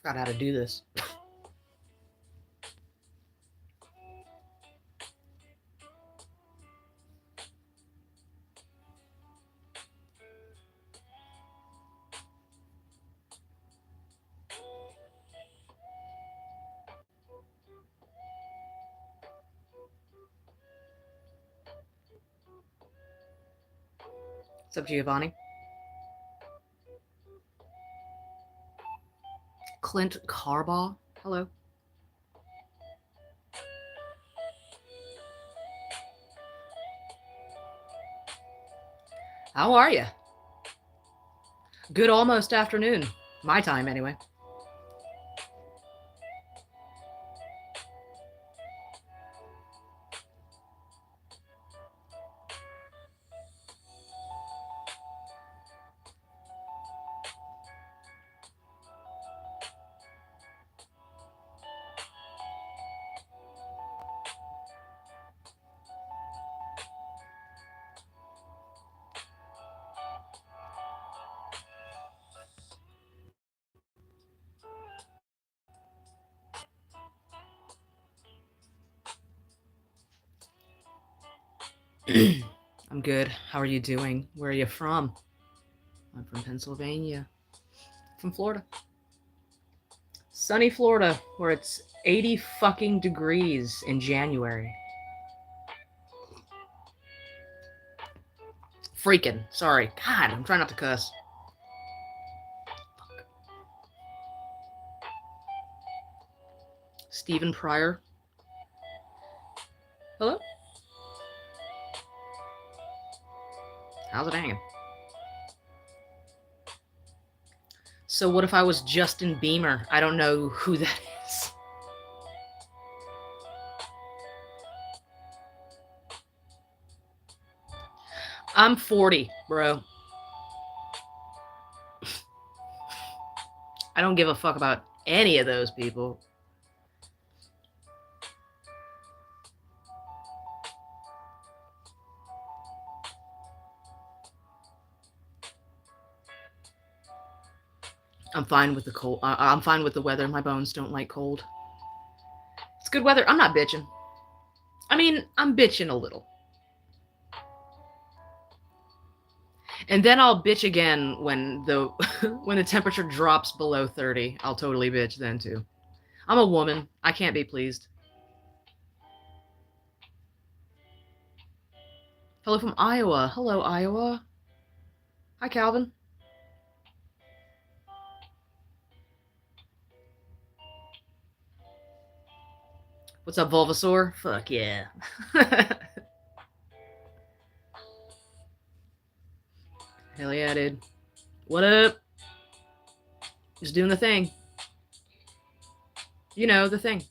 Forgot how to do this. What's up, Giovanni? Clint Carbaugh. Hello. How are you? Good almost afternoon. My time, anyway. I'm good. How are you doing? Where are you from? I'm from Pennsylvania. From Florida. Sunny Florida, where it's 80 fucking degrees in January. Freaking. Sorry. God, I'm trying not to cuss. Fuck. Stephen Pryor. Hello? How's it hanging? So what if I was Justin Bieber? I don't know who that is. I'm 40, bro. I don't give a fuck about any of those people. I'm fine with the cold. I'm fine with the weather. My bones don't like cold. It's good weather. I'm not bitching. I mean, I'm bitching a little. And then I'll bitch again when the when the temperature drops below 30. I'll totally bitch then too. I'm a woman. I can't be pleased. Hello from Iowa. Hello, Iowa. Hi, Calvin. What's up, Bulbasaur? Fuck yeah. Hell yeah, dude. What up? Just doing the thing. You know, the thing.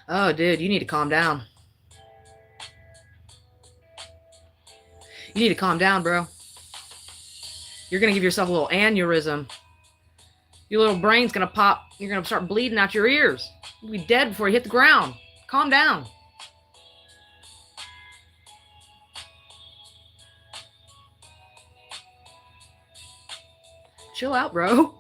Oh, dude, you need to calm down. You need to calm down, bro. You're gonna give yourself a little aneurysm. Your little brain's gonna pop. You're gonna start bleeding out your ears. You'll be dead before you hit the ground. Calm down. Chill out, bro.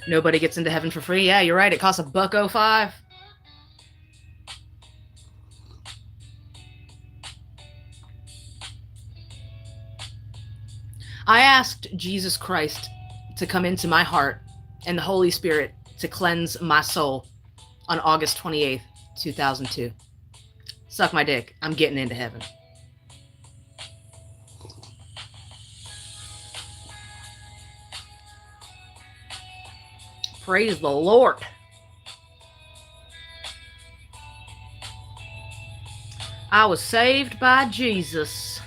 Nobody gets into heaven for free. Yeah, you're right. It costs $1.05. I asked Jesus Christ to come into my heart and the Holy Spirit to cleanse my soul on August 28th, 2002. Suck my dick. I'm getting into heaven. Praise the Lord. I was saved by Jesus.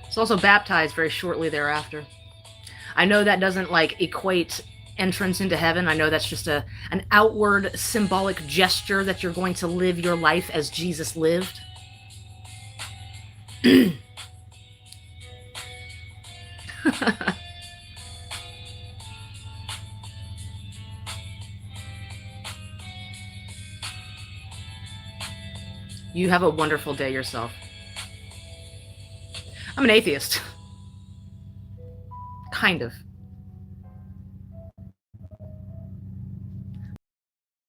It's also baptized very shortly thereafter. I know that doesn't like equate entrance into heaven. I know that's just an outward symbolic gesture that you're going to live your life as Jesus lived. You have a wonderful day yourself. I'm an atheist. Kind of.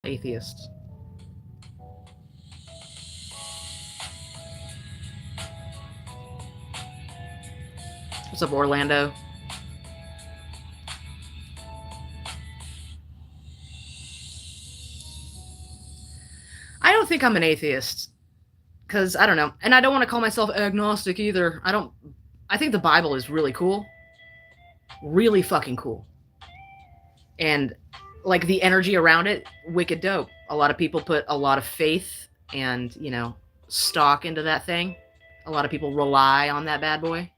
Atheist. What's up, Orlando? I don't think I'm an atheist. Because, I don't know. And I don't want to call myself agnostic either. I think the Bible is really cool. Really fucking cool. And, like, the energy around it, wicked dope. A lot of people put a lot of faith and, you know, stock into that thing. A lot of people rely on that bad boy.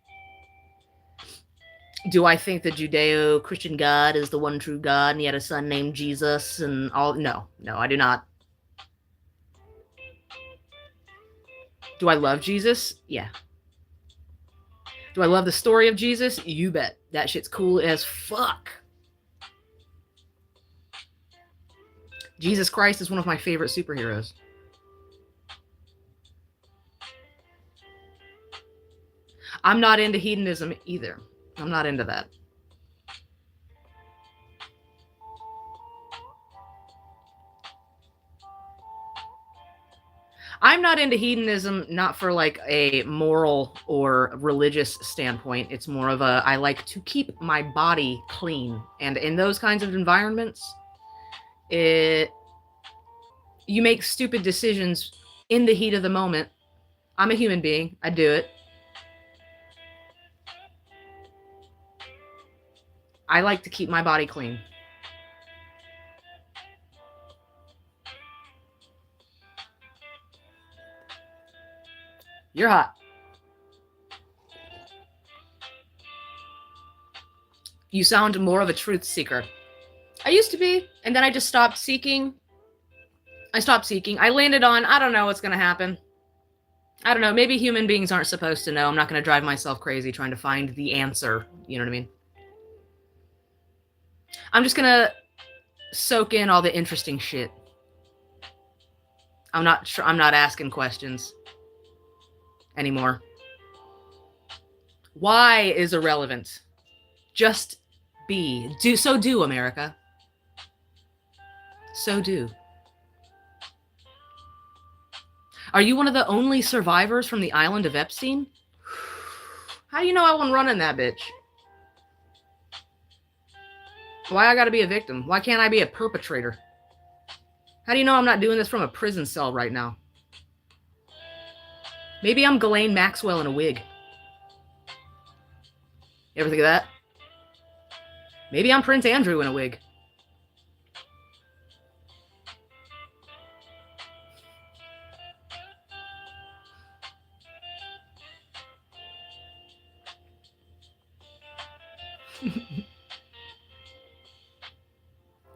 Do I think the Judeo-Christian God is the one true God and he had a son named Jesus and all? No, I do not. Do I love Jesus? Yeah. Do I love the story of Jesus? You bet. That shit's cool as fuck. Jesus Christ is one of my favorite superheroes. I'm not into hedonism either. I'm not into that. I'm not into hedonism, not for like a moral or religious standpoint. It's more of a, I like to keep my body clean. And in those kinds of environments, you make stupid decisions in the heat of the moment. I'm a human being. I do it. I like to keep my body clean. You're hot. You sound more of a truth seeker. I used to be, and then I just stopped seeking. I landed on, I don't know what's going to happen. I don't know. Maybe human beings aren't supposed to know. I'm not going to drive myself crazy trying to find the answer. You know what I mean? I'm just going to soak in all the interesting shit. I'm not asking questions anymore. Why is irrelevant. Just be. Do, America. So do. Are you one of the only survivors from the island of Epstein? How do you know I wasn't running that bitch? Why I gotta be a victim? Why can't I be a perpetrator? How do you know I'm not doing this from a prison cell right now? Maybe I'm Ghislaine Maxwell in a wig. You ever think of that? Maybe I'm Prince Andrew in a wig.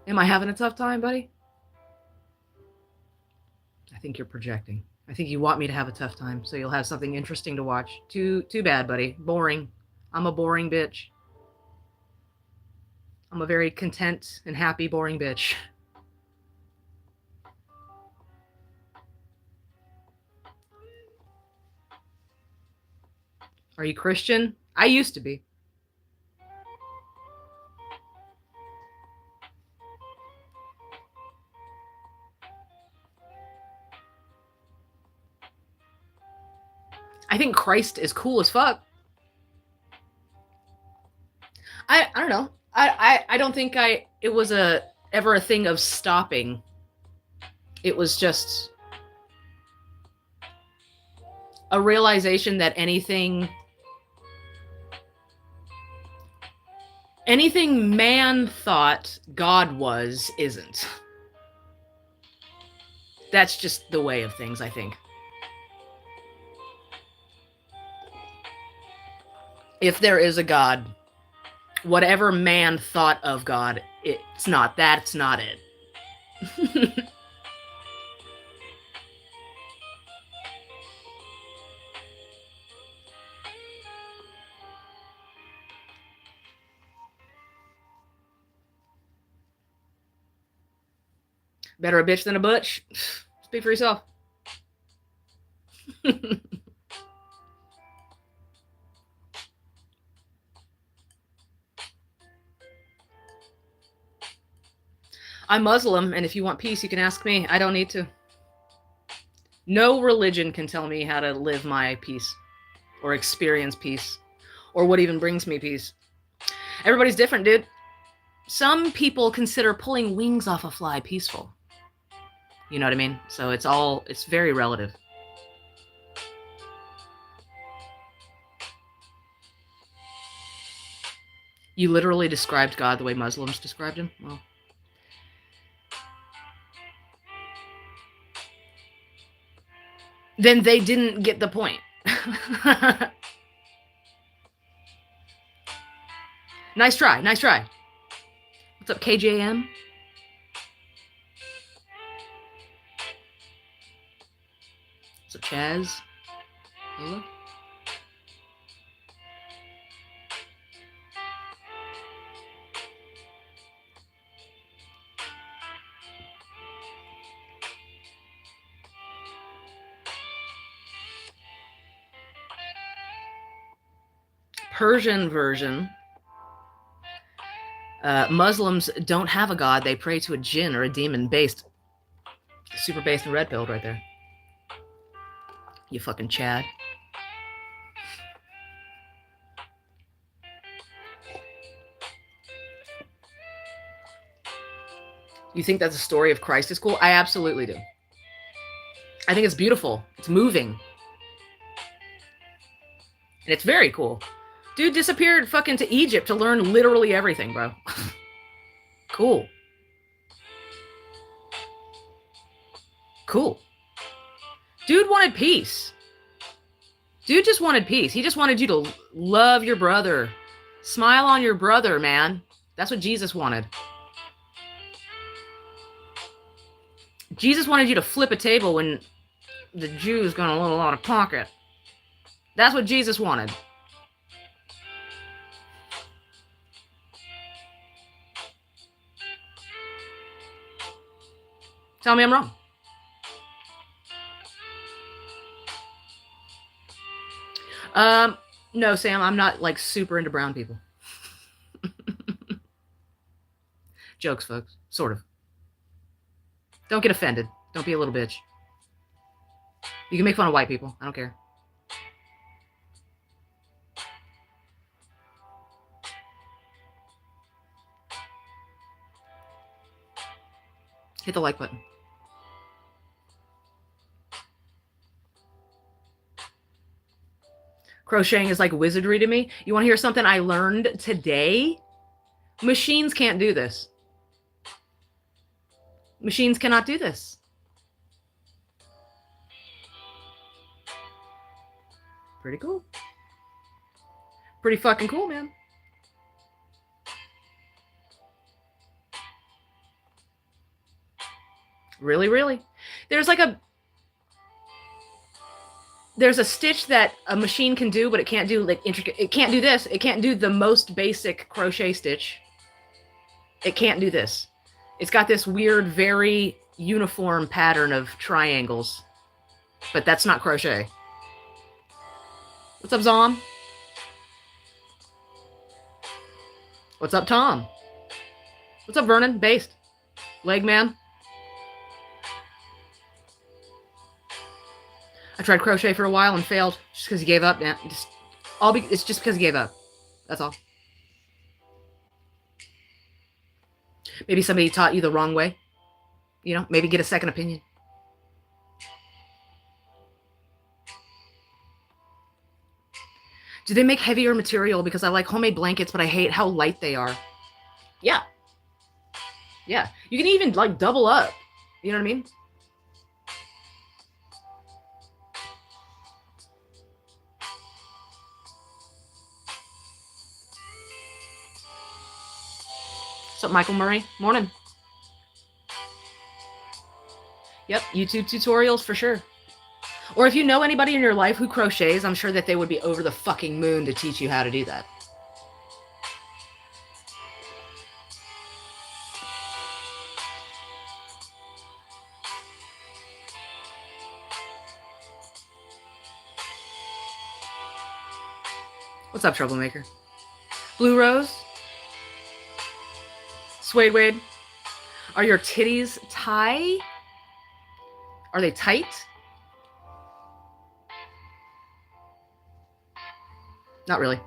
Am I having a tough time, buddy? I think you're projecting. I think you want me to have a tough time, so you'll have something interesting to watch. Too bad, buddy. Boring. I'm a boring bitch. I'm a very content and happy, boring bitch. Are you Christian? I used to be. I think Christ is cool as fuck. I don't know. I don't think it was ever a thing of stopping. It was just a realization that anything man thought God was isn't. That's just the way of things, I think. If there is a God, whatever man thought of God, it's not that, it's not it. Better a bitch than a butch. Speak for yourself. I'm Muslim, and if you want peace, you can ask me. I don't need to. No religion can tell me how to live my peace or experience peace or what even brings me peace. Everybody's different, dude. Some people consider pulling wings off a fly peaceful. You know what I mean? So it's very relative. You literally described God the way Muslims described him? Well. Then they didn't get the point. Nice try, nice try. What's up, KJM? What's up, Chaz? Hello? Persian version. Muslims don't have a god. They pray to a jinn or a demon based. Super based and red pilled right there. You fucking Chad. You think that the story of Christ is cool? I absolutely do. I think it's beautiful. It's moving. And it's very cool. Dude disappeared fucking to Egypt to learn literally everything, bro. Cool. Cool. Dude wanted peace. Dude just wanted peace. He just wanted you to love your brother. Smile on your brother, man. That's what Jesus wanted. Jesus wanted you to flip a table when the Jews got a little out of pocket. That's what Jesus wanted. Tell me I'm wrong. No, Sam, I'm not like super into brown people. Jokes, folks. Sort of. Don't get offended. Don't be a little bitch. You can make fun of white people. I don't care. Hit the like button. Crocheting is like wizardry to me. You want to hear something I learned today? Machines can't do this. Machines cannot do this. Pretty cool. Pretty fucking cool, man. Really, really. There's a stitch that a machine can do, but it can't do like intricate. It can't do this. It can't do the most basic crochet stitch. It can't do this. It's got this weird, very uniform pattern of triangles, but that's not crochet. What's up, Zom? What's up, Tom? What's up, Vernon? Based. Leg man. I tried crochet for a while and failed just because he gave up. Yeah, it's just because he gave up. That's all. Maybe somebody taught you the wrong way. You know, maybe get a second opinion. Do they make heavier material? Because I like homemade blankets, but I hate how light they are. Yeah. Yeah. You can even like double up. You know what I mean? What's up, Michael Murray? Morning. Yep, YouTube tutorials for sure. Or if you know anybody in your life who crochets, I'm sure that they would be over the fucking moon to teach you how to do that. What's up, troublemaker? Blue Rose? Suede Wade? Are your titties tight? Are they tight? Not really.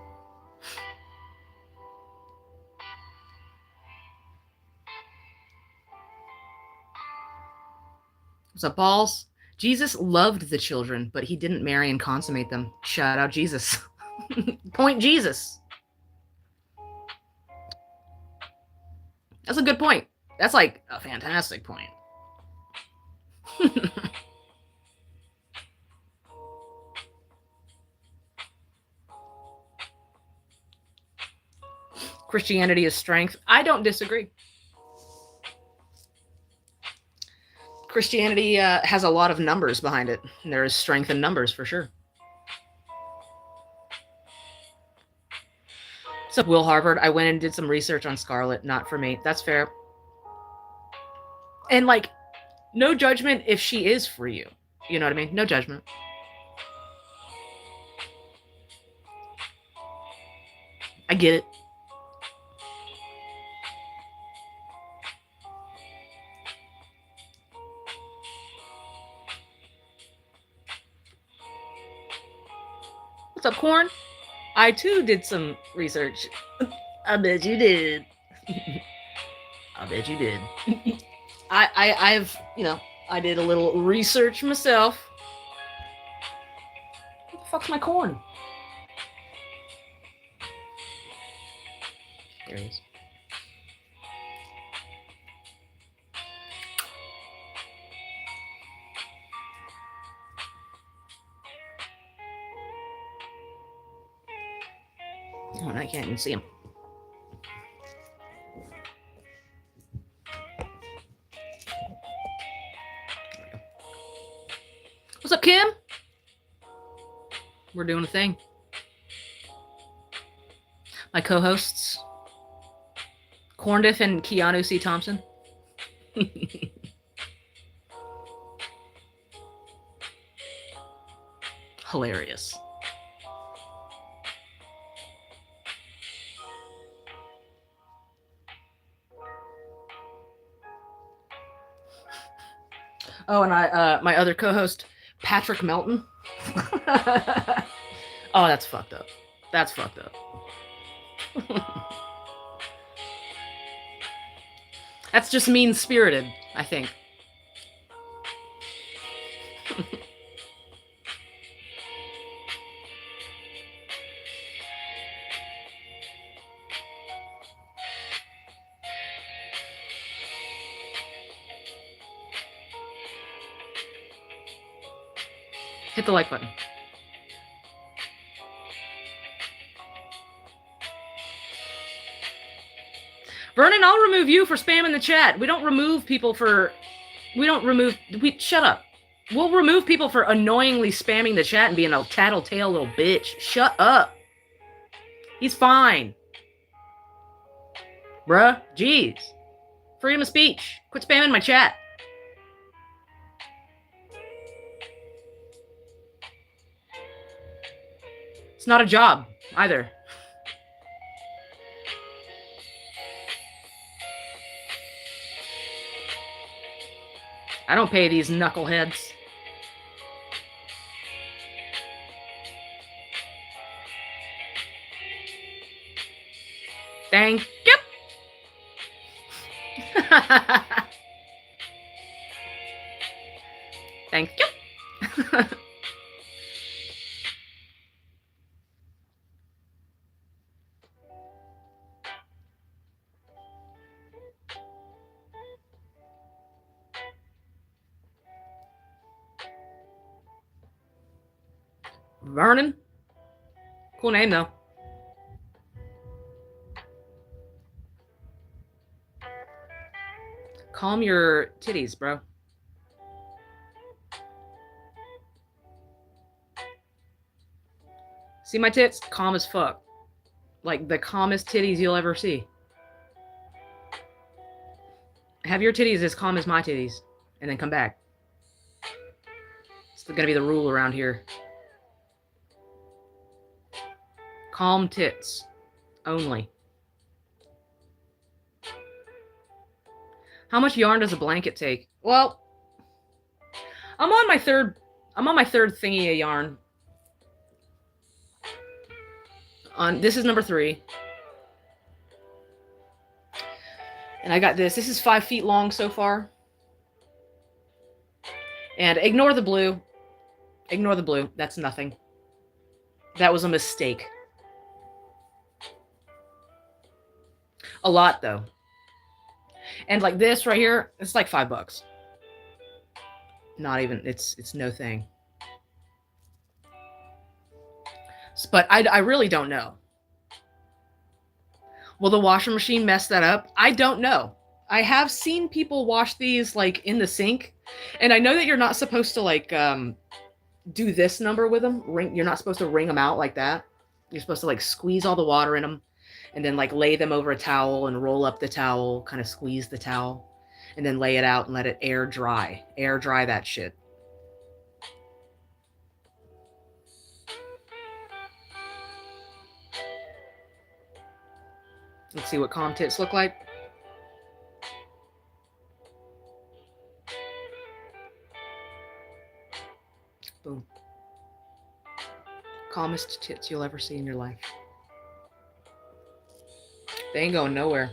What's up, balls? Jesus loved the children, but he didn't marry and consummate them. Shout out Jesus. Point Jesus. That's a good point. That's like a fantastic point. Christianity is strength. I don't disagree. Christianity has a lot of numbers behind it. And there is strength in numbers for sure. What's up, Will Harvard? I went and did some research on Scarlet. Not for me. That's fair. And like, no judgment if she is for you. You know what I mean? No judgment. I get it. What's up, Corn? I too did some research. I bet you did. I bet you did. I've, you know, I did a little research myself. What the fuck's my corn? There he is. Oh, and I can't even see him. What's up, Kim? We're doing a thing. My co-hosts, Corndiff and Keanu C. Thompson. Hilarious. Oh, and my other co-host, Patrick Melton. Oh, that's fucked up. That's fucked up. That's just mean-spirited, I think. Hit the like button. Vernon, I'll remove you for spamming the chat. We don't remove people for... Shut up. We'll remove people for annoyingly spamming the chat and being a tattletale little bitch. Shut up. He's fine. Bruh. Jeez. Freedom of speech. Quit spamming my chat. It's not a job, either. I don't pay these knuckleheads. Thank you. Thank you. Vernon? Cool name, though. Calm your titties, bro. See my tits? Calm as fuck. Like the calmest titties you'll ever see. Have your titties as calm as my titties, and then come back. It's gonna be the rule around here. Calm tits. Only. How much yarn does a blanket take? Well, I'm on my third thingy of yarn. This is number 3. And I got this. This is 5 feet long so far. And ignore the blue. Ignore the blue. That's nothing. That was a mistake. A lot, though. And like this right here, it's like $5. Not even, it's no thing. But I really don't know. Will the washing machine mess that up? I don't know. I have seen people wash these like in the sink, and I know that you're not supposed to like do this number with them. You're not supposed to wring them out like that. You're supposed to like squeeze all the water in them, and then like lay them over a towel and roll up the towel, kind of squeeze the towel, and then lay it out and let it air dry. Air dry that shit. Let's see what calm tits look like. Boom. Calmest tits you'll ever see in your life. They ain't going nowhere.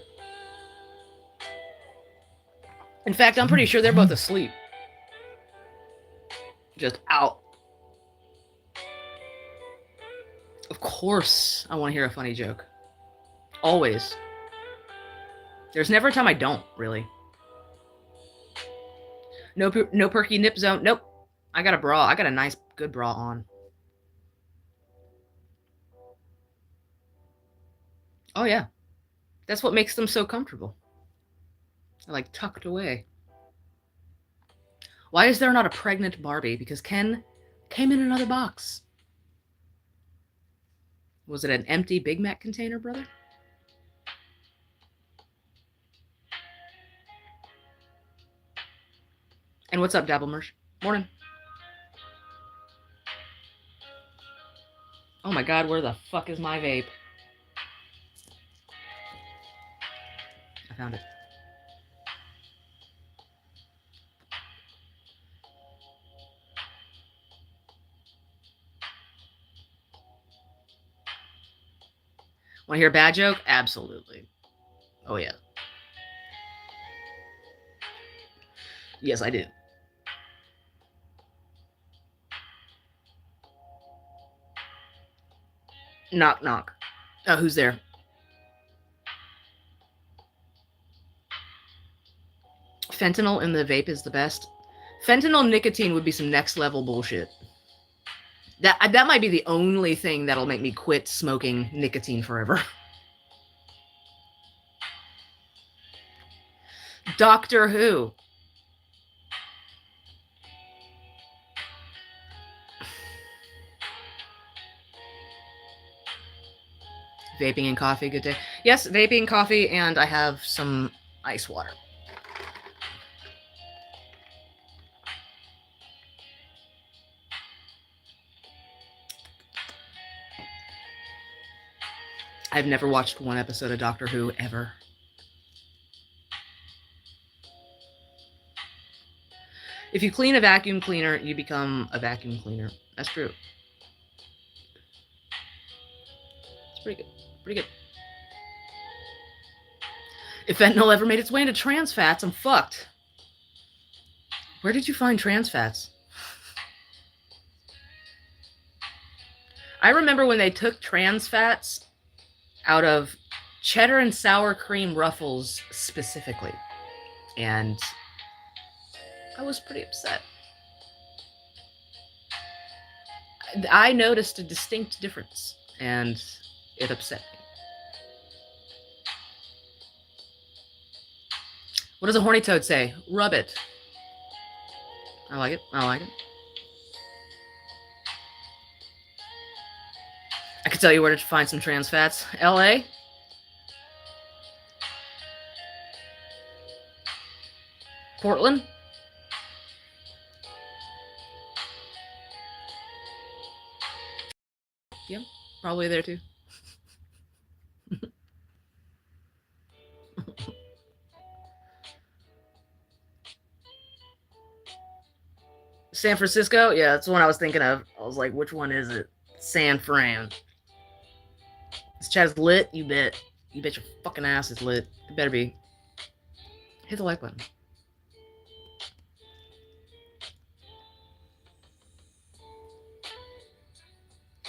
In fact, I'm pretty sure they're both asleep. Just out. Of course, I want to hear a funny joke. Always. There's never a time I don't, really. No perky nip zone. Nope. I got a bra. I got a nice, good bra on. Oh, yeah. That's what makes them so comfortable. They're like tucked away. Why is there not a pregnant Barbie? Because Ken came in another box. Was it an empty Big Mac container, brother? And what's up, Dabblemersh? Morning. Oh my god, where the fuck is my vape? I found it. Want to hear a bad joke? Absolutely. Oh, yeah. Yes, I do. Knock, knock. Oh, who's there? Fentanyl in the vape is the best. Fentanyl nicotine would be some next level bullshit. That might be the only thing that'll make me quit smoking nicotine forever. Doctor Who. Vaping and coffee, good day. Yes, vaping, coffee, and I have some ice water. I've never watched one episode of Doctor Who, ever. If you clean a vacuum cleaner, you become a vacuum cleaner. That's true. It's pretty good. Pretty good. If fentanyl ever made its way into trans fats, I'm fucked. Where did you find trans fats? I remember when they took trans fats out of cheddar and sour cream Ruffles specifically. And I was pretty upset. I noticed a distinct difference, and it upset me. What does a horny toad say? Rub it. I like it. I like it. I could tell you where to find some trans fats. LA? Portland? Yeah, probably there too. San Francisco? Yeah, that's the one I was thinking of. I was like, which one is it? San Fran. This chat is lit? You bet. You bet your fucking ass is lit. It better be. Hit the like button.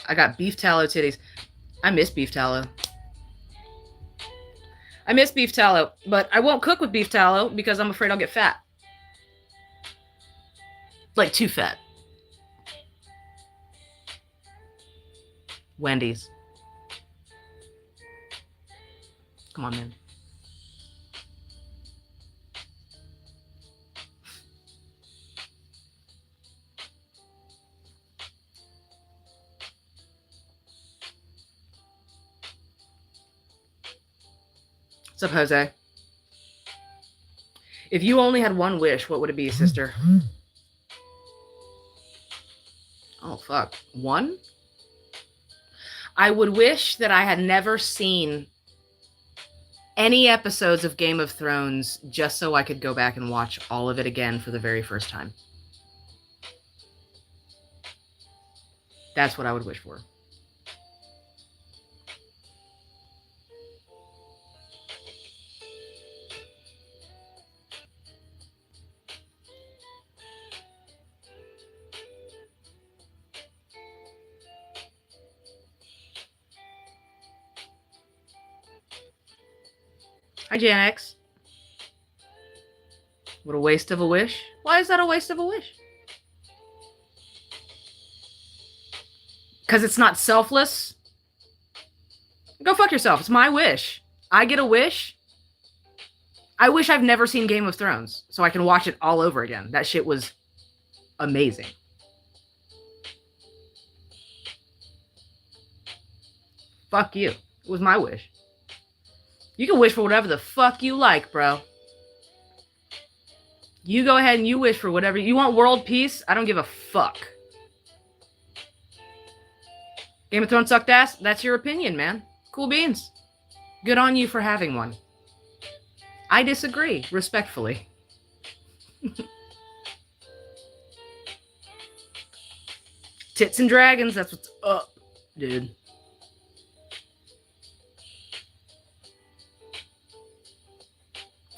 I got beef tallow titties. I miss beef tallow. I miss beef tallow, but I won't cook with beef tallow because I'm afraid I'll get fat. Like, too fat. Wendy's. Come on, man. What's up, Jose? If you only had one wish, what would it be, sister? Oh, fuck. One? I would wish that I had never seen any episodes of Game of Thrones just so I could go back and watch all of it again for the very first time. That's what I would wish for. Hi, Jan X. What a waste of a wish. Why is that a waste of a wish? Because it's not selfless? Go fuck yourself. It's my wish. I get a wish. I wish I've never seen Game of Thrones so I can watch it all over again. That shit was amazing. Fuck you. It was my wish. You can wish for whatever the fuck you like, bro. You go ahead and you wish for whatever. You want world peace? I don't give a fuck. Game of Thrones sucked ass? That's your opinion, man. Cool beans. Good on you for having one. I disagree, respectfully. Tits and dragons, that's what's up, dude.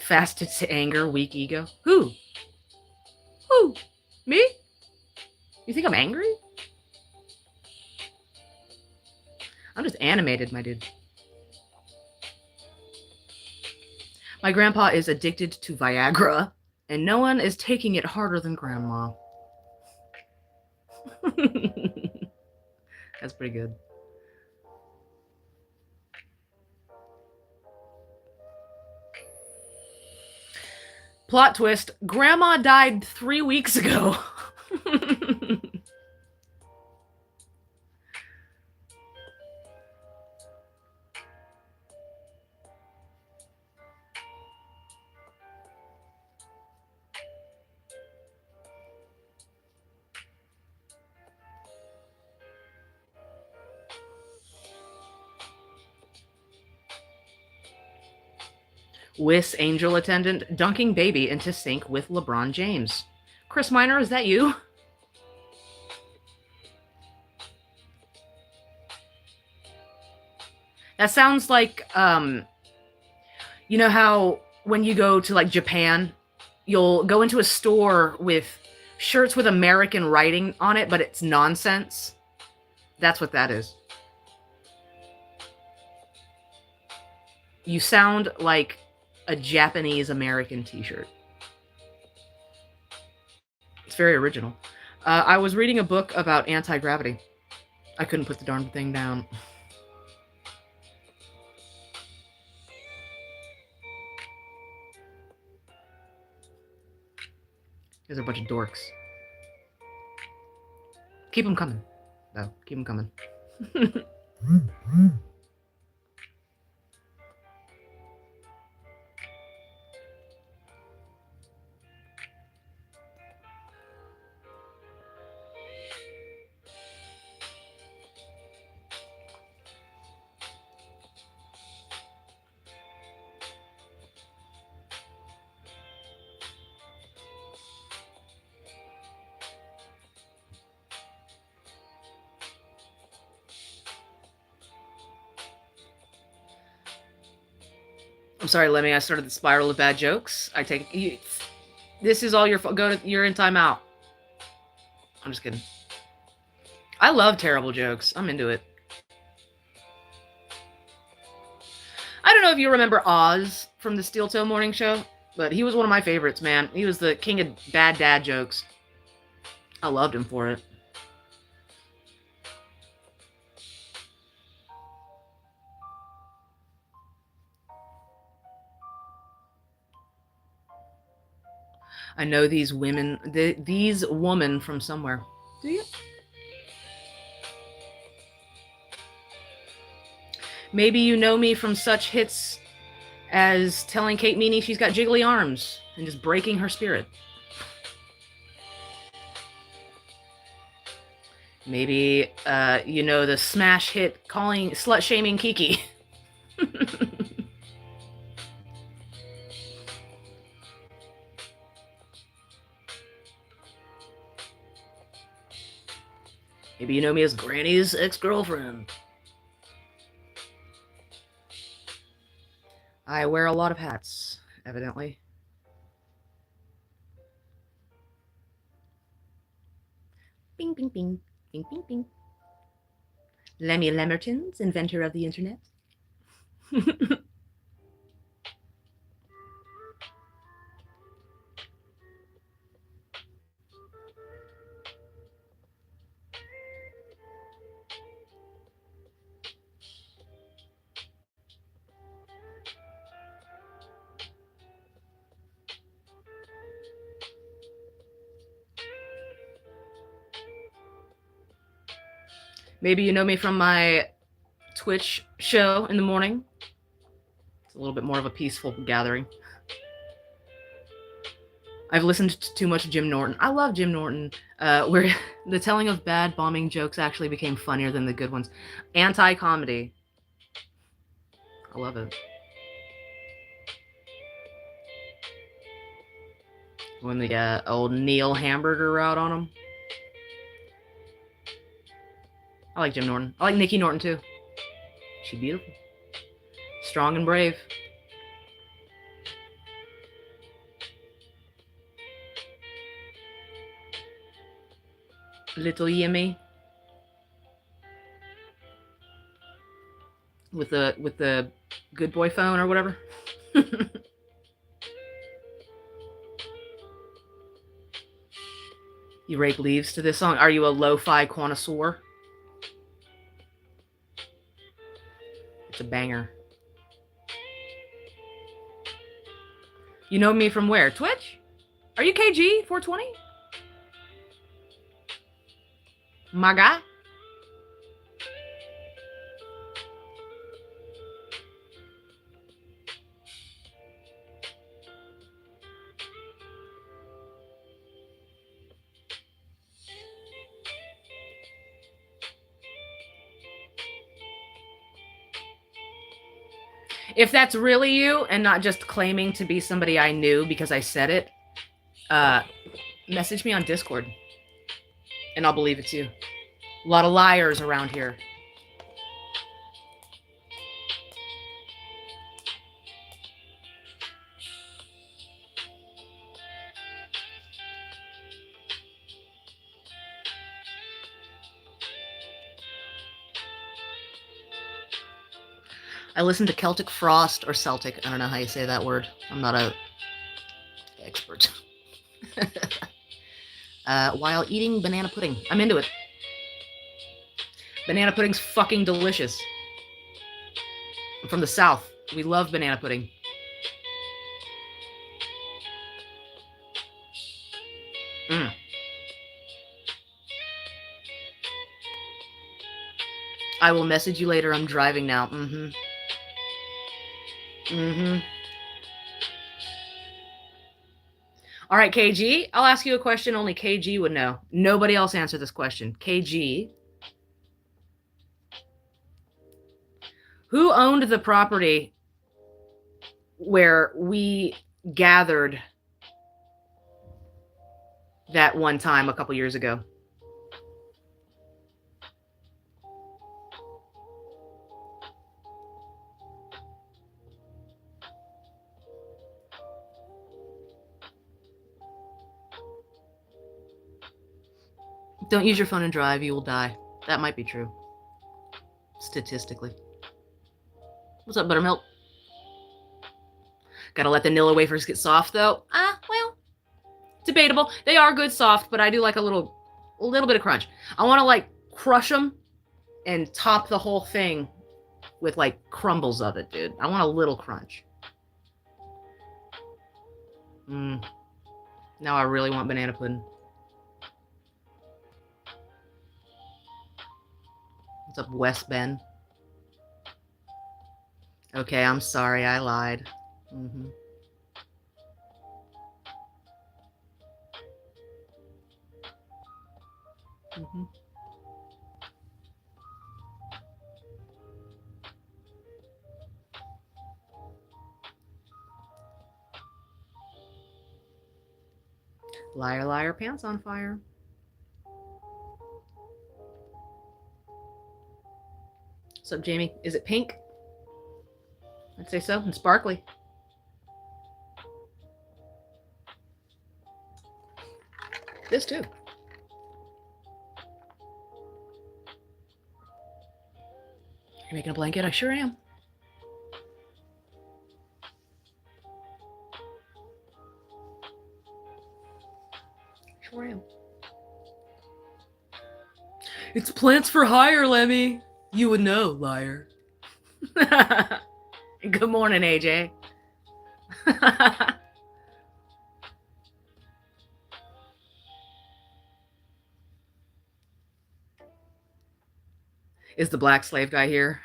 Fasted to anger, weak ego. Who? Who? Me? You think I'm angry? I'm just animated, my dude. My grandpa is addicted to Viagra, and no one is taking it harder than grandma. That's pretty good. Plot twist, grandma died 3 weeks ago. Wiss angel attendant dunking baby into sink with LeBron James. Chris Minor, is that you? That sounds like, you know how when you go to like Japan, you'll go into a store with shirts with American writing on it, but it's nonsense? That's what that is. You sound like a Japanese American t-shirt. It's very original. I was reading a book about anti-gravity. I couldn't put the darn thing down. There's a bunch of dorks. Keep them coming, though. Keep them coming. I'm sorry, Lemmy. I started the spiral of bad jokes. I take you. This is all your fault. Go to. You're in timeout. I'm just kidding. I love terrible jokes. I'm into it. I don't know if you remember Oz from the Steel Toe Morning Show, but he was one of my favorites, man. He was the king of bad dad jokes. I loved him for it. I know these women, these women from somewhere. Do you? Maybe you know me from such hits as telling Kate Meany she's got jiggly arms and just breaking her spirit. Maybe you know the smash hit calling slut shaming Kiki. Maybe you know me as Granny's ex-girlfriend. I wear a lot of hats, evidently. Bing, bing, bing, bing, bing, bing. Lemmy Lemmertons, inventor of the internet. Maybe you know me from my Twitch show in the morning. It's a little bit more of a peaceful gathering. I've listened to too much Jim Norton. I love Jim Norton, where the telling of bad bombing jokes actually became funnier than the good ones. Anti-comedy. I love it. When the old Neil hamburger route on him. I like Jim Norton. I like Nikki Norton too. She's beautiful. Strong and brave. Little Yimmy. With the good boy phone or whatever. You rake leaves to this song? Are you a lo-fi connoisseur? It's a banger. You know me from where? Twitch? Are you KG 420? My guy? If that's really you and not just claiming to be somebody I knew because I said it, message me on Discord and I'll believe it's you. A lot of liars around here. I listened to Celtic Frost or Celtic. I don't know how you say that word. I'm not a expert. While eating banana pudding. I'm into it. Banana pudding's fucking delicious. I'm from the South. We love banana pudding. Mm. I will message you later. I'm driving now. Mm-hmm. Mm-hmm. All right, KG, I'll ask you a question only KG would know. Nobody else answer this question. KG, who owned the property where we gathered that one time a couple years ago? Don't use your phone and drive, you will die. That might be true. Statistically. What's up, Buttermilk? Gotta let the Nilla wafers get soft, though. Well, debatable. They are good soft, but I do like a little bit of crunch. I want to, like, crush them and top the whole thing with, like, crumbles of it, dude. I want a little crunch. Now I really want banana pudding. What's up, West Bend? Okay, I'm sorry, I lied. Liar, liar, pants on fire. What's up, Jamie? Is it pink? I'd say so. And sparkly. This too. You're making a blanket? I sure am. Sure am. It's plants for hire, Lemmy. You would know, liar. Good morning, AJ. Is the black slave guy here?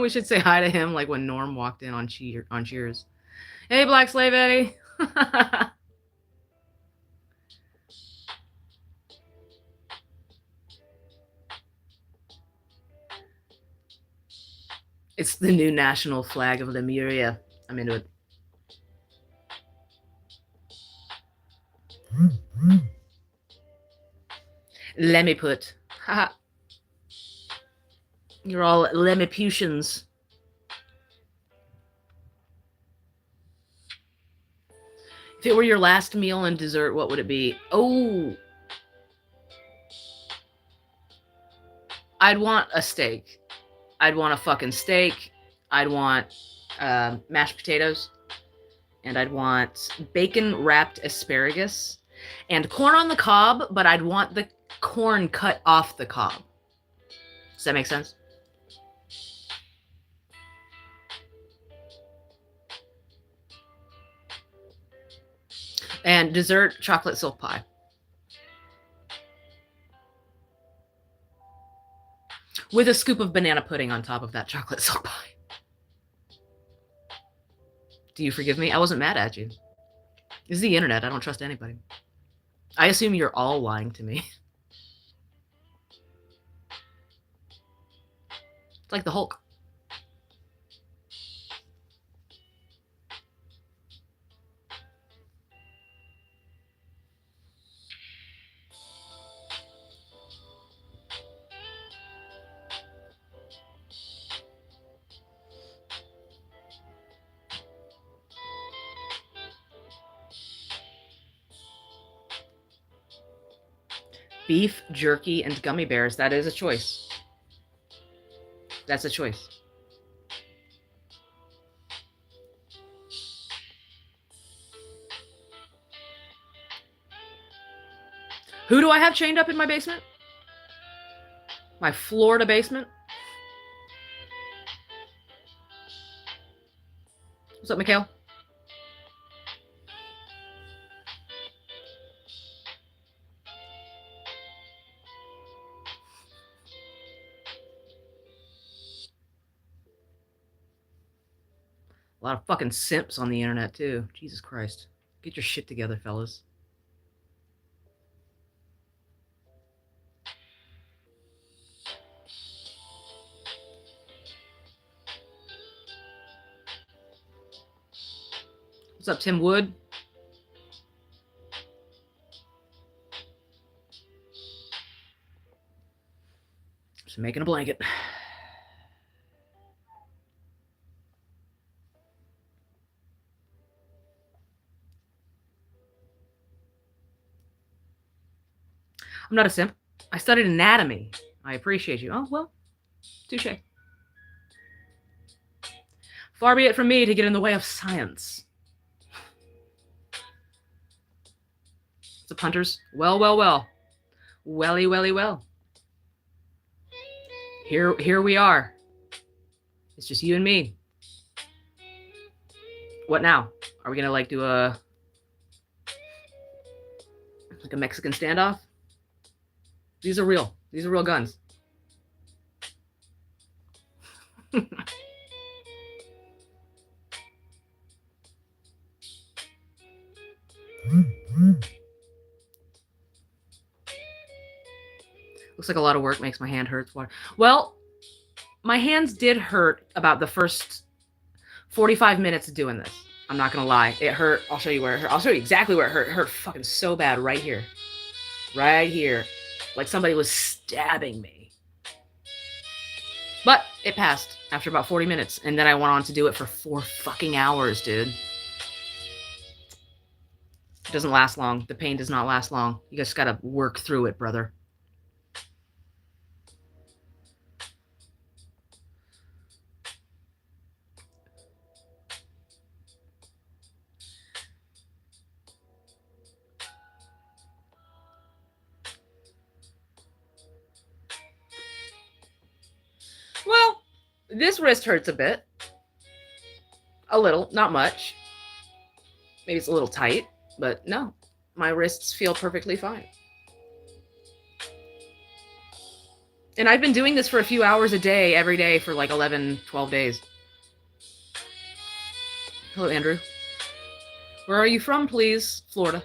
We should say hi to him like when Norm walked in on Cheers. Hey, black slave Eddie. It's the new national flag of Lemuria. I'm into it. Lemiput. Haha. You're all Lemiputians. If it were your last meal and dessert, what would it be? Oh. I'd want a steak. I'd want a fucking steak. I'd want mashed potatoes. And I'd want bacon-wrapped asparagus. And corn on the cob, but I'd want the corn cut off the cob. Does that make sense? And dessert, chocolate silk pie. With a scoop of banana pudding on top of that chocolate silk pie. Do you forgive me? I wasn't mad at you. This is the internet. I don't trust anybody. I assume you're all lying to me. It's like the Hulk. Beef, jerky, and gummy bears. That is a choice. That's a choice. Who do I have chained up in my basement? My Florida basement? What's up, Mikhail? A lot of fucking simps on the internet, too. Jesus Christ. Get your shit together, fellas. What's up, Tim Wood? Just making a blanket. I'm not a simp. I studied anatomy. I appreciate you. Oh, well, touche. Far be it from me to get in the way of science. The punters. Well, well, well. Welly, welly, well. Here we are. It's just you and me. What now? Are we gonna like do a Mexican standoff? These are real. These are real guns. Looks like a lot of work makes my hand hurt. Well, my hands did hurt about the first 45 minutes of doing this. I'm not gonna lie. It hurt. I'll show you where it hurt. I'll show you exactly where it hurt. It hurt fucking so bad right here. Right here. Like somebody was stabbing me. But it passed after about 40 minutes. And then I went on to do it for 4 fucking hours, dude. It doesn't last long. The pain does not last long. You just gotta work through it, brother. Well, this wrist hurts a bit. A little, not much. Maybe it's a little tight, but no. My wrists feel perfectly fine. And I've been doing this for a few hours a day, every day for like 11, 12 days. Hello, Andrew. Where are you from, please? Florida.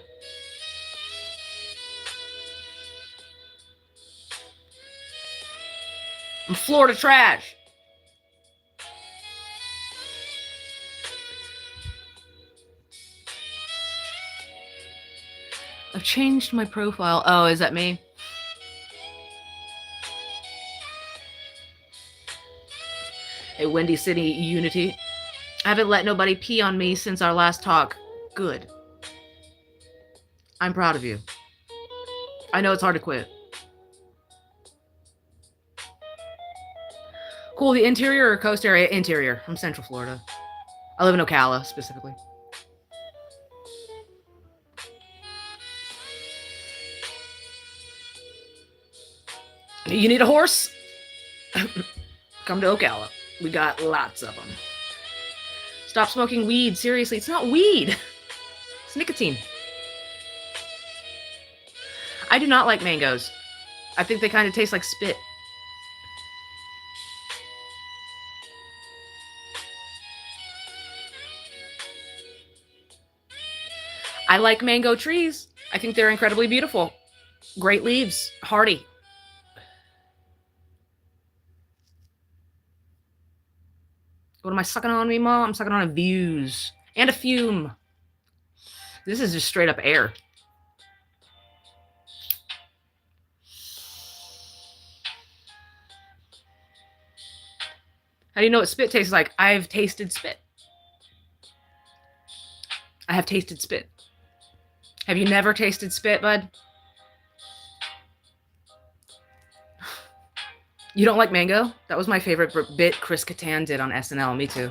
I'm Florida trash. I've changed my profile. Oh, is that me? Hey, Windy City Unity. I haven't let nobody pee on me since our last talk. Good. I'm proud of you. I know it's hard to quit. Cool, the interior or coast area? Interior. I'm Central Florida. I live in Ocala, specifically. You need a horse? Come to Ocala. We got lots of them. Stop smoking weed. Seriously, it's not weed. It's nicotine. I do not like mangoes. I think they kind of taste like spit. I like mango trees. I think they're incredibly beautiful. Great leaves. Hardy. What am I sucking on me, Mom? I'm sucking on a views. And a fume. This is just straight up air. How do you know what spit tastes like? I've tasted spit. I have tasted spit. Have you never tasted spit, bud? You don't like mango? That was my favorite bit Chris Kattan did on SNL. Me too.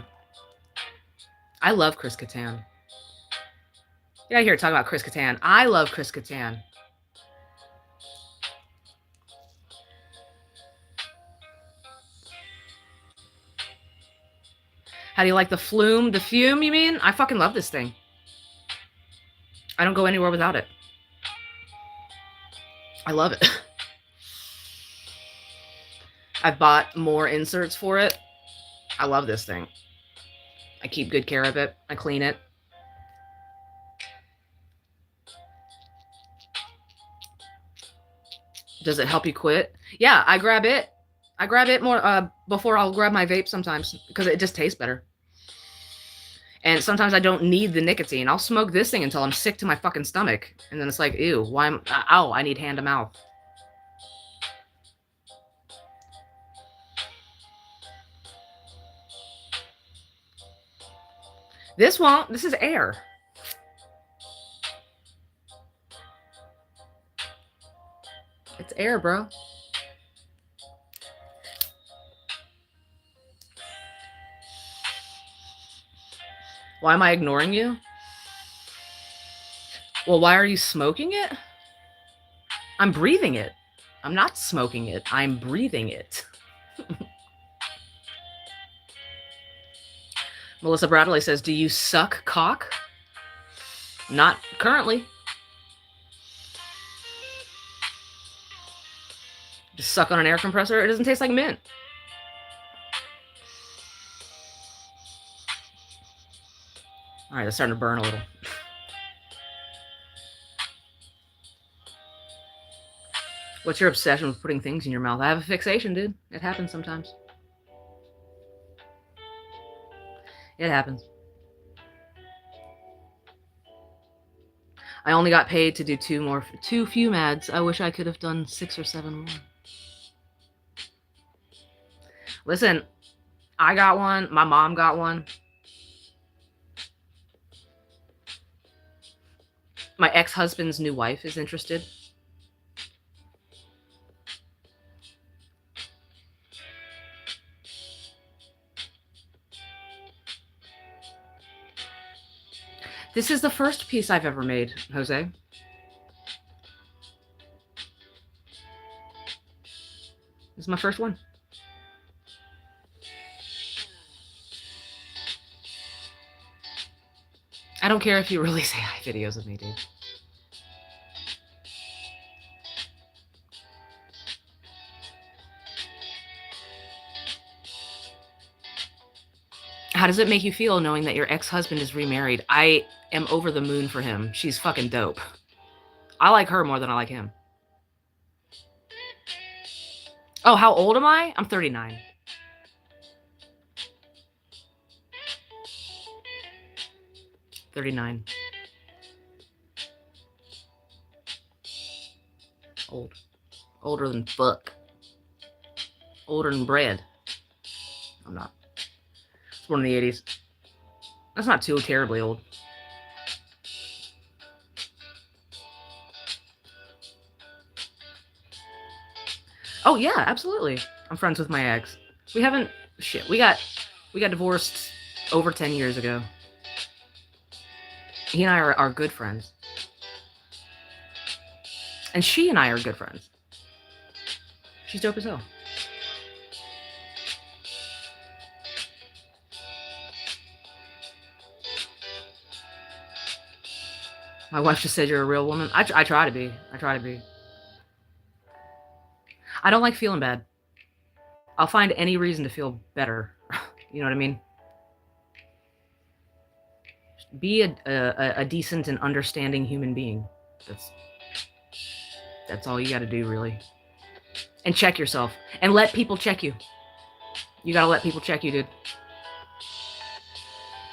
I love Chris Kattan. Get out of here talking about Chris Kattan. I love Chris Kattan. How do you like the flume? The fume, you mean? I fucking love this thing. I don't go anywhere without it. I love it. I've bought more inserts for it. I love this thing. I keep good care of it. I clean it. Does it help you quit? Yeah, I grab it. I grab it more before I'll grab my vape sometimes because it just tastes better. And sometimes I don't need the nicotine. I'll smoke this thing until I'm sick to my fucking stomach. And then it's like, ew, why am ow, I need hand to mouth. This won't. This is air. It's air, bro. Why am I ignoring you? Well, why are you smoking it? I'm breathing it. I'm not smoking it. I'm breathing it. Melissa Bradley says, do you suck cock? Not currently. Just suck on an air compressor. It doesn't taste like mint. All right, it's starting to burn a little. What's your obsession with putting things in your mouth? I have a fixation, dude. It happens sometimes. It happens. I only got paid to do two fume ads. I wish I could have done 6 or 7 more. Listen, I got one. My mom got one. My ex-husband's new wife is interested. This is the first piece I've ever made, Jose. This is my first one. I don't care if you release AI videos of me, dude. How does it make you feel knowing that your ex-husband is remarried? I am over the moon for him. She's fucking dope. I like her more than I like him. Oh, how old am I? I'm 39. Old. Older than fuck. Older than bread. I'm not. It's born in the 80s. That's not too terribly old. Oh yeah, absolutely. I'm friends with my ex. We haven't shit. We got divorced over 10 years ago. He and I are good friends. And she and I are good friends. She's dope as hell. My wife just said you're a real woman. I try to be. I try to be. I don't like feeling bad. I'll find any reason to feel better. You know what I mean? Be a decent and understanding human being. That's all you got to do, really. And check yourself. And let people check you. You got to let people check you, dude.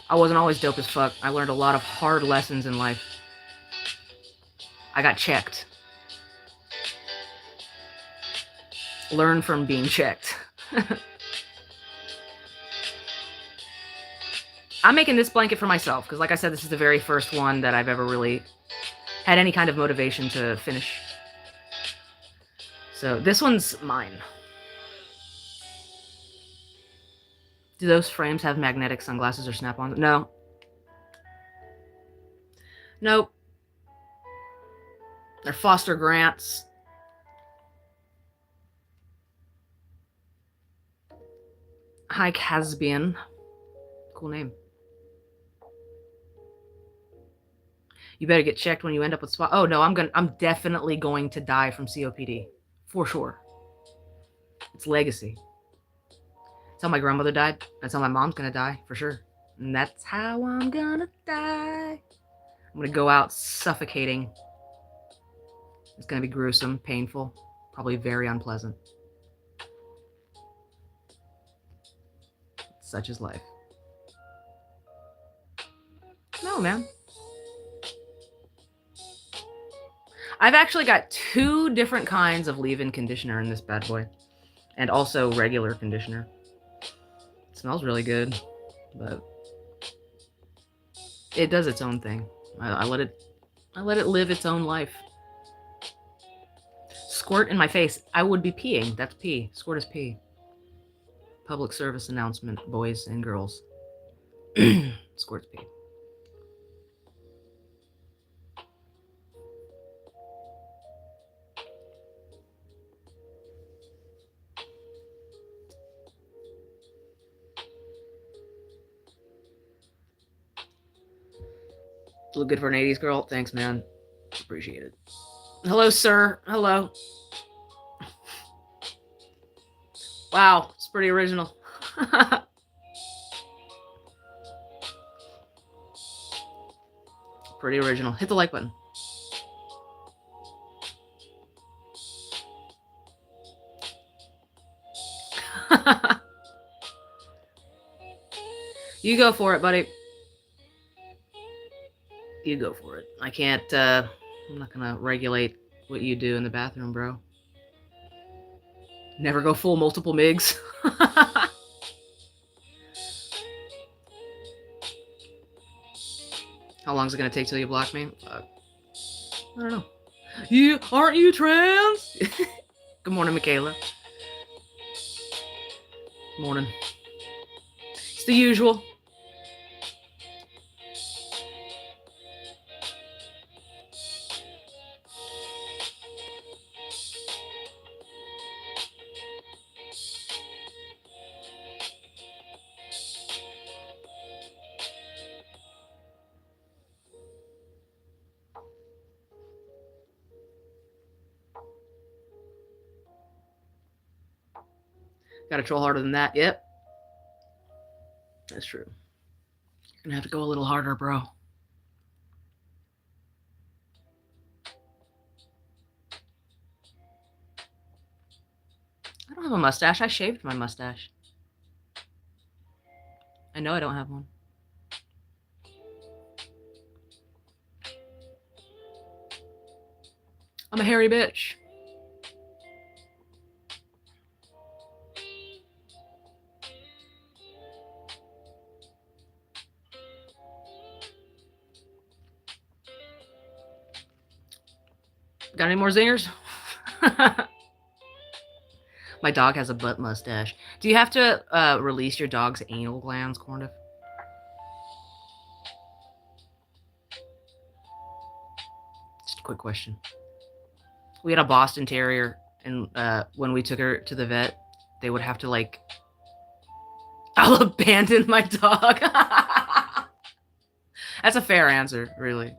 I wasn't always dope as fuck. I learned a lot of hard lessons in life. I got checked. Learn from being checked. I'm making this blanket for myself because, like I said, this is the very first one that I've ever really had any kind of motivation to finish. So this one's mine. Do those frames have magnetic sunglasses or snap-ons? No. Nope. They're Foster Grants. Hi, Caspian. Cool name. You better get checked when you end up with spot. Oh no, I'm definitely going to die from COPD. For sure. It's legacy. That's how my grandmother died. That's how my mom's gonna die, for sure. And that's how I'm gonna die. I'm gonna go out suffocating. It's gonna be gruesome, painful, probably very unpleasant. Such is life. No, man. I've actually got 2 different kinds of leave-in conditioner in this bad boy. And also regular conditioner. It smells really good, but it does its own thing. I let it live its own life. Squirt in my face. I would be peeing. That's pee. Squirt is pee. Public service announcement, boys and girls. Squirt's pee. Look good for an 80s girl. Thanks, man. Appreciate it. Hello, sir. Hello. Wow, it's pretty original. Pretty original. Hit the like button. You go for it, buddy. You go for it. I can't, I'm not gonna regulate what you do in the bathroom, bro. Never go full multiple MIGs. How long is it gonna take till you block me? I don't know. Aren't you trans? Good morning, Michaela. Morning. It's the usual. Gotta troll harder than that. Yep. That's true. You're gonna have to go a little harder, bro. I don't have a mustache. I shaved my mustache. I know I don't have one. I'm a hairy bitch. Got any more zingers? My dog has a butt mustache. Do you have to release your dog's anal glands, Corndiff? Just a quick question. We had a Boston Terrier, and when we took her to the vet, they would have to, like, I'll abandon my dog. That's a fair answer, really.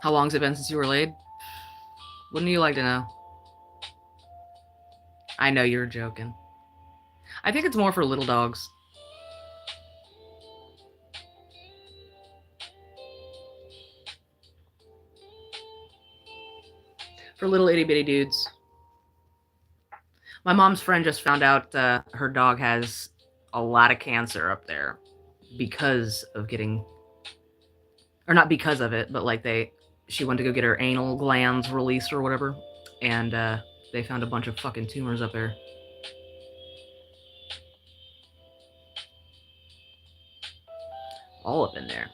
How long's it been since you were laid? Wouldn't you like to know? I know you're joking. I think it's more for little dogs. For little itty bitty dudes. My mom's friend just found out her dog has a lot of cancer up there because of getting, or not because of it, but like she went to go get her anal glands released or whatever, and they found a bunch of fucking tumors up there. All up in there.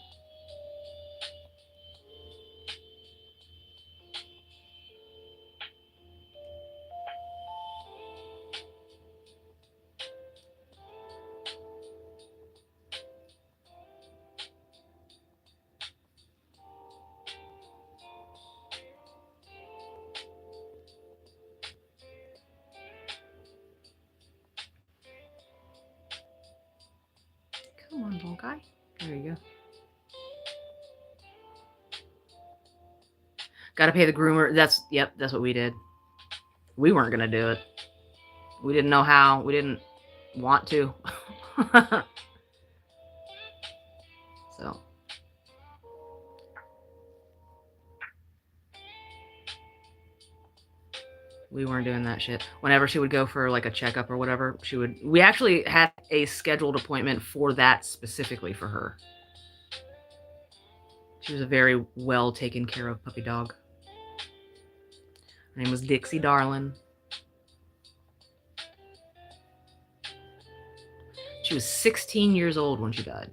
Come on, little guy. There you go. Gotta pay the groomer. Yep, that's what we did. We weren't gonna do it. We didn't know how. We didn't want to. So. We weren't doing that shit. Whenever she would go for like a checkup or whatever, we actually had a scheduled appointment for that specifically for her. She was a very well taken care of puppy dog. Her name was Dixie Darlin. She was 16 years old when she died.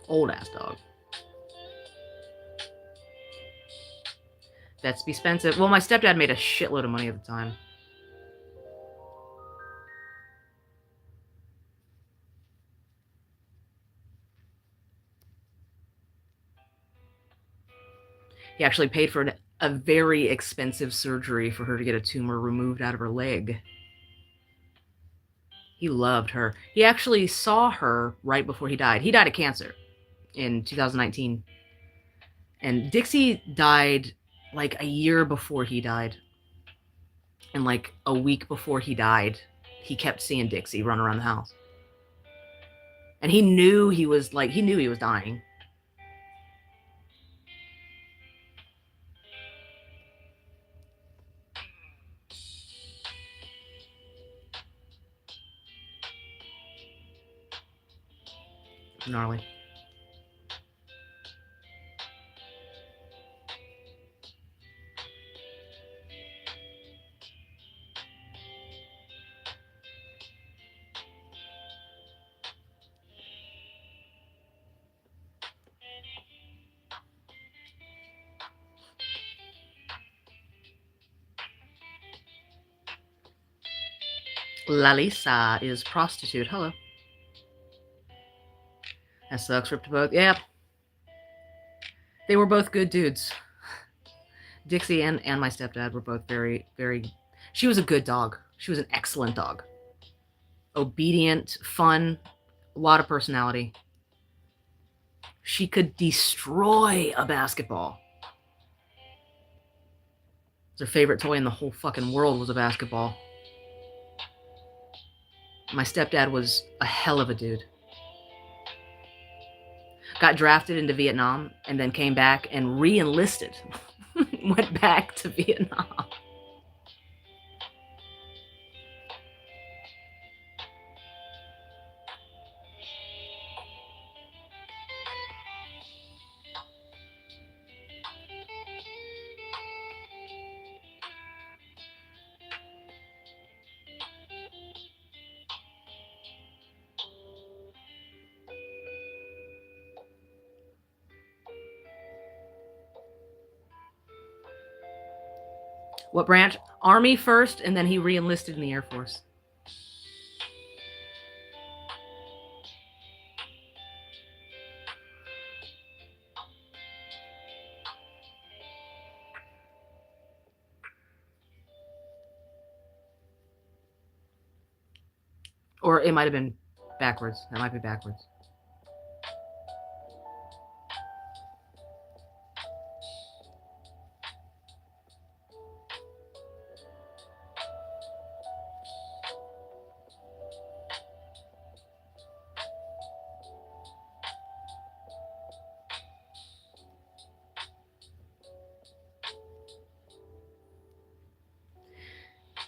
Old ass dog. Vets be expensive. Well, my stepdad made a shitload of money at the time. He actually paid for a very expensive surgery for her to get a tumor removed out of her leg. He loved her. He actually saw her right before he died. He died of cancer in 2019. And Dixie died like a year before he died. And like a week before he died, he kept seeing Dixie run around the house. And he knew he was dying. Gnarly. Lalisa is prostitute. Hello. That sucks. Ripped both. Yeah. They were both good dudes. Dixie and my stepdad were both very, very... She was a good dog. She was an excellent dog. Obedient, fun, a lot of personality. She could destroy a basketball. Her favorite toy in the whole fucking world was a basketball. My stepdad was a hell of a dude. Got drafted into Vietnam and then came back and re-enlisted. Went back to Vietnam. What branch? Army first, and then he re-enlisted in the Air Force. Or it might have been backwards. That might be backwards.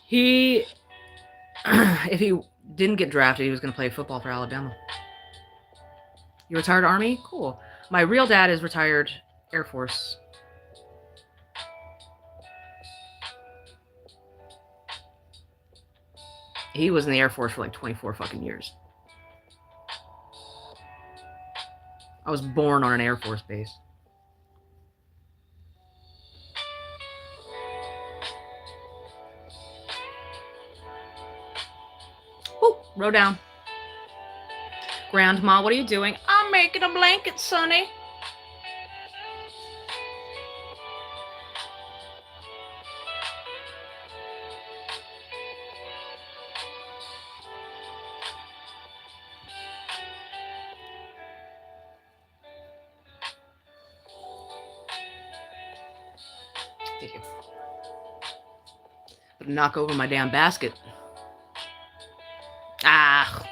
He, if he didn't get drafted, he was going to play football for Alabama. You retired Army? Cool. My real dad is retired Air Force. He was in the Air Force for like 24 fucking years. I was born on an Air Force base. Row down. Grandma, what are you doing? I'm making a blanket, Sonny. Thank you. But knock over my damn basket. Ah,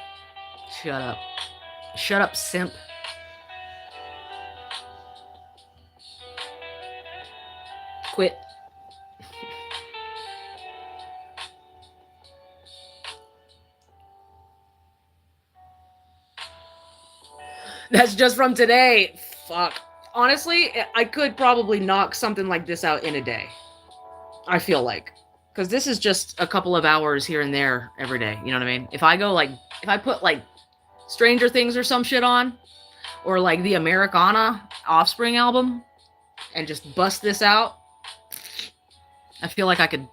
shut up. Shut up, simp. Quit. That's just from today. Fuck. Honestly, I could probably knock something like this out in a day. I feel like. Because this is just a couple of hours here and there every day. You know what I mean? If I go like, if I put like Stranger Things or some shit on, or like the Americana Offspring album and just bust this out. I feel like I could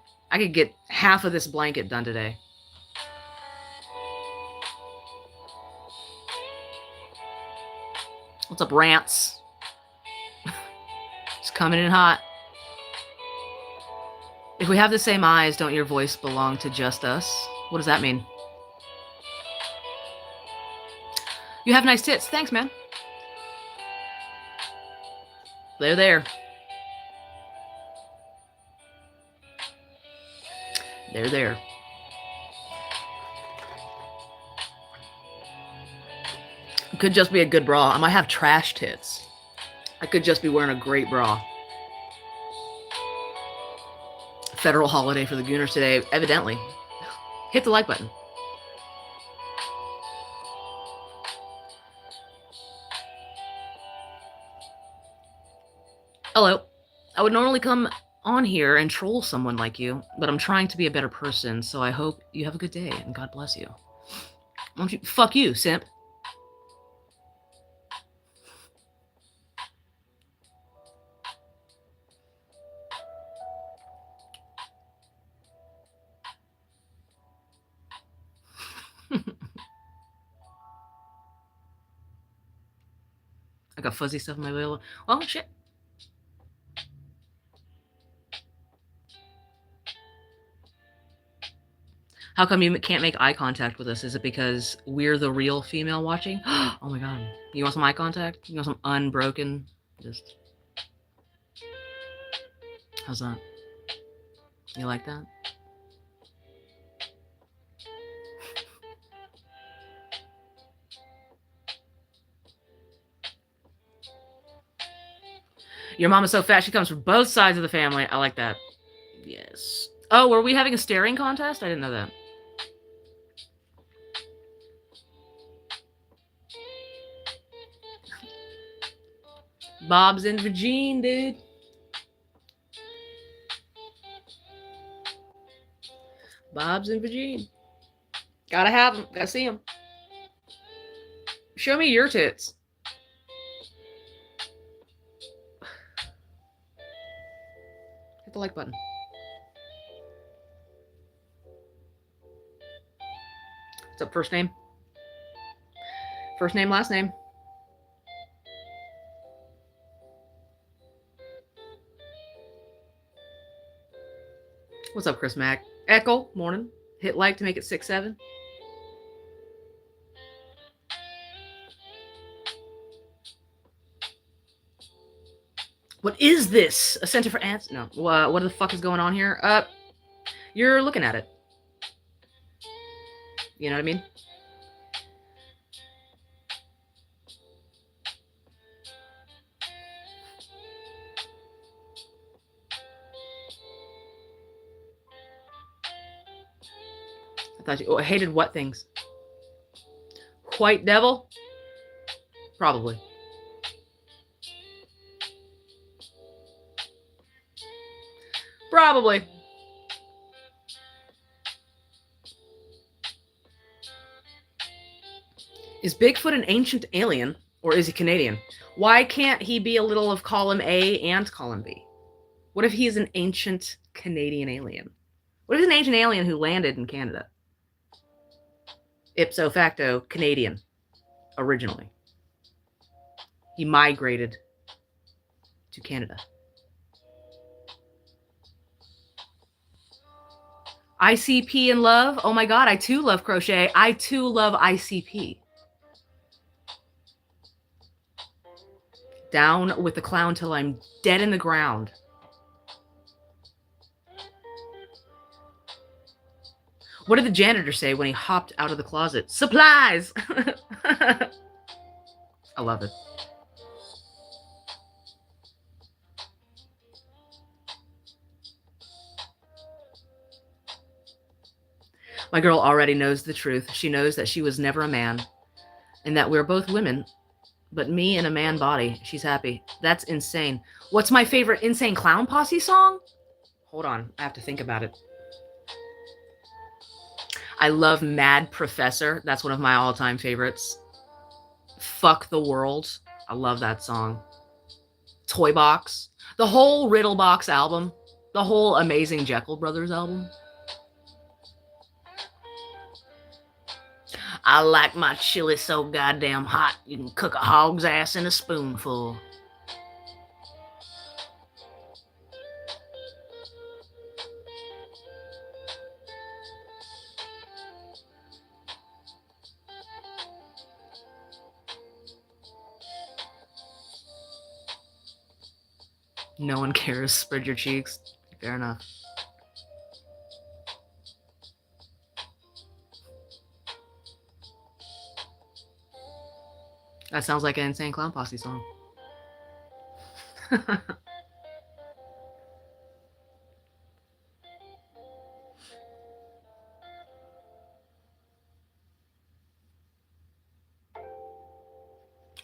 get half of this blanket done today. What's up, Rants? It's coming in hot. If we have the same eyes, don't your voice belong to just us? What does that mean? You have nice tits. Thanks, man. They're there. They're there. It could just be a good bra. I might have trash tits. I could just be wearing a great bra. Federal holiday for the Gooners today, evidently. Hit the like button. Hello. I would normally come on here and troll someone like you, but I'm trying to be a better person, so I hope you have a good day, and God bless you. Why don't you... Fuck you, simp. I got fuzzy stuff in my little... Oh, shit. How come you can't make eye contact with us? Is it because we're the real female watching? Oh my god. You want some eye contact? You want some unbroken? Just... How's that? You like that? Your mom is so fat, she comes from both sides of the family. I like that. Yes. Oh, were we having a staring contest? I didn't know that. Bob's in Virginia, dude. Bob's in Virginia. Gotta have them. Gotta see them. Show me your tits. Hit the like button. What's up, first name? First name, last name. What's up, Chris Mack? Echo, morning. Hit like to make it 6-7. What is this? A center for ants? No. What the fuck is going on here? You're looking at it. You know what I mean? I thought you... Oh, I hated what things? White devil? Probably. Probably. Is Bigfoot an ancient alien, or is he Canadian? Why can't he be a little of column A and column B? What if he's an ancient Canadian alien? What if he's an ancient alien who landed in Canada? Ipso facto, Canadian, originally. He migrated to Canada. ICP in love? Oh my god, I too love crochet. I too love ICP. Down with the clown till I'm dead in the ground. What did the janitor say when he hopped out of the closet? Supplies! I love it. My girl already knows the truth. She knows that she was never a man and that we're both women, but me in a man body. She's happy. That's insane. What's my favorite Insane Clown Posse song? Hold on. I have to think about it. I love Mad Professor. That's one of my all-time favorites. Fuck the World. I love that song. Toy Box. The whole Riddlebox album. The whole Amazing Jekyll Brothers album. I like my chili so goddamn hot, you can cook a hog's ass in a spoonful. No one cares. Spread your cheeks. Fair enough. That sounds like an Insane Clown Posse song.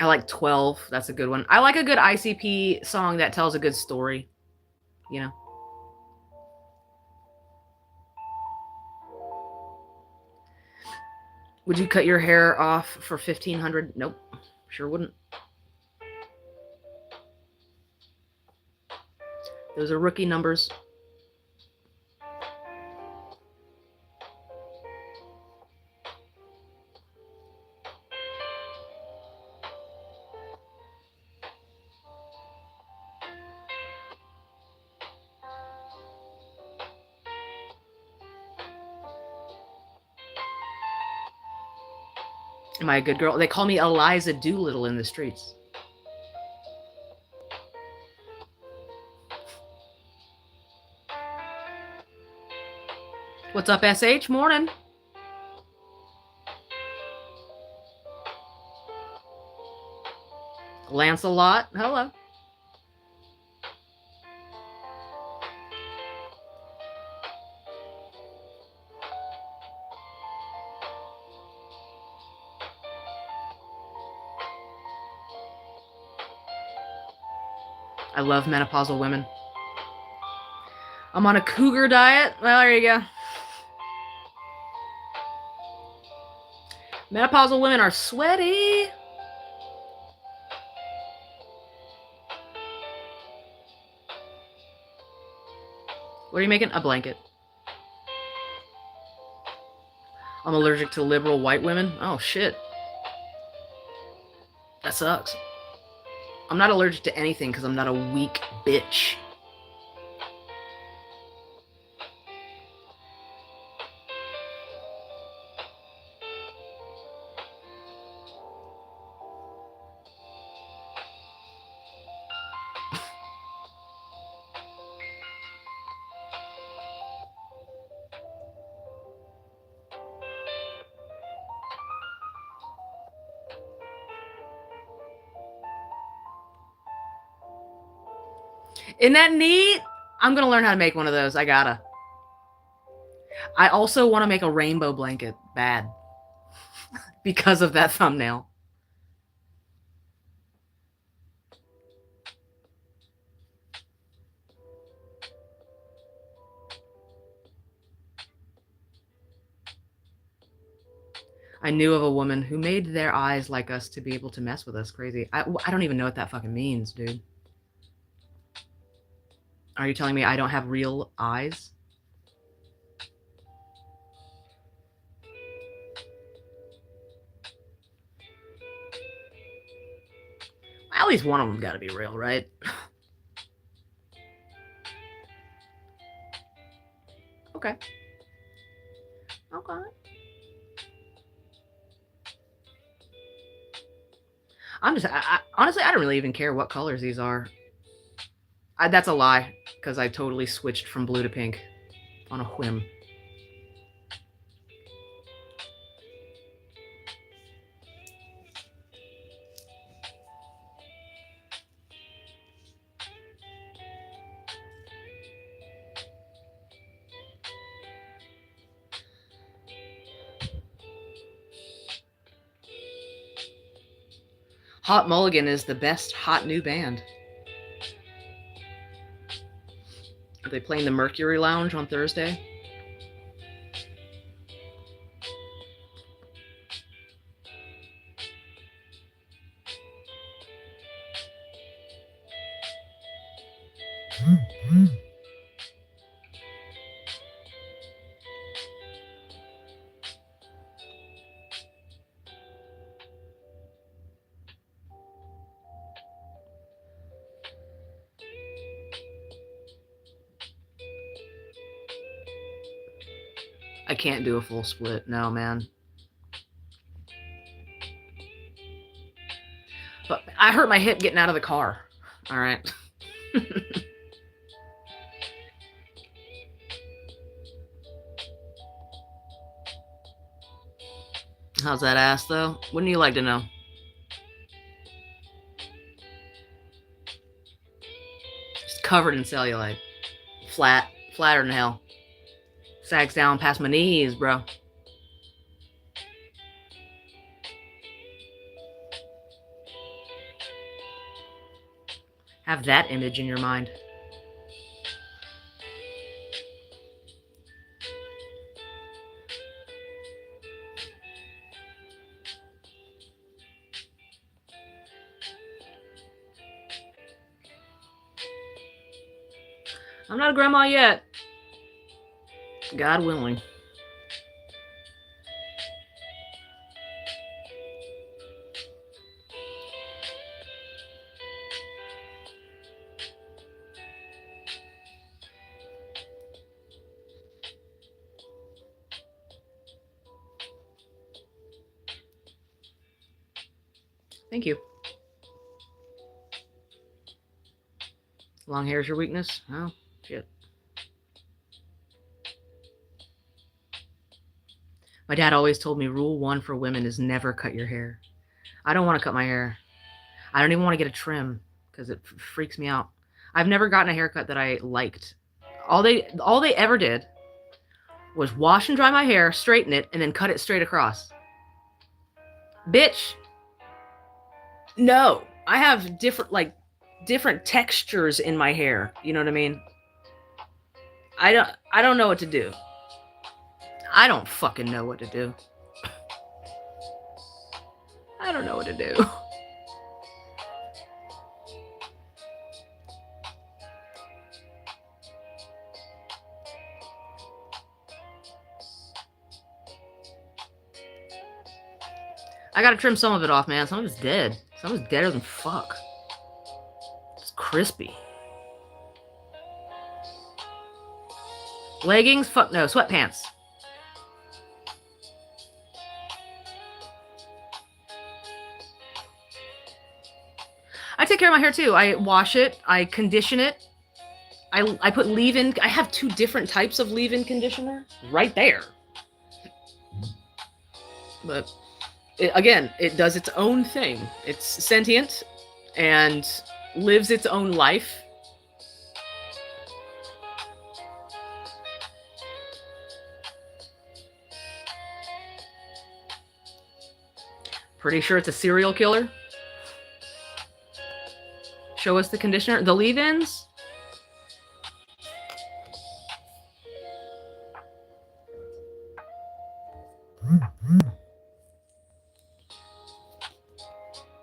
I like 12. That's a good one. I like a good ICP song that tells a good story. You know? Would you cut your hair off for $1,500? Nope. Sure wouldn't. Those are rookie numbers. Am I a good girl? They call me Eliza Doolittle in the streets. What's up, SH? Morning. Lancelot. Hello. I love menopausal women. I'm on a cougar diet. Well, there you go. Menopausal women are sweaty. What are you making? A blanket. I'm allergic to liberal white women. Oh, shit. That sucks. I'm not allergic to anything because I'm not a weak bitch. Isn't that neat? I'm going to learn how to make one of those. I gotta. I also want to make a rainbow blanket. Bad. Because of that thumbnail. I knew of a woman who made their eyes like us to be able to mess with us. Crazy. I don't even know what that fucking means, dude. Are you telling me I don't have real eyes? At least one of them got to be real, right? Okay. Okay. Honestly, I don't really even care what colors these are. That's a lie, because I totally switched from blue to pink on a whim. Hot Mulligan is the best hot new band. Are they playing the Mercury Lounge on Thursday? I can't do a full split. No, man. But I hurt my hip getting out of the car. All right. How's that ass, though? Wouldn't you like to know? Just covered in cellulite. Flat. Flatter than hell. Sags down past my knees, bro. Have that image in your mind. I'm not a grandma yet. God willing. Thank you. Long hair is your weakness? Oh, shit. My dad always told me rule 1 for women is never cut your hair. I don't want to cut my hair. I don't even want to get a trim because it freaks me out. I've never gotten a haircut that I liked. All they ever did was wash and dry my hair, straighten it, and then cut it straight across. Bitch. No, I have different textures in my hair. You know what I mean? I don't know what to do. I don't fucking know what to do. I don't know what to do. I gotta trim some of it off, man. Some of it's dead. Some of it's deader than fuck. It's crispy. Leggings? Fuck no. Sweatpants. I take care of my hair too. I wash it. I condition it. I put leave-in. I have 2 different types of leave-in conditioner right there. But again, it does its own thing. It's sentient and lives its own life. Pretty sure it's a serial killer. Show us the conditioner. The leave-ins?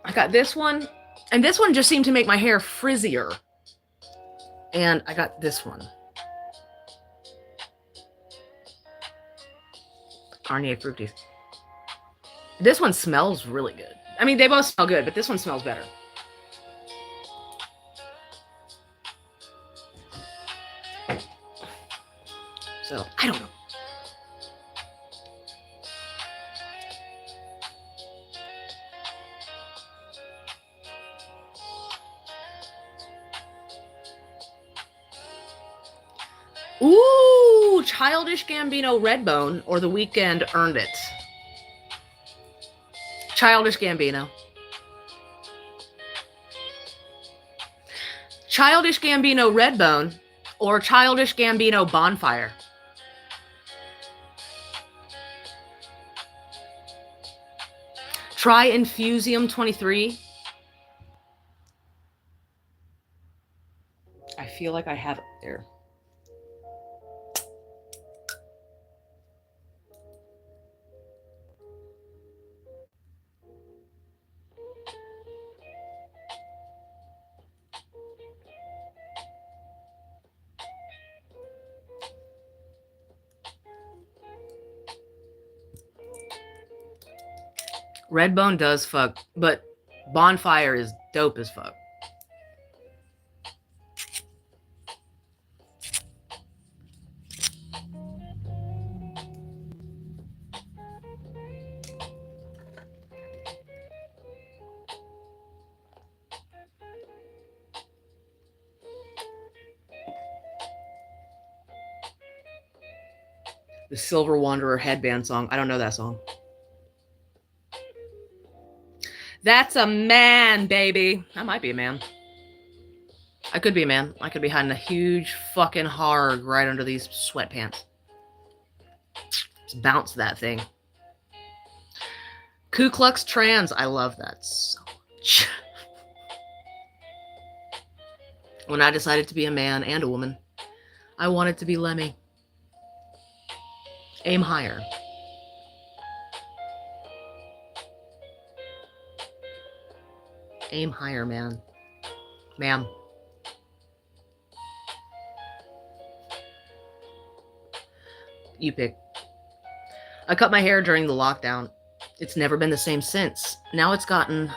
I got this one. And this one just seemed to make my hair frizzier. And I got this one. Garnier Fructis. This one smells really good. I mean, they both smell good, but this one smells better. So, I don't know. Ooh, Childish Gambino Redbone or The Weeknd Earned It. Childish Gambino. Childish Gambino Redbone or Childish Gambino Bonfire. Try Infusium 23. I feel like I have it there. Redbone does fuck, but Bonfire is dope as fuck. The Silver Wanderer headband song. I don't know that song. That's a man, baby. I might be a man. I could be a man. I could be hiding a huge fucking hard right under these sweatpants. Just bounce that thing. Ku Klux Trans. I love that so much. When I decided to be a man and a woman, I wanted to be Lemmy. Aim higher. Aim higher, man. Ma'am. You pick. I cut my hair during the lockdown. It's never been the same since. Now it's gotten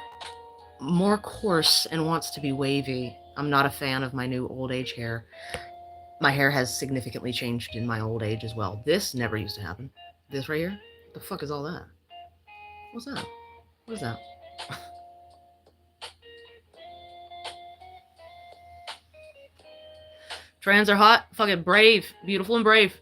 more coarse and wants to be wavy. I'm not a fan of my new old age hair. My hair has significantly changed in my old age as well. This never used to happen. This right here? What the fuck is all that? What's that? What is that? Trans are hot. Fucking brave. Beautiful and brave.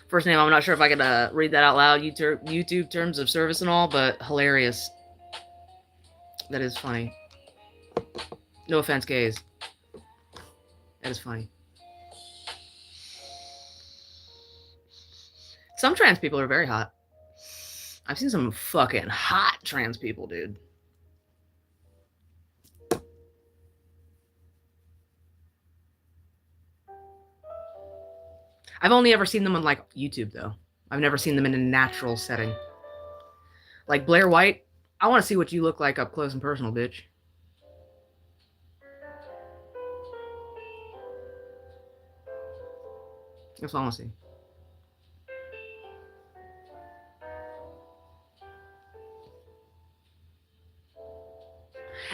First name, I'm not sure if I could read that out loud. YouTube terms of service and all, but hilarious. That is funny. No offense, gays. That is funny. Some trans people are very hot. I've seen some fucking hot trans people, dude. I've only ever seen them on, like, YouTube, though. I've never seen them in a natural setting. Like Blair White, I want to see what you look like up close and personal, bitch. That's all I want to see.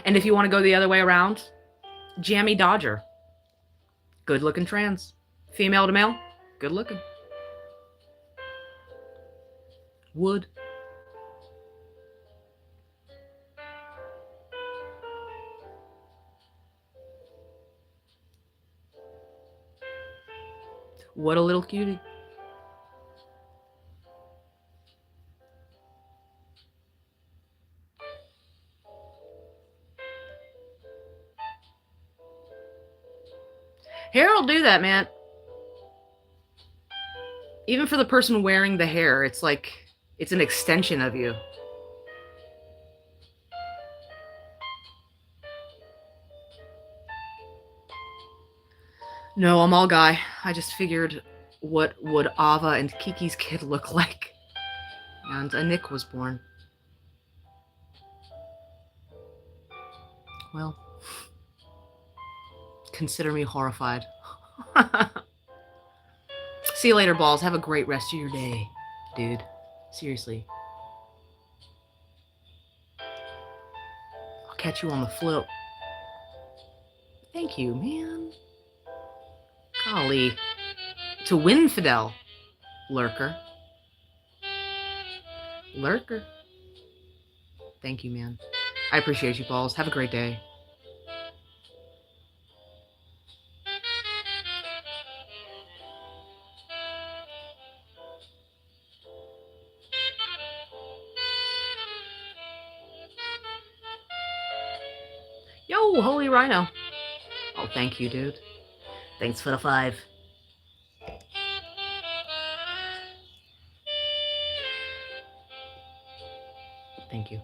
And if you want to go the other way around, Jammy Dodger. Good looking trans. Female to male, good looking. Wood. What a little cutie. Hair will do that, man. Even for the person wearing the hair, it's like, it's an extension of you. No, I'm all guy. I just figured, what would Ava and Kiki's kid look like? And a Nick was born. Well, consider me horrified. See you later, balls. Have a great rest of your day, dude. Seriously. I'll catch you on the flip. Thank you, man. Golly. To win, Fidel. Lurker. Lurker. Thank you, man. I appreciate you, balls. Have a great day. Yo, Holy Rhino. Oh, thank you, dude. Thanks for the 5. Thank you.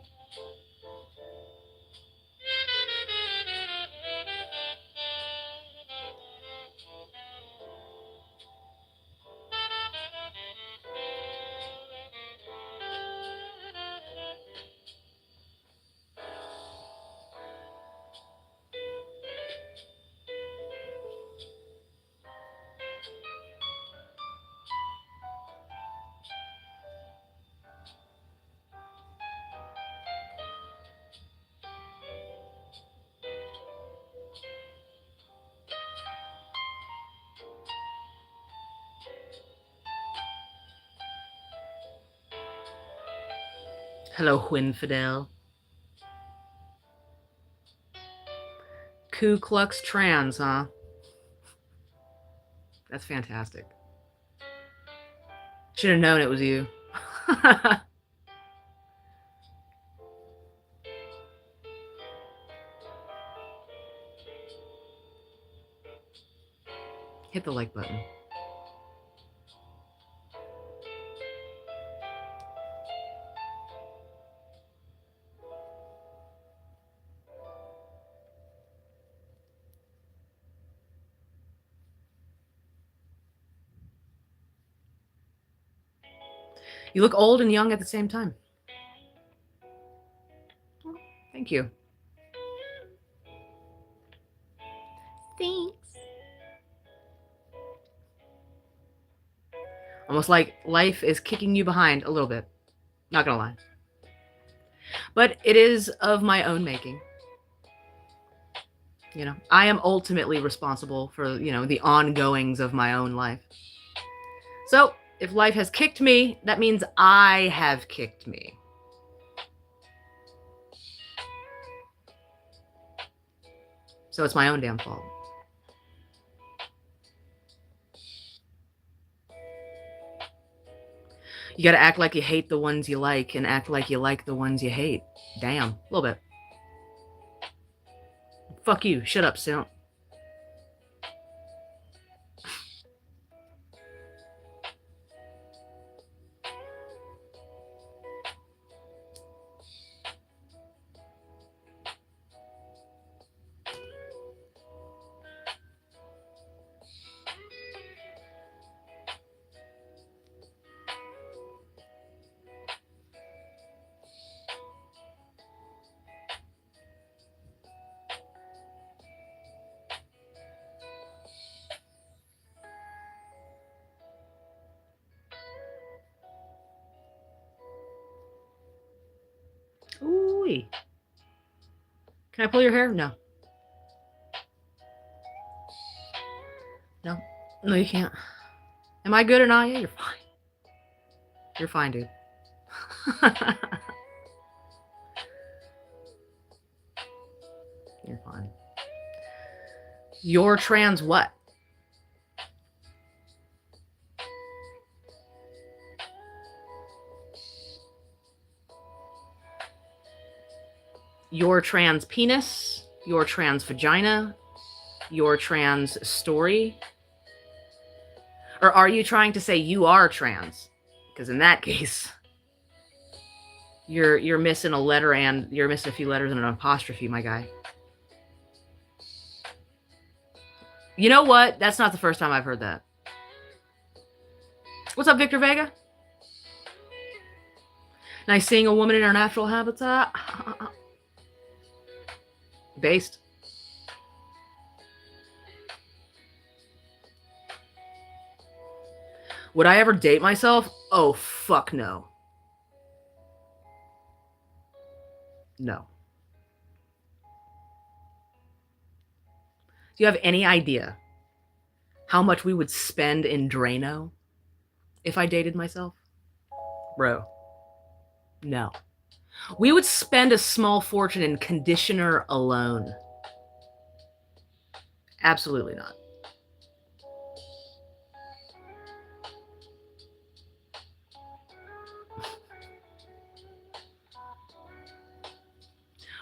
Hello, Winfidel. Ku Klux Trans, huh? That's fantastic. Should have known it was you. Hit the like button. You look old and young at the same time. Well, thank you. Thanks. Almost like life is kicking you behind a little bit. Not gonna lie. But it is of my own making. You know, I am ultimately responsible for, the ongoings of my own life. So, if life has kicked me, that means I have kicked me. So it's my own damn fault. You gotta act like you hate the ones you like and act like you like the ones you hate. Damn, a little bit. Fuck you. Shut up, simp. Ooh. Can I pull your hair? No. No. No, you can't. Am I good or not? Yeah, you're fine. You're fine, dude. You're fine. You're trans what? Your trans penis, your trans vagina, your trans story? Or are you trying to say you are trans? Because in that case, you're missing a letter and you're missing a few letters and an apostrophe, my guy. You know what? That's not the first time I've heard that. What's up, Victor Vega? Nice seeing a woman in her natural habitat. Based. Would I ever date myself? Oh, fuck no. No. Do you have any idea how much we would spend in Drano if I dated myself? Bro. No. We would spend a small fortune in conditioner alone. Absolutely not.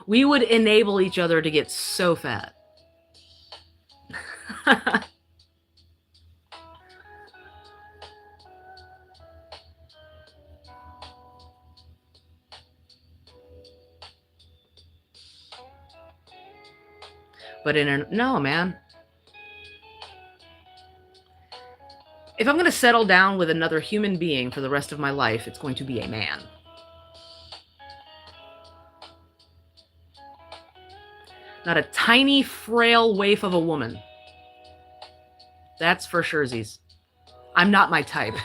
We would enable each other to get so fat. But no, man. If I'm going to settle down with another human being for the rest of my life, it's going to be a man. Not a tiny, frail waif of a woman. That's for surezies. I'm not my type.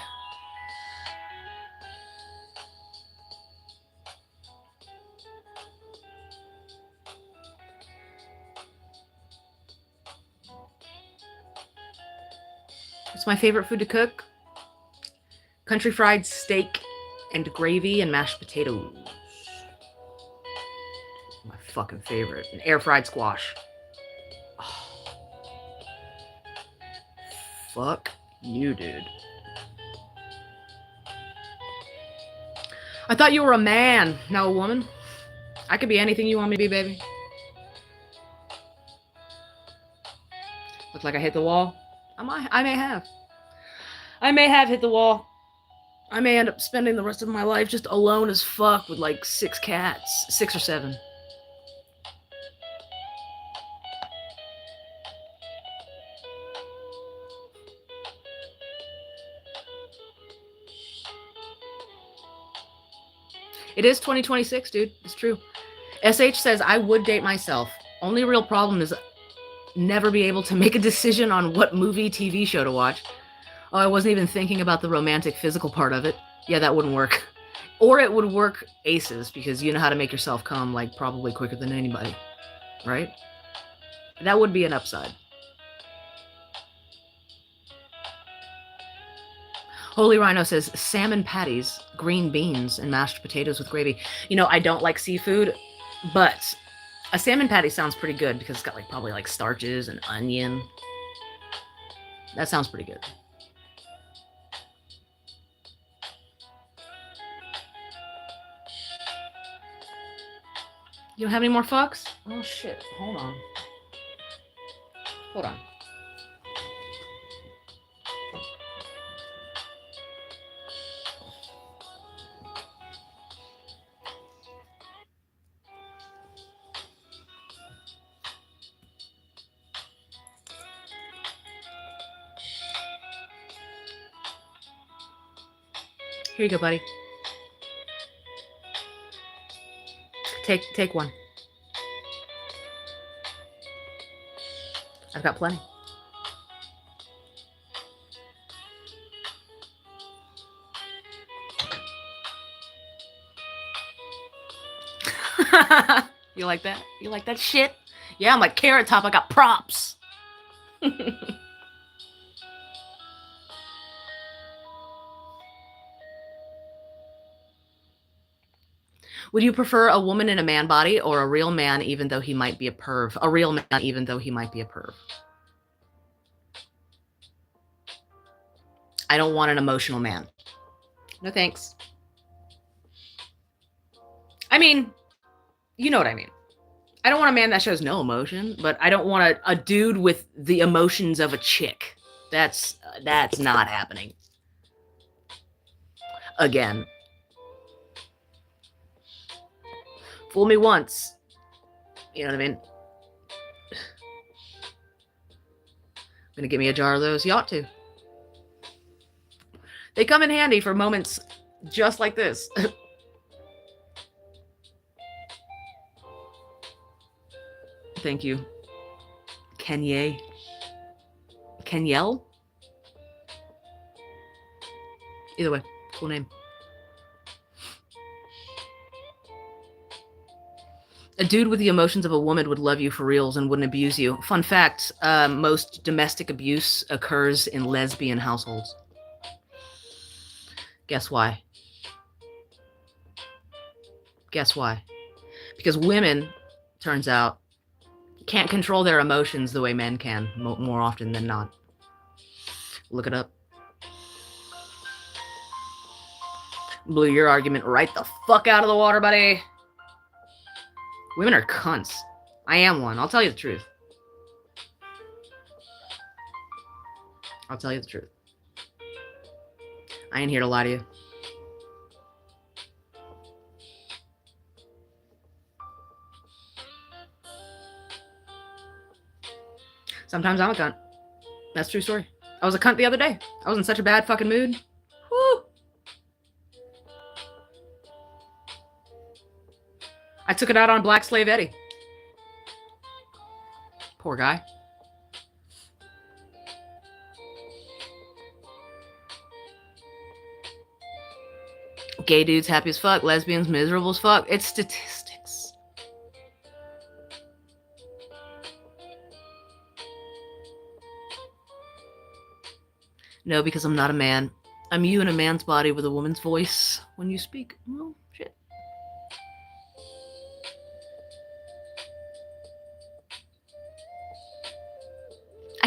What's my favorite food to cook? Country fried steak and gravy and mashed potatoes. fucking favorite. An air fried squash. Oh. Fuck you, dude. I thought you were a man, no a woman. I could be anything you want me to be, baby. Look like I hit the wall. I may have. I may have hit the wall. I may end up spending the rest of my life just alone as fuck with like 6 cats. 6 or 7. It is 2026, dude. It's true. SH says, I would date myself. Only real problem is never be able to make a decision on what movie, TV show to watch. Oh, I wasn't even thinking about the romantic, physical part of it. Yeah, that wouldn't work. Or it would work aces, because you know how to make yourself come, like, probably quicker than anybody. Right? That would be an upside. Holy Rhino says, salmon patties, green beans, and mashed potatoes with gravy. You know, I don't like seafood, but a salmon patty sounds pretty good because it's got like probably like starches and onion. That sounds pretty good. You don't have any more fucks? Oh shit, hold on. Hold on. Here you go, buddy. Take one. I've got plenty. You like that? You like that shit? Yeah, I'm like Carrot Top. I got props. Would you prefer a woman in a man body or a real man even though he might be a perv? A real man even though he might be a perv. I don't want an emotional man. No thanks. I mean, you know what I mean. I don't want a man that shows no emotion, but I don't want a dude with the emotions of a chick. That's not happening. Again. Fool me once. You know what I mean? Gonna give me a jar of those? You ought to. They come in handy for moments just like this. Thank you. Kenye. Kenyel? Either way, cool name. A dude with the emotions of a woman would love you for reals and wouldn't abuse you. Fun fact, most domestic abuse occurs in lesbian households. Guess why? Guess why? Because women, turns out, can't control their emotions the way men can, more often than not. Look it up. Blew your argument right the fuck out of the water, buddy. Women are cunts. I am one. I'll tell you the truth. I'll tell you the truth. I ain't here to lie to you. Sometimes I'm a cunt. That's a true story. I was a cunt the other day. I was in such a bad fucking mood. Woo! I took it out on Black Slave Eddie. Poor guy. Gay dudes happy as fuck. Lesbians miserable as fuck. It's statistics. No, because I'm not a man. I'm you in a man's body with a woman's voice when you speak. Well, shit.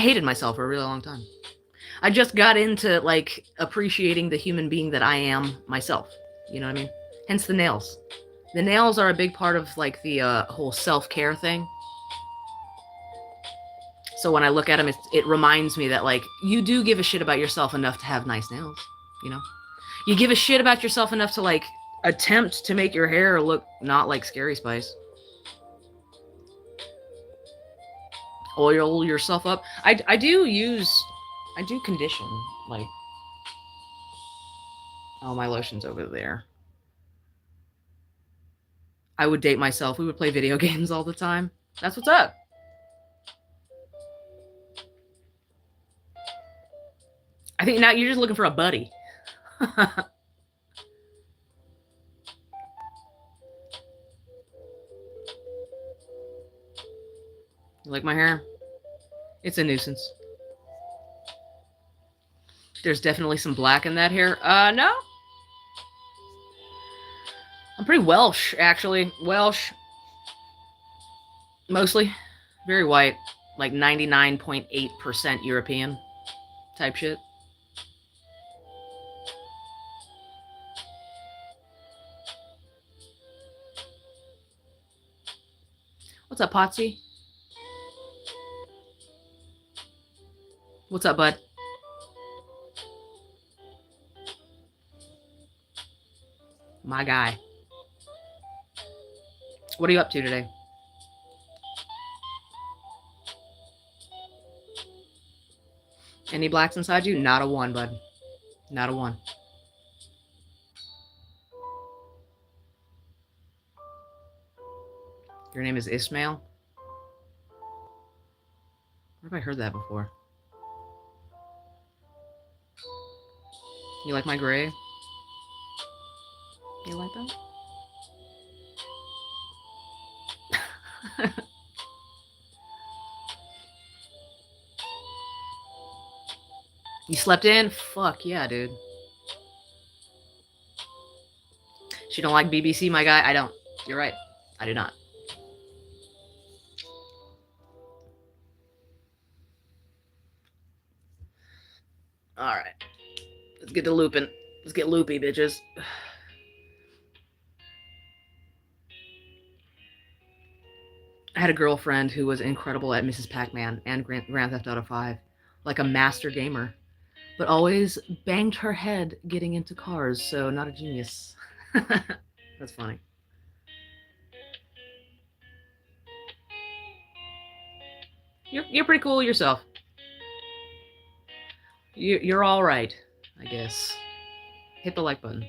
hated myself for a really long time. I just got into, like, appreciating the human being that I am myself. You know what I mean? Hence the nails. The nails are a big part of, like, the whole self-care thing. So when I look at them, it reminds me that, like, you do give a shit about yourself enough to have nice nails, you know? You give a shit about yourself enough to, like, attempt to make your hair look not like Scary Spice. Oil yourself up. I do condition, like, oh, my lotion's over there. I would date myself. We would play video games all the time. That's what's up. I think now you're just looking for a buddy. You like my hair? It's a nuisance. There's definitely some black in that hair. No. I'm pretty Welsh, actually. Welsh. Mostly. Very white. Like 99.8% European type shit. What's up, Potsy? What's up, bud? My guy. What are you up to today? Any blacks inside you? Not a one, bud. Not a one. Your name is Ismail? Where have I heard that before? You like my gray? You like that? You slept in? Fuck yeah, dude. She don't like BBC, my guy? I don't. You're right. I do not. Alright. Let's get to looping. Let's get loopy, bitches. I had a girlfriend who was incredible at Mrs. Pac-Man and Grand Theft Auto 5. Like a master gamer. But always banged her head getting into cars, so not a genius. That's funny. You're pretty cool yourself. You're all right, I guess. Hit the like button.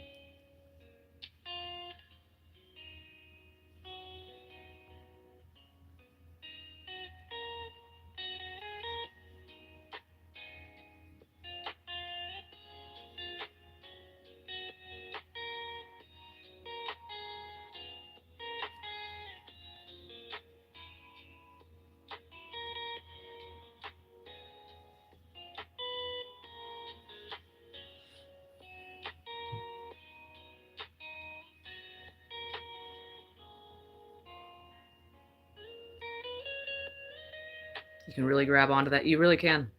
You can really grab onto that. You really can.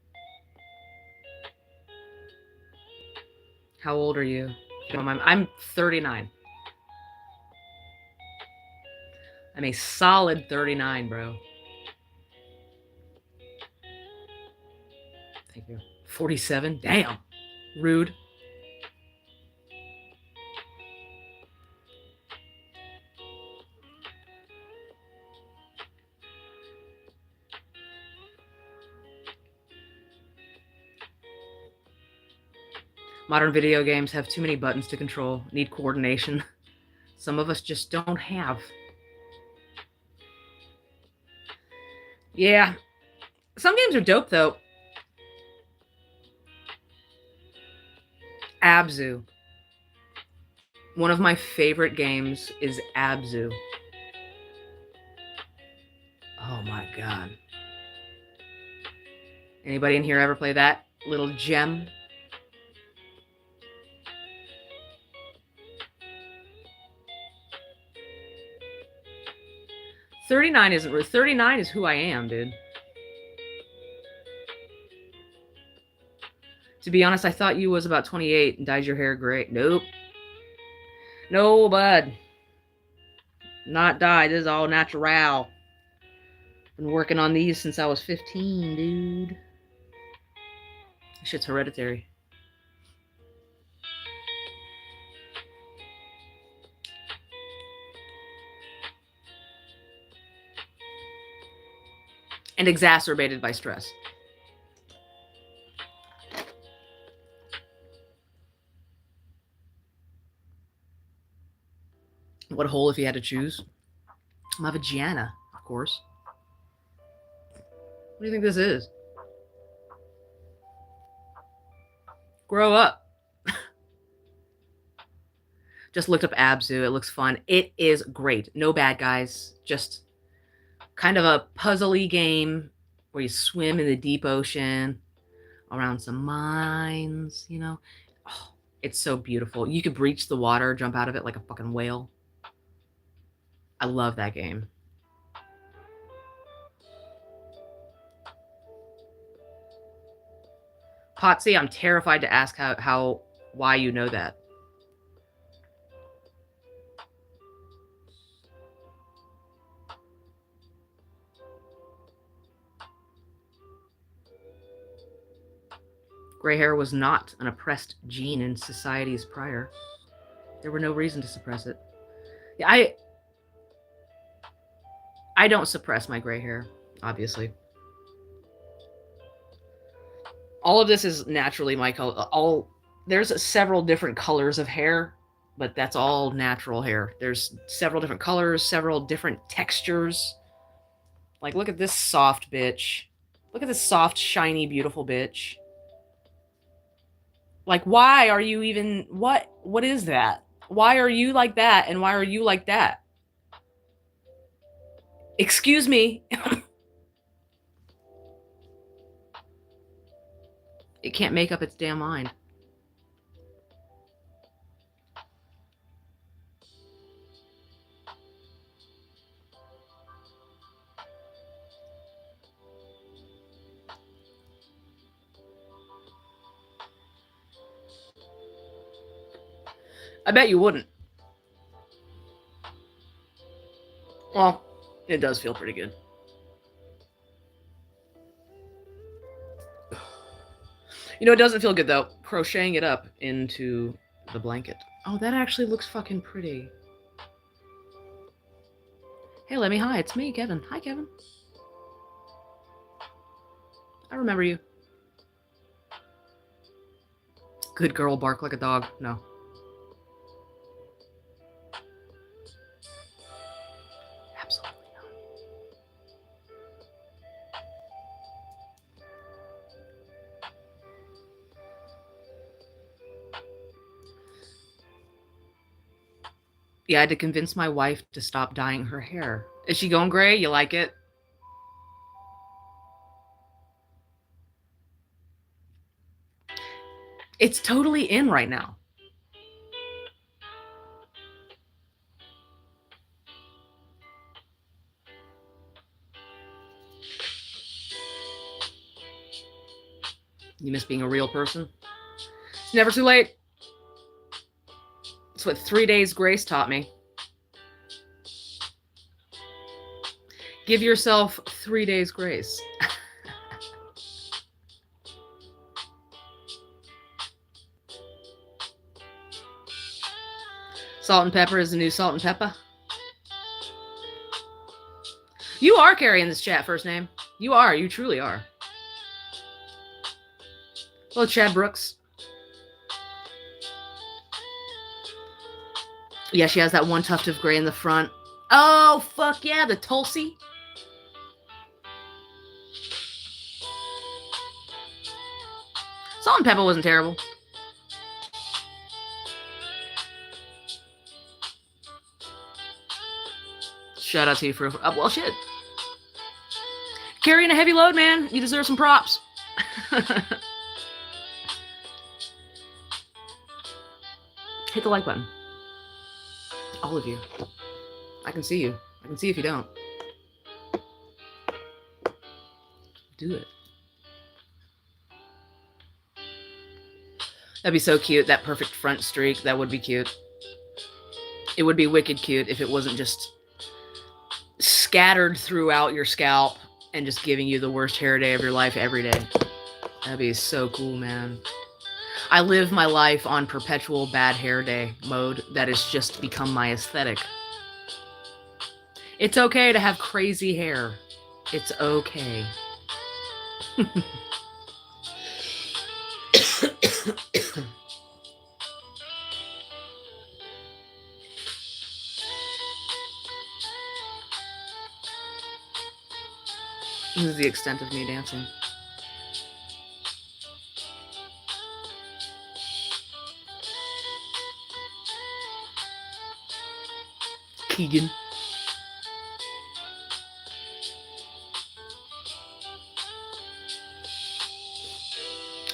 How old are you? I'm 39. I'm a solid 39, bro. Thank you. 47? Damn. Rude. Modern video games have too many buttons to control, need coordination. Some of us just don't have. Yeah. Some games are dope, though. Abzu. One of my favorite games is Abzu. Oh my god. Anybody in here ever play that little gem? $39 isn't rude. $39 is who I am, dude. To be honest, I thought you was about 28 and dyed your hair gray. Nope. No, bud. Not dyed. This is all natural. Been working on these since I was 15, dude. This shit's hereditary. And exacerbated by stress. What hole if you had to choose? My vagina, of course. What do you think this is? Grow up. Just looked up Abzu. It looks fun. It is great. No bad guys. Just kind of a puzzly game where you swim in the deep ocean around some mines, you know. Oh, it's so beautiful. You could breach the water, jump out of it like a fucking whale. I love that game. Potsy, I'm terrified to ask why you know that. Gray hair was not an oppressed gene in societies prior. There were no reason to suppress it. Yeah, I don't suppress my gray hair, obviously. All of this is naturally my color. There's several different colors of hair, but that's all natural hair. There's several different colors, several different textures. Like, look at this soft bitch. Look at this soft, shiny, beautiful bitch. Like, why are you even... What is that? Why are you like that, and why are you like that? Excuse me. It can't make up its damn mind. I bet you wouldn't. Well, it does feel pretty good. You know, it doesn't feel good, though. Crocheting it up into the blanket. Oh, that actually looks fucking pretty. Hey, Lemmy, hi, it's me, Kevin. Hi, Kevin. I remember you. Good girl, bark like a dog. No. Absolutely not. Yeah, I had to convince my wife to stop dyeing her hair. Is she going gray? You like it? It's totally in right now. You miss being a real person? It's never too late. That's what 3 days grace taught me. Give yourself 3 days grace. Salt and pepper is the new salt and pepper. You are carrying this chat first name. You are. You truly are. Hello, Chad Brooks. Yeah, she has that one tuft of gray in the front. Oh, fuck yeah, the Tulsi. Salt and pepper wasn't terrible. Shout out to you for... well, shit. Carrying a heavy load, man. You deserve some props. Hit the like button. All of you. I can see you. I can see if you don't. Do it. That'd be so cute. That perfect front streak. That would be cute. It would be wicked cute if it wasn't just scattered throughout your scalp and just giving you the worst hair day of your life every day. That'd be so cool, man. I live my life on perpetual bad hair day mode. That has just become my aesthetic. It's okay to have crazy hair. It's okay. This is the extent of me dancing. Keegan.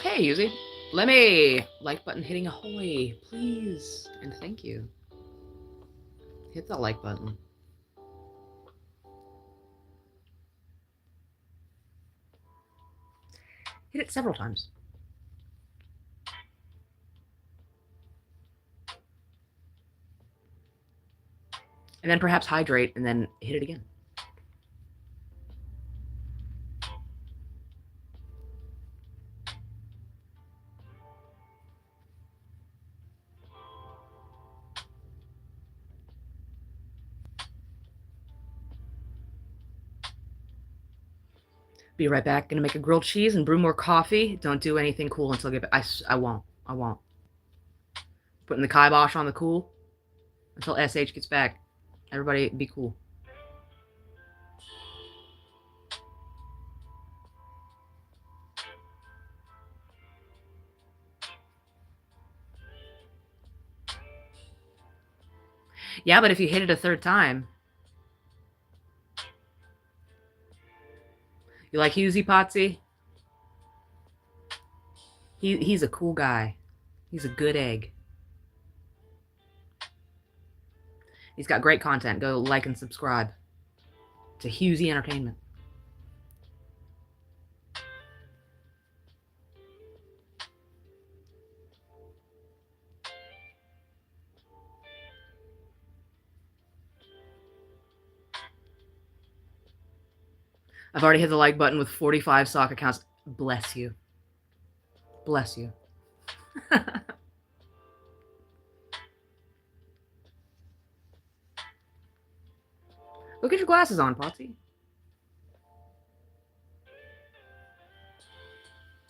Hey, Yuzi. Let me like button hitting ahoy, please. And thank you. Hit the like button. Hit it several times. And then perhaps hydrate and then hit it again. Be right back. Gonna make a grilled cheese and brew more coffee. Don't do anything cool until I get back. I won't. I won't. Putting the kibosh on the cool until SH gets back. Everybody be cool. Yeah, but if you hit it a third time. You like Husey Potsy? He's a cool guy. He's a good egg. He's got great content. Go like and subscribe to Husey Entertainment. I've already hit the like button with 45 sock accounts. Bless you. Bless you. Go get your glasses on, Potsy.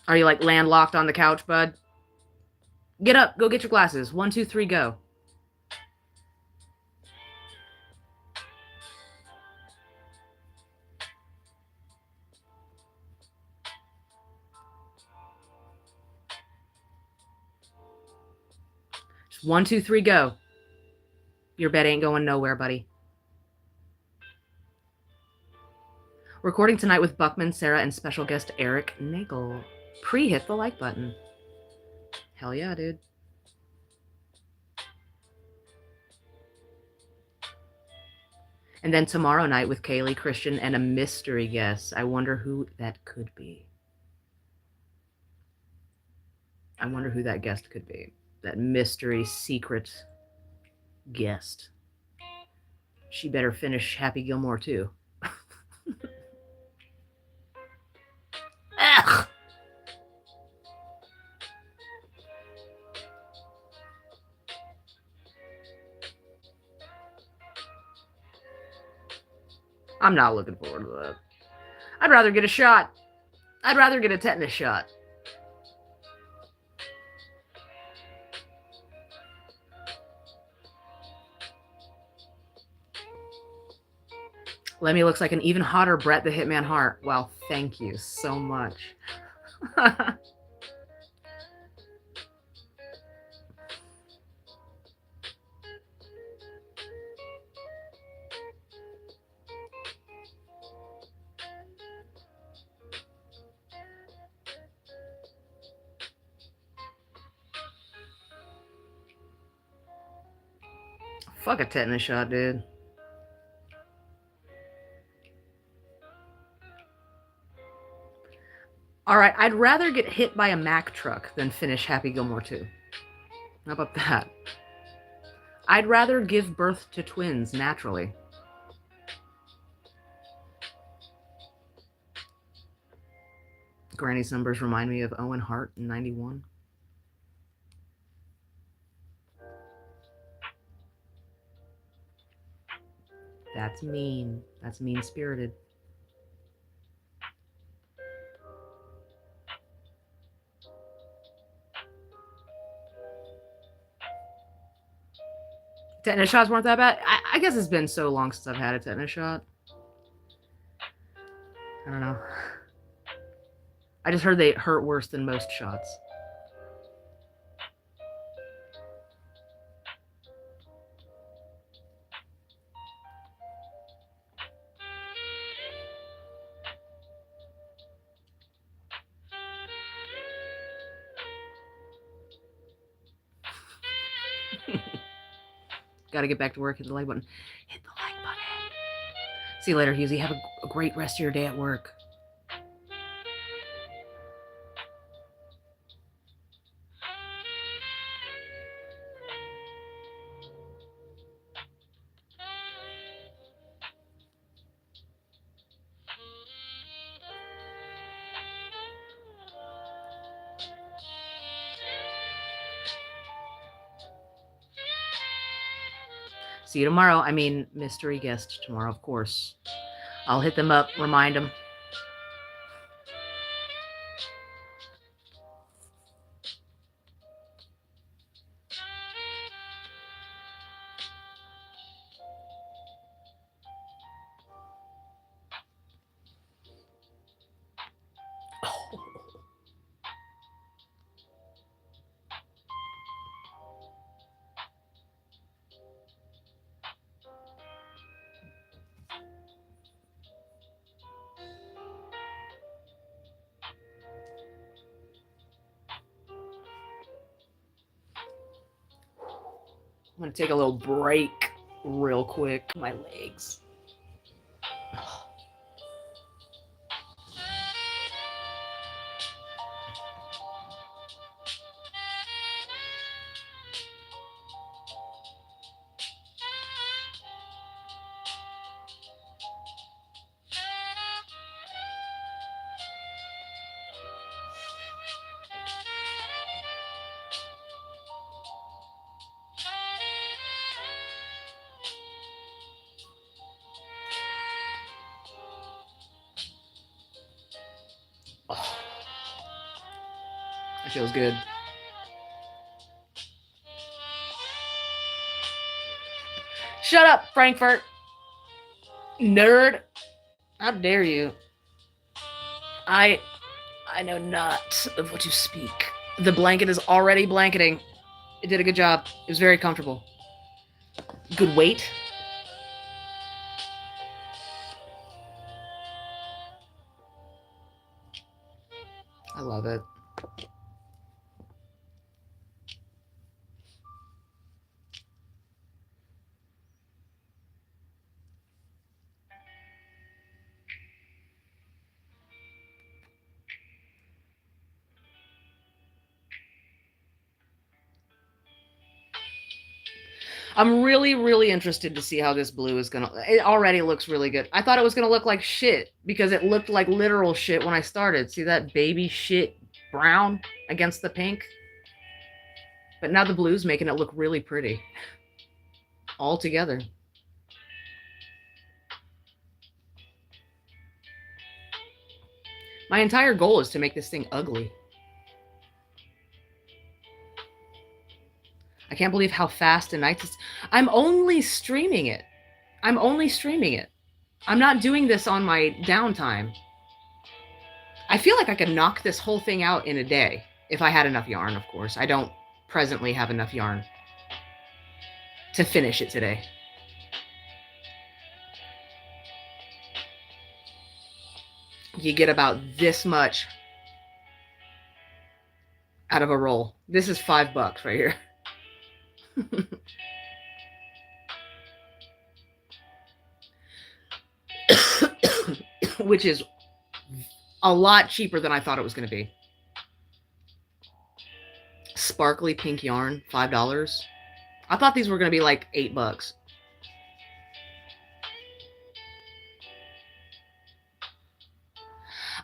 Are you like landlocked on the couch, bud? Get up. Go get your glasses. 1, 2, 3, go. Just 1, 2, 3, go. Your bed ain't going nowhere, buddy. Recording tonight with Buckman, Sarah, and special guest Eric Nagel. Pre-hit the like button. Hell yeah, dude. And then tomorrow night with Kaylee, Christian, and a mystery guest. I wonder who that could be. I wonder who that guest could be. That mystery secret guest. She better finish Happy Gilmore too. Ugh. I'm not looking forward to that. I'd rather get a shot. I'd rather get a tetanus shot. Lemmy looks like an even hotter Bret the Hitman Hart. Wow, thank you so much. Fuck a tetanus shot, dude. All right, I'd rather get hit by a Mack truck than finish Happy Gilmore 2. How about that? I'd rather give birth to twins naturally. Granny's numbers remind me of Owen Hart in 91. That's mean. That's mean-spirited. Tetanus shots weren't that bad. I guess it's been so long since I've had a tetanus shot. I don't know. I just heard they hurt worse than most shots. Gotta get back to work. Hit the like button. Hit the like button. See you later, Husey. Have a great rest of your day at work. See you tomorrow. I mean, mystery guest tomorrow, of course. I'll hit them up, remind them. I'm gonna take a little break real quick. My legs. Oh, that feels good. Shut up, Frankfurt. Nerd. How dare you? I know not of what you speak. The blanket is already blanketing. It did a good job. It was very comfortable. Good weight. I love it. I'm really, really interested to see how this blue is gonna. It already looks really good. I thought it was gonna look like shit because it looked like literal shit when I started. See that baby shit brown against the pink? But now the blue's making it look really pretty. All together. My entire goal is to make this thing ugly. I can't believe how fast and nice it's. I'm only streaming it. I'm not doing this on my downtime. I feel like I could knock this whole thing out in a day if I had enough yarn, of course. I don't presently have enough yarn to finish it today. You get about this much out of a roll. This is $5 right here. Which is A lot cheaper than I thought it was going to be. Sparkly pink yarn, $5. I thought these were going to be like $8.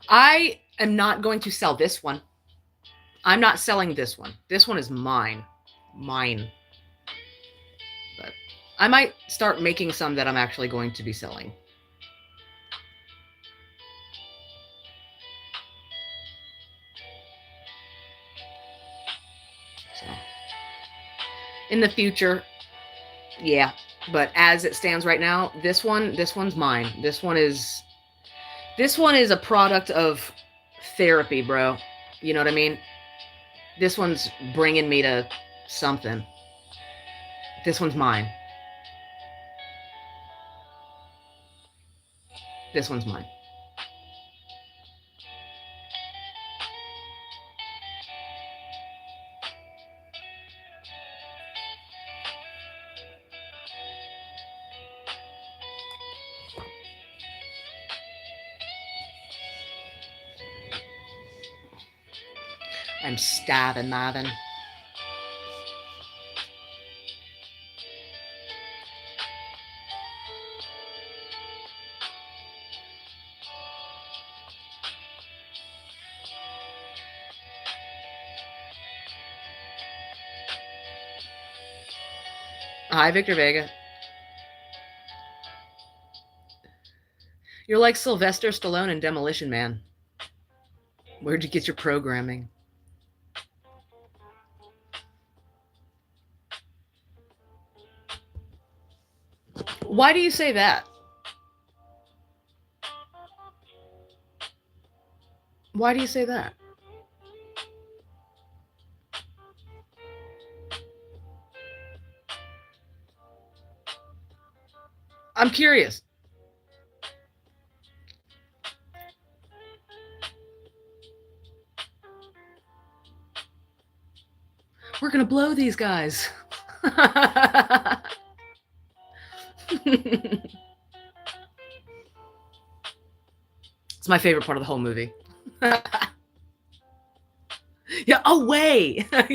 I am not going to sell this one. I'm not selling this one. This one is mine. Mine. But I might start making some that I'm actually going to be selling. So, in the future, yeah. But as it stands right now, this one's mine. This one is a product of therapy, bro. You know what I mean? This one's bringing me to something. This one's mine. This one's mine. I'm stabbing Marvin. Hi, Victor Vega. You're like Sylvester Stallone in Demolition Man. Where'd you get your programming? Why do you say that? Why do you say that? I'm curious. We're gonna blow these guys. It's my favorite part of the whole movie. Yeah, away. What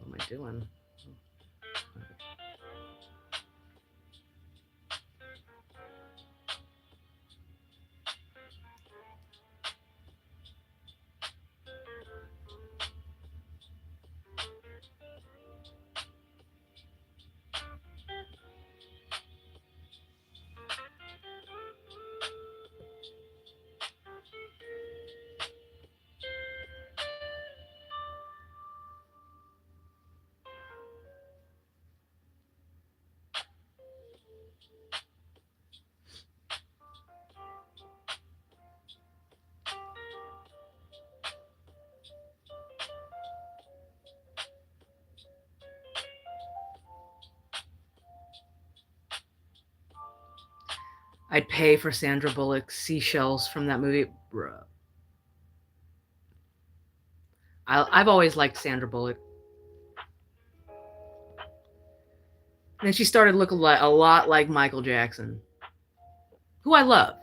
am I doing? I'd pay for Sandra Bullock's seashells from that movie. Bruh. I've always liked Sandra Bullock. And then she started looking a lot like Michael Jackson, who I love.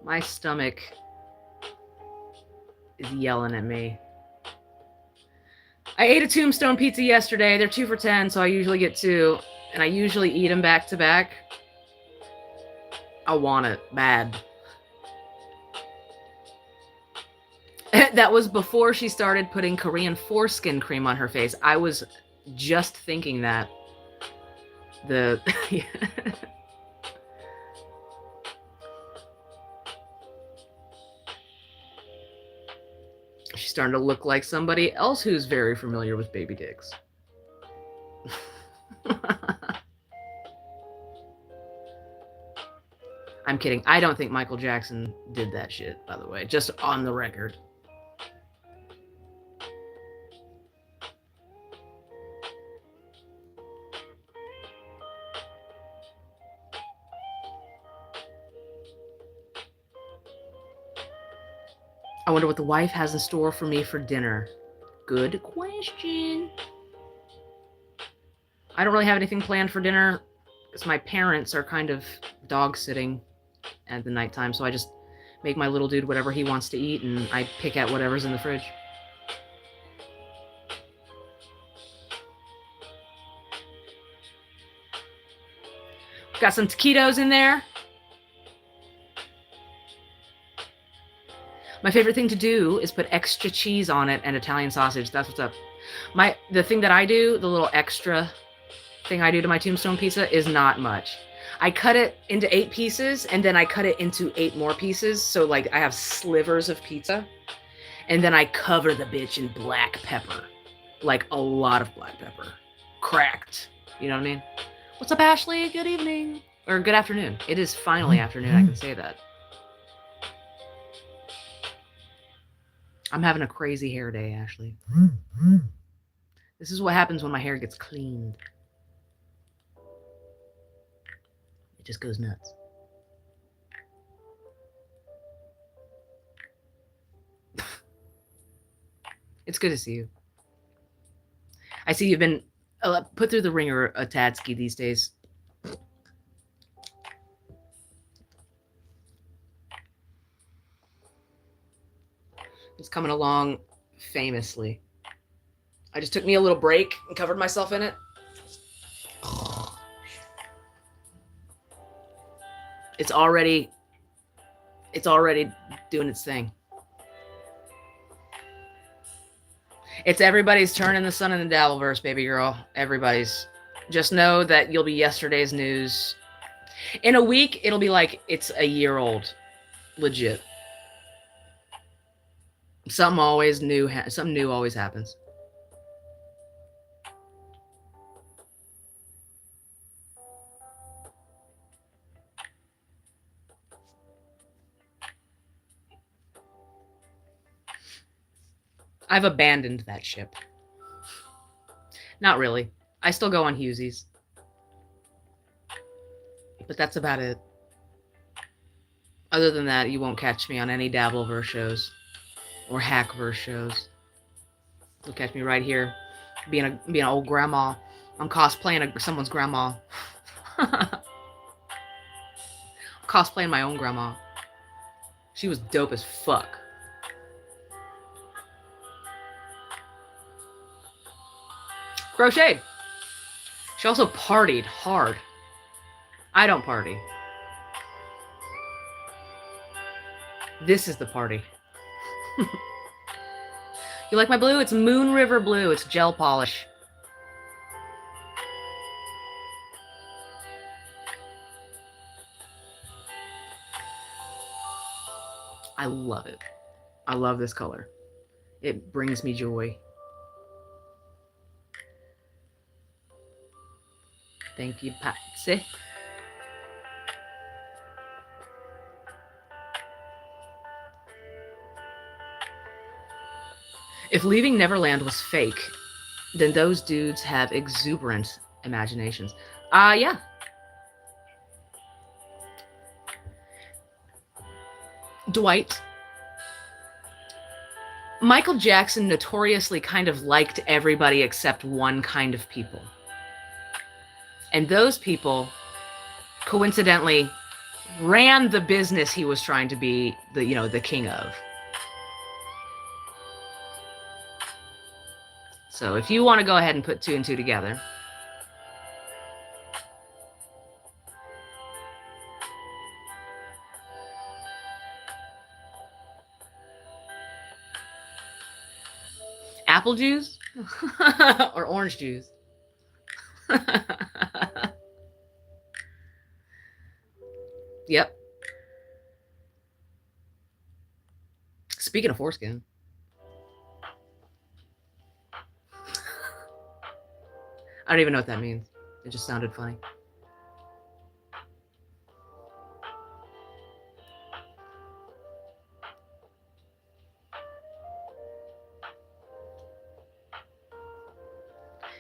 My stomach is yelling at me. I ate a Tombstone pizza yesterday. They're 2 for $10, so I usually get 2, and I usually eat them back to back. I want it bad. That was before she started putting Korean foreskin cream on her face. I was just thinking that. She's starting to look like somebody else who's very familiar with baby dicks. I'm kidding. I don't think Michael Jackson did that shit, by the way. Just on the record. I wonder what the wife has in store for me for dinner. Good question. I don't really have anything planned for dinner because my parents are kind of dog sitting at the nighttime, so I just make my little dude whatever he wants to eat, and I pick at whatever's in the fridge. Got some taquitos in there. My favorite thing to do is put extra cheese on it and Italian sausage. That's what's up. The thing that I do, the little extra thing I do to my tombstone pizza is not much. I cut it into 8 pieces and then I cut it into 8 more pieces. So like I have slivers of pizza and then I cover the bitch in black pepper. Like a lot of black pepper. Cracked. You know what I mean? What's up, Ashley? Good evening. Or good afternoon. It is finally afternoon. I can say that. I'm having a crazy hair day, Ashley. This is what happens when my hair gets cleaned. It just goes nuts. It's good to see you. I see you've been put through the ringer a Tadsky these days. It's coming along famously. I just took me a little break and covered myself in it. It's already doing its thing. It's everybody's turn in the Sun and the Dabbleverse, baby girl. Everybody's. Just know that you'll be yesterday's news. In a week, it'll be like it's a year old. Legit. Something new always happens. I've abandoned that ship. Not really. I still go on Hughesies. But that's about it. Other than that, you won't catch me on any Dabbleverse shows or Hackverse shows. You'll catch me right here, being an old grandma. I'm cosplaying someone's grandma. Cosplaying my own grandma. She was dope as fuck. Crocheted. She also partied hard. I don't party. This is the party. You like my blue? It's Moon River blue. It's gel polish. I love it. I love this color. It brings me joy. Thank you, Patsy. If Leaving Neverland was fake, then those dudes have exuberant imaginations. Yeah. Dwight. Michael Jackson notoriously kind of liked everybody except one kind of people. And those people, coincidentally, ran the business he was trying to be the king of. So if you want to go ahead and put 2 and 2 together. Apple juice or orange juice? Yep. Speaking of foreskin. I don't even know what that means. It just sounded funny.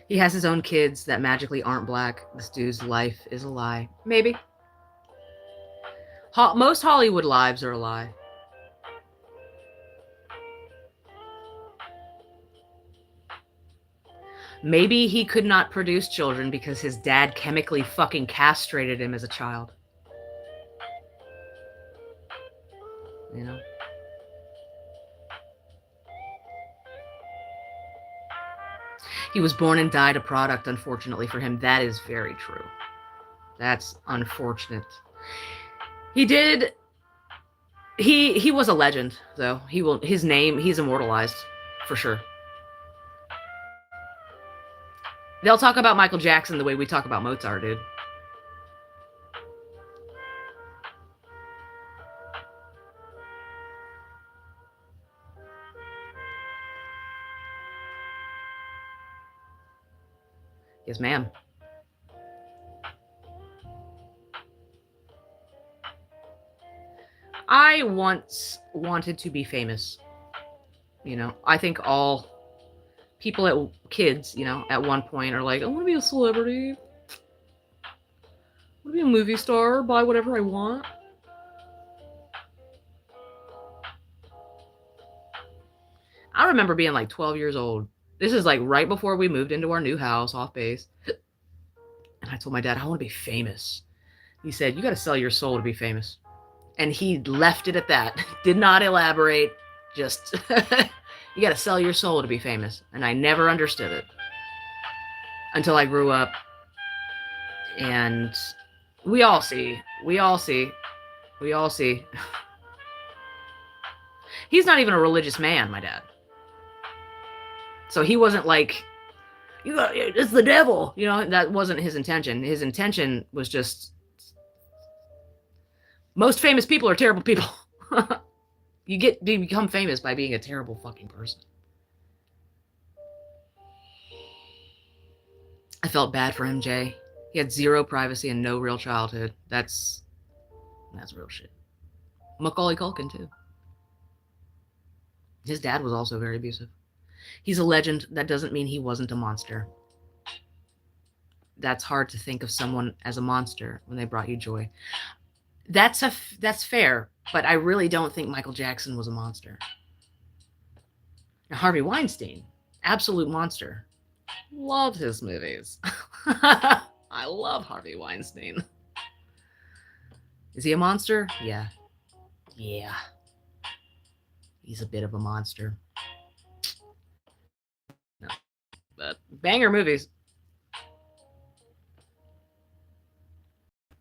He has his own kids that magically aren't black. This dude's life is a lie. Maybe. Most Hollywood lives are a lie. Maybe he could not produce children because his dad chemically fucking castrated him as a child. You know? He was born and died a product, unfortunately for him. That is very true. That's unfortunate. He was a legend, though. His name, he's immortalized, for sure. They'll talk about Michael Jackson the way we talk about Mozart, dude. Yes, ma'am. I once wanted to be famous. You know, I think all kids, you know, at one point are like, I want to be a celebrity. I want to be a movie star, buy whatever I want. I remember being like 12 years old. This is like right before we moved into our new house off base. And I told my dad, I want to be famous. He said, you got to sell your soul to be famous. And he left it at that. Did not elaborate. Just, you got to sell your soul to be famous. And I never understood it until I grew up. And we all see. He's not even a religious man, my dad. So he wasn't like, it's the devil. You know, that wasn't his intention. His intention was just, most famous people are terrible people. You become famous by being a terrible fucking person. I felt bad for him, Jay. He had zero privacy and no real childhood. That's real shit. Macaulay Culkin, too. His dad was also very abusive. He's a legend. That doesn't mean he wasn't a monster. That's hard to think of someone as a monster when they brought you joy. That's fair, but I really don't think Michael Jackson was a monster. Now, Harvey Weinstein, absolute monster. Love his movies. I love Harvey Weinstein. Is he a monster? Yeah. He's a bit of a monster. No. But banger movies.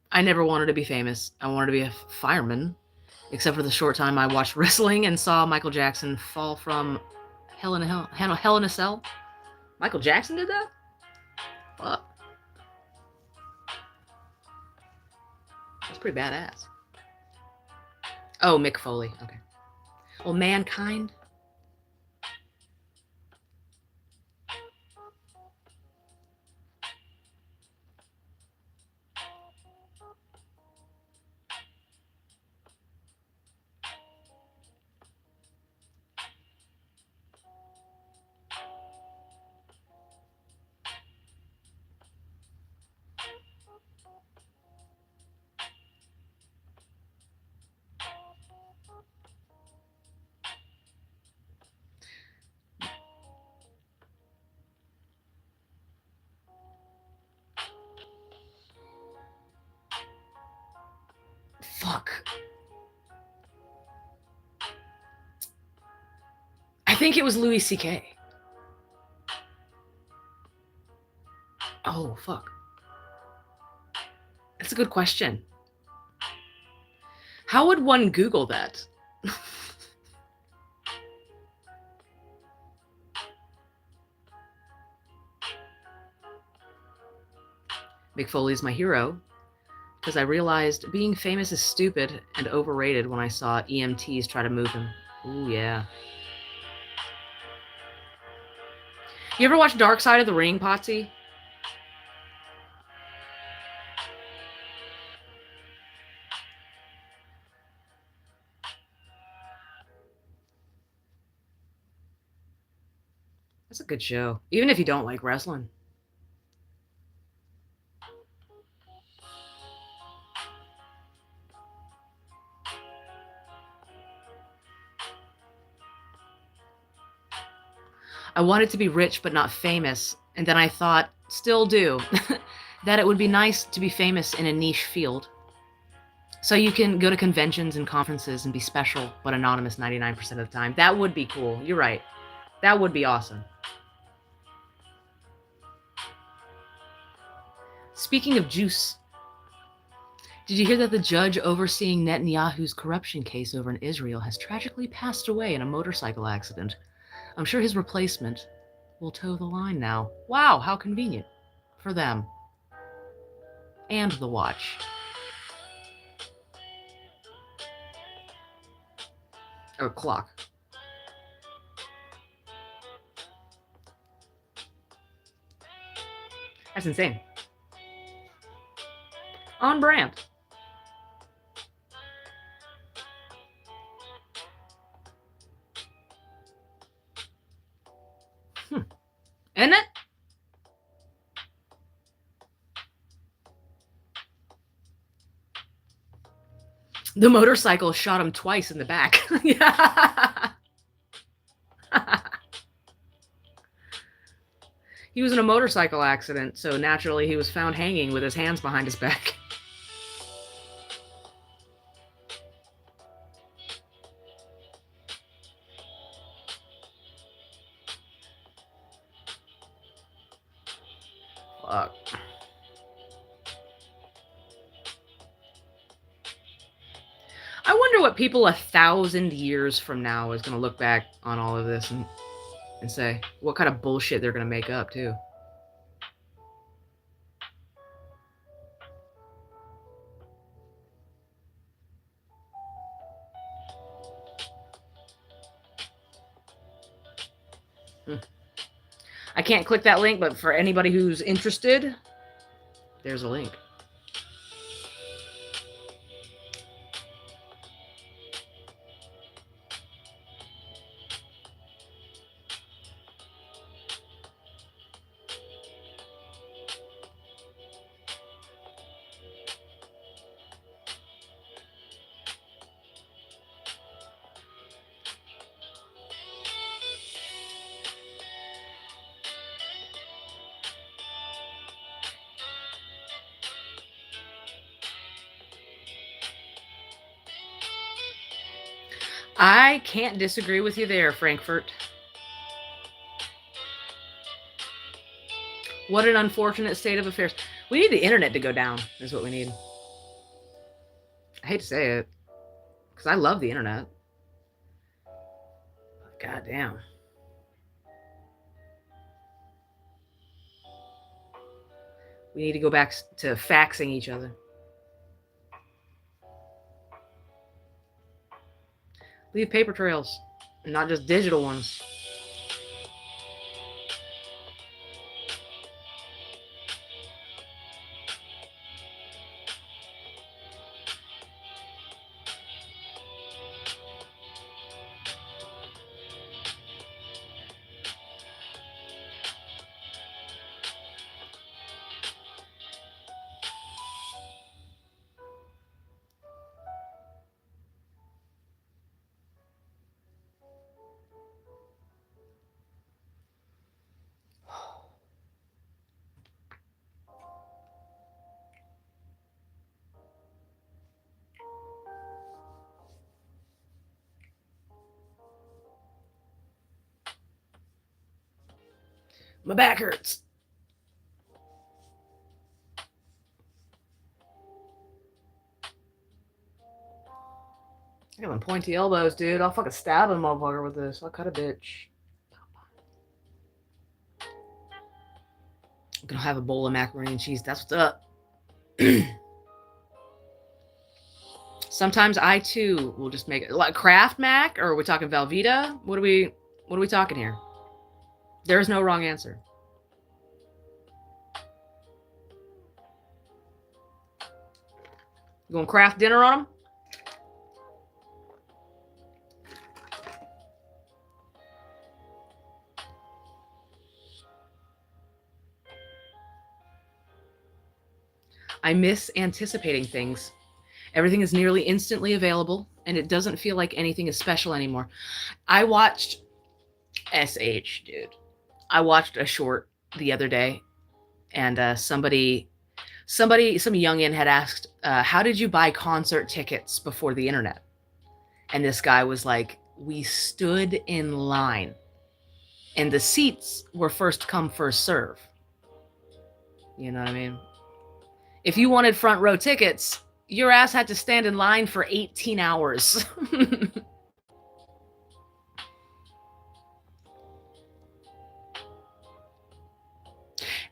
I never wanted to be famous. I wanted to be a fireman, except for the short time I watched wrestling and saw Michael Jackson fall from Hell in a Cell. Michael Jackson did that? Fuck. That's pretty badass. Oh, Mick Foley. Okay. Well, Mankind. Fuck. I think it was Louis C.K. Oh, fuck. That's a good question. How would one Google that? Mick Foley's my hero because I realized being famous is stupid and overrated when I saw EMTs try to move him. Ooh, yeah. You ever watch Dark Side of the Ring, Potsy? That's a good show, even if you don't like wrestling. I wanted to be rich but not famous, and then I thought, still do, that it would be nice to be famous in a niche field. So you can go to conventions and conferences and be special but anonymous 99% of the time. That would be cool. You're right. That would be awesome. Speaking of juice, did you hear that the judge overseeing Netanyahu's corruption case over in Israel has tragically passed away in a motorcycle accident? I'm sure his replacement will toe the line now. Wow, how convenient for them. And the watch. Or clock. That's insane. On brand. Isn't it? The motorcycle shot him twice in the back. Yeah. He was in a motorcycle accident, so naturally he was found hanging with his hands behind his back. Fuck. I wonder what people 1,000 years from now is going to look back on all of this and say, what kind of bullshit they're going to make up, too. I can't click that link, but for anybody who's interested, there's a link. I can't disagree with you there, Frankfurt. What an unfortunate state of affairs. We need the internet to go down, is what we need. I hate to say it, because I love the internet. God damn. We need to go back to faxing each other. Leave paper trails, and not just digital ones. My back hurts. I got them pointy elbows, dude. I'll fucking stab a motherfucker with this. I'll cut a bitch. I'm gonna have a bowl of macaroni and cheese. That's what's up. Sometimes I too will just make it like Kraft Mac, or are we talking Velveeta? What are we talking here? There's no wrong answer. You going Kraft dinner on them? I miss anticipating things. Everything is nearly instantly available, and it doesn't feel like anything is special anymore. I watched SH, dude. I watched a short the other day, and some youngin had asked, "How did you buy concert tickets before the internet?" And this guy was like, "We stood in line, and the seats were first come, first serve." You know what I mean? If you wanted front row tickets, your ass had to stand in line for 18 hours.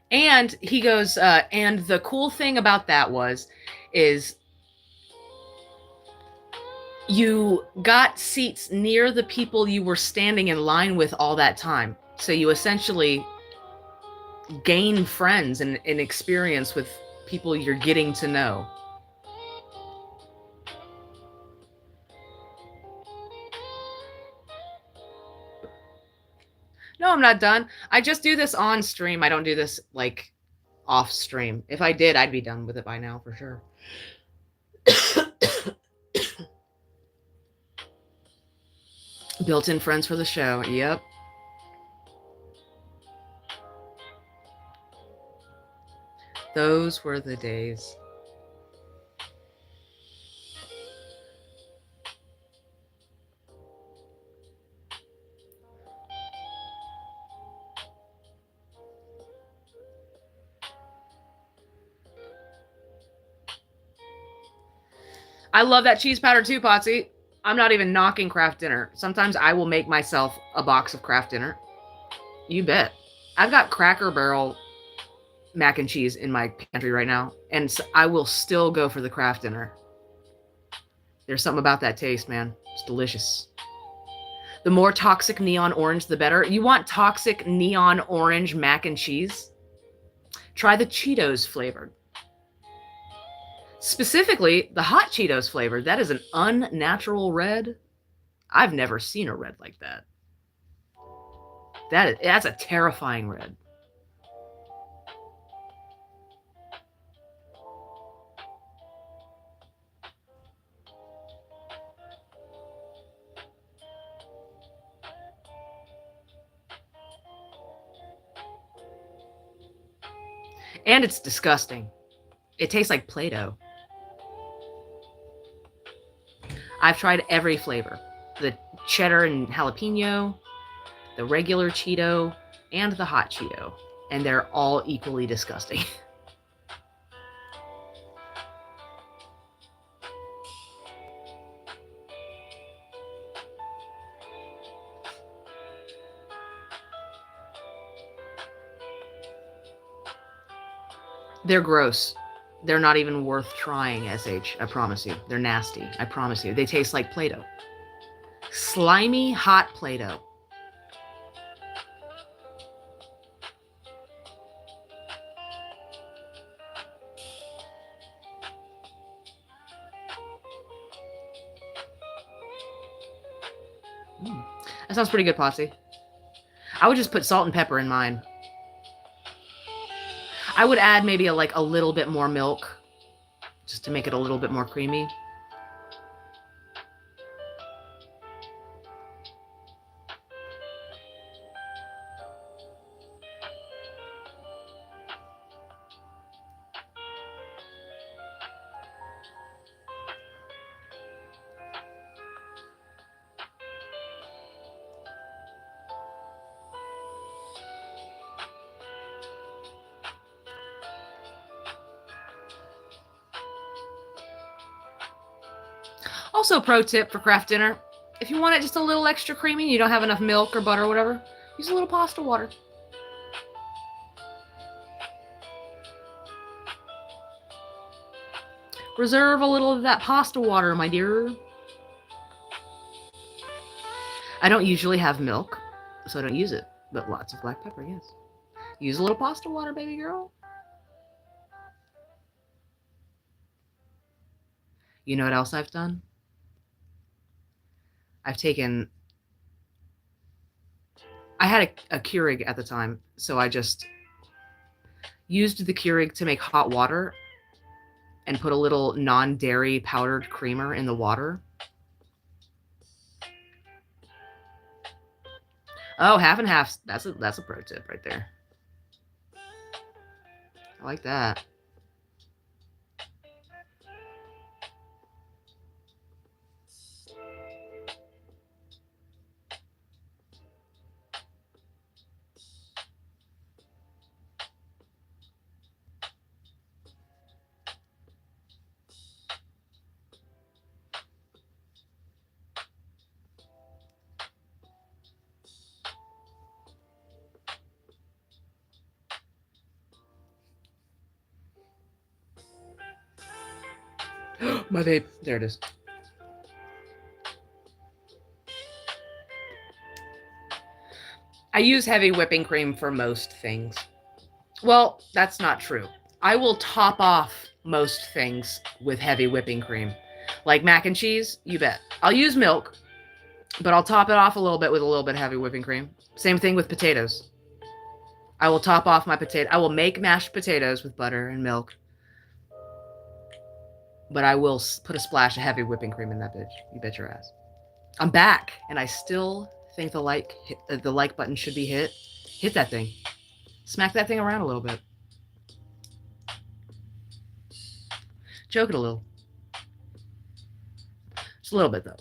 And he goes, and the cool thing about that is you got seats near the people you were standing in line with all that time. So you essentially gain friends and experience with people you're getting to know. No, I'm not done. I just do this on stream. I don't do this like off stream. If I did, I'd be done with it by now for sure. Built-in friends for the show. Yep. Those were the days. I love that cheese powder too, Potsy. I'm not even knocking Kraft Dinner. Sometimes I will make myself a box of Kraft Dinner. You bet. I've got Cracker Barrel mac and cheese in my pantry right now, and I will still go for the Kraft Dinner. There's something about that taste, man. It's delicious. The more toxic neon orange, the better. You want toxic neon orange mac and cheese? Try the Cheetos flavored. Specifically, the hot Cheetos flavored. That is an unnatural red. I've never seen a red like that. That's a terrifying red. And it's disgusting. It tastes like Play-Doh. I've tried every flavor. The cheddar and jalapeno, the regular Cheeto, and the hot Cheeto. And they're all equally disgusting. They're gross. They're not even worth trying, SH. I promise you. They're nasty. I promise you. They taste like Play-Doh. Slimy, hot Play-Doh. That sounds pretty good, Potsy. I would just put salt and pepper in mine. I would add maybe a little bit more milk just to make it a little bit more creamy. Also, pro tip for Kraft Dinner, if you want it just a little extra creamy, you don't have enough milk or butter or whatever, use a little pasta water. Reserve a little of that pasta water, my dear. I don't usually have milk, so I don't use it, but lots of black pepper, yes. Use a little pasta water, baby girl. You know what else I've done? I've taken... I had a Keurig at the time, so I just used the Keurig to make hot water and put a little non-dairy powdered creamer in the water. Oh, half and half. That's a pro tip right there. I like that. My vape. There it is. I use heavy whipping cream for most things. Well, that's not true. I will top off most things with heavy whipping cream. Like mac and cheese, you bet. I'll use milk, but I'll top it off a little bit with a little bit of heavy whipping cream. Same thing with potatoes. I will top off my potato. I will make mashed potatoes with butter and milk, but I will put a splash of heavy whipping cream in that bitch. You bet your ass. I'm back, and I still think the like button should be hit. Hit that thing. Smack that thing around a little bit. Choke it a little. Just a little bit, though.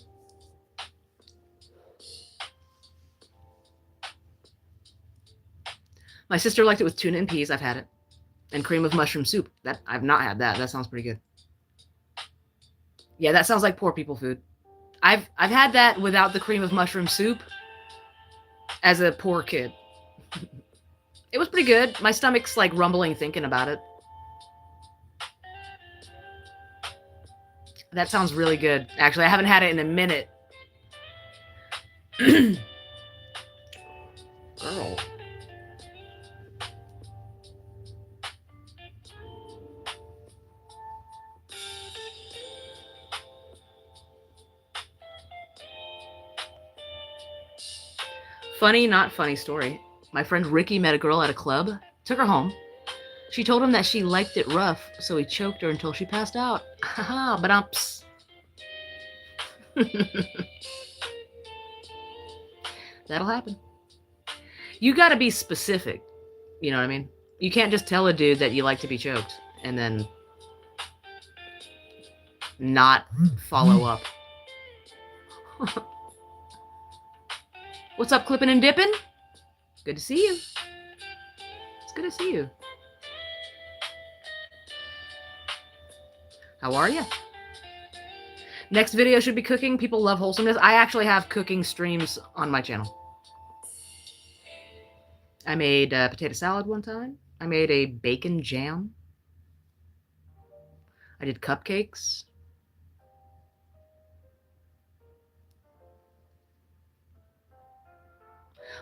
My sister liked it with tuna and peas. I've had it. And cream of mushroom soup. That I've not had that. That sounds pretty good. Yeah, that sounds like poor people food. I've had that without the cream of mushroom soup as a poor kid. It was pretty good. My stomach's like rumbling thinking about it. That sounds really good. Actually, I haven't had it in a minute. Girl. Funny, not funny story. My friend Ricky met a girl at a club, took her home. She told him that she liked it rough, so he choked her until she passed out. Haha, ba-dumps. That'll happen. You gotta be specific. You know what I mean? You can't just tell a dude that you like to be choked and then not follow up. What's up, clipping and dipping? Good to see you. It's good to see you. How are you? Next video should be cooking. People love wholesomeness. I actually have cooking streams on my channel. I made potato salad one time. I made a bacon jam. I did cupcakes.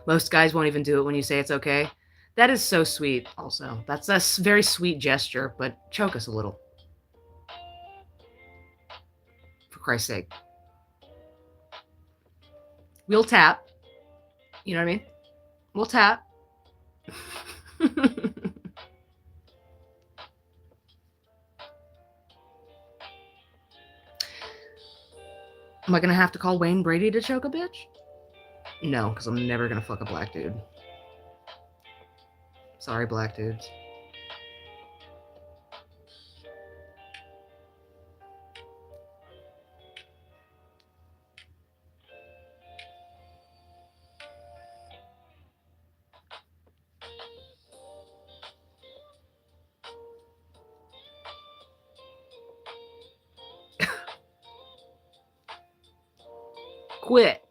Most guys won't even do it when you say it's okay. That is so sweet, also. That's a very sweet gesture, but choke us a little. For Christ's sake. We'll tap. You know what I mean? We'll tap. Am I gonna have to call Wayne Brady to choke a bitch? No, because I'm never gonna fuck a black dude. Sorry, black dudes. Quit.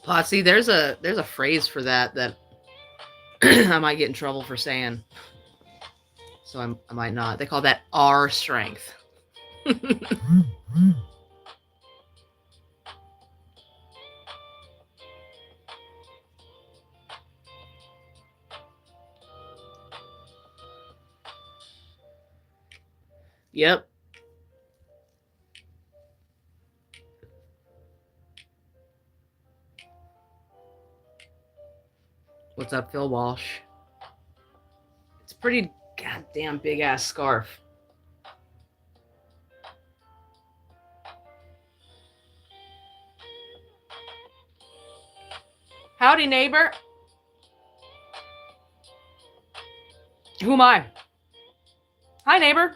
Oh, see, there's a phrase for that I might get in trouble for saying, so I might not. They call that R strength. Yep. What's up, Phil Walsh? It's a pretty goddamn big ass scarf. Howdy, neighbor. Who am I? Hi, neighbor.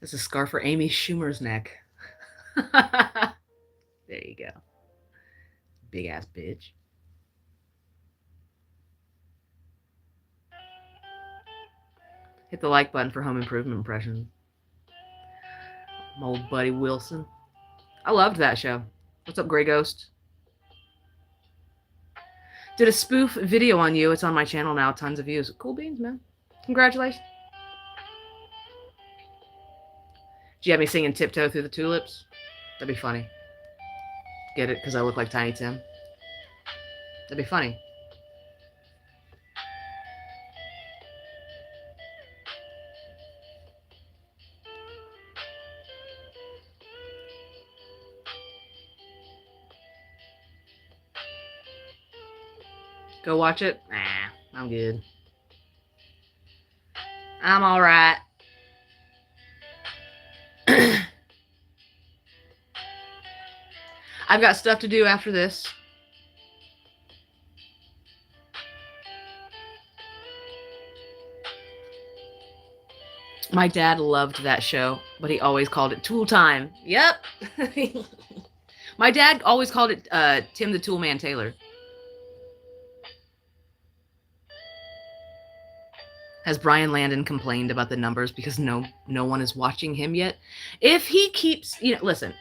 This is a scarf for Amy Schumer's neck. There you go. Big ass bitch. Hit the like button for Home Improvement impression. My old buddy Wilson. I loved that show. What's up, Grey Ghost? Did a spoof video on you. It's on my channel now. Tons of views. Cool beans, man. Congratulations. Do you have me singing Tiptoe Through the Tulips? That'd be funny. Get it? Because I look like Tiny Tim. That'd be funny. Go watch it? Nah, I'm good. I'm all right. I've got stuff to do after this. My dad loved that show, but he always called it Tool Time. Yep. My dad always called it Tim the Toolman Taylor. Has Brian Landon complained about the numbers because no one is watching him yet? If he keeps, listen,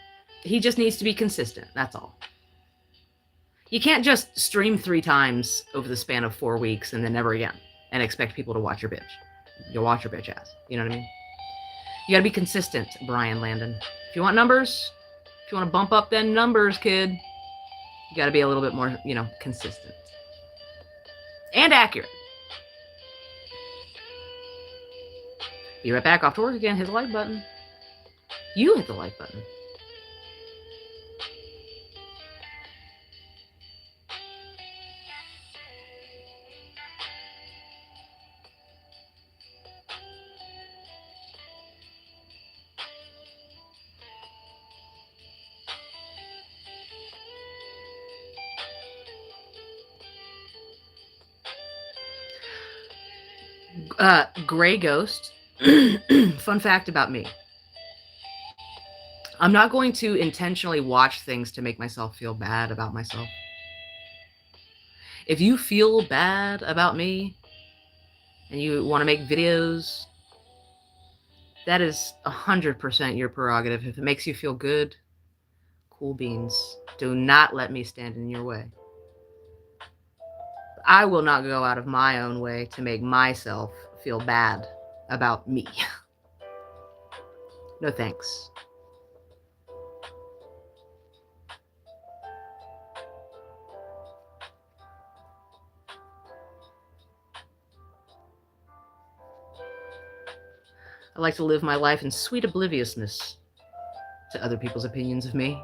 he just needs to be consistent. That's all. You can't just stream 3 times over the span of 4 weeks and then never again and expect people to watch your bitch. You'll watch your bitch ass. You know what I mean? You gotta be consistent, Brian Landon. If you want numbers, if you want to bump up them numbers, kid, you gotta be a little bit more, consistent. And accurate. Be right back. Off to work again. Hit the like button. You hit the like button. Grey Ghost. Fun fact about me. I'm not going to intentionally watch things to make myself feel bad about myself. If you feel bad about me and you want to make videos, that is 100% your prerogative. If it makes you feel good, cool beans. Do not let me stand in your way. I will not go out of my own way to make myself feel bad about me. No thanks. I like to live my life in sweet obliviousness to other people's opinions of me.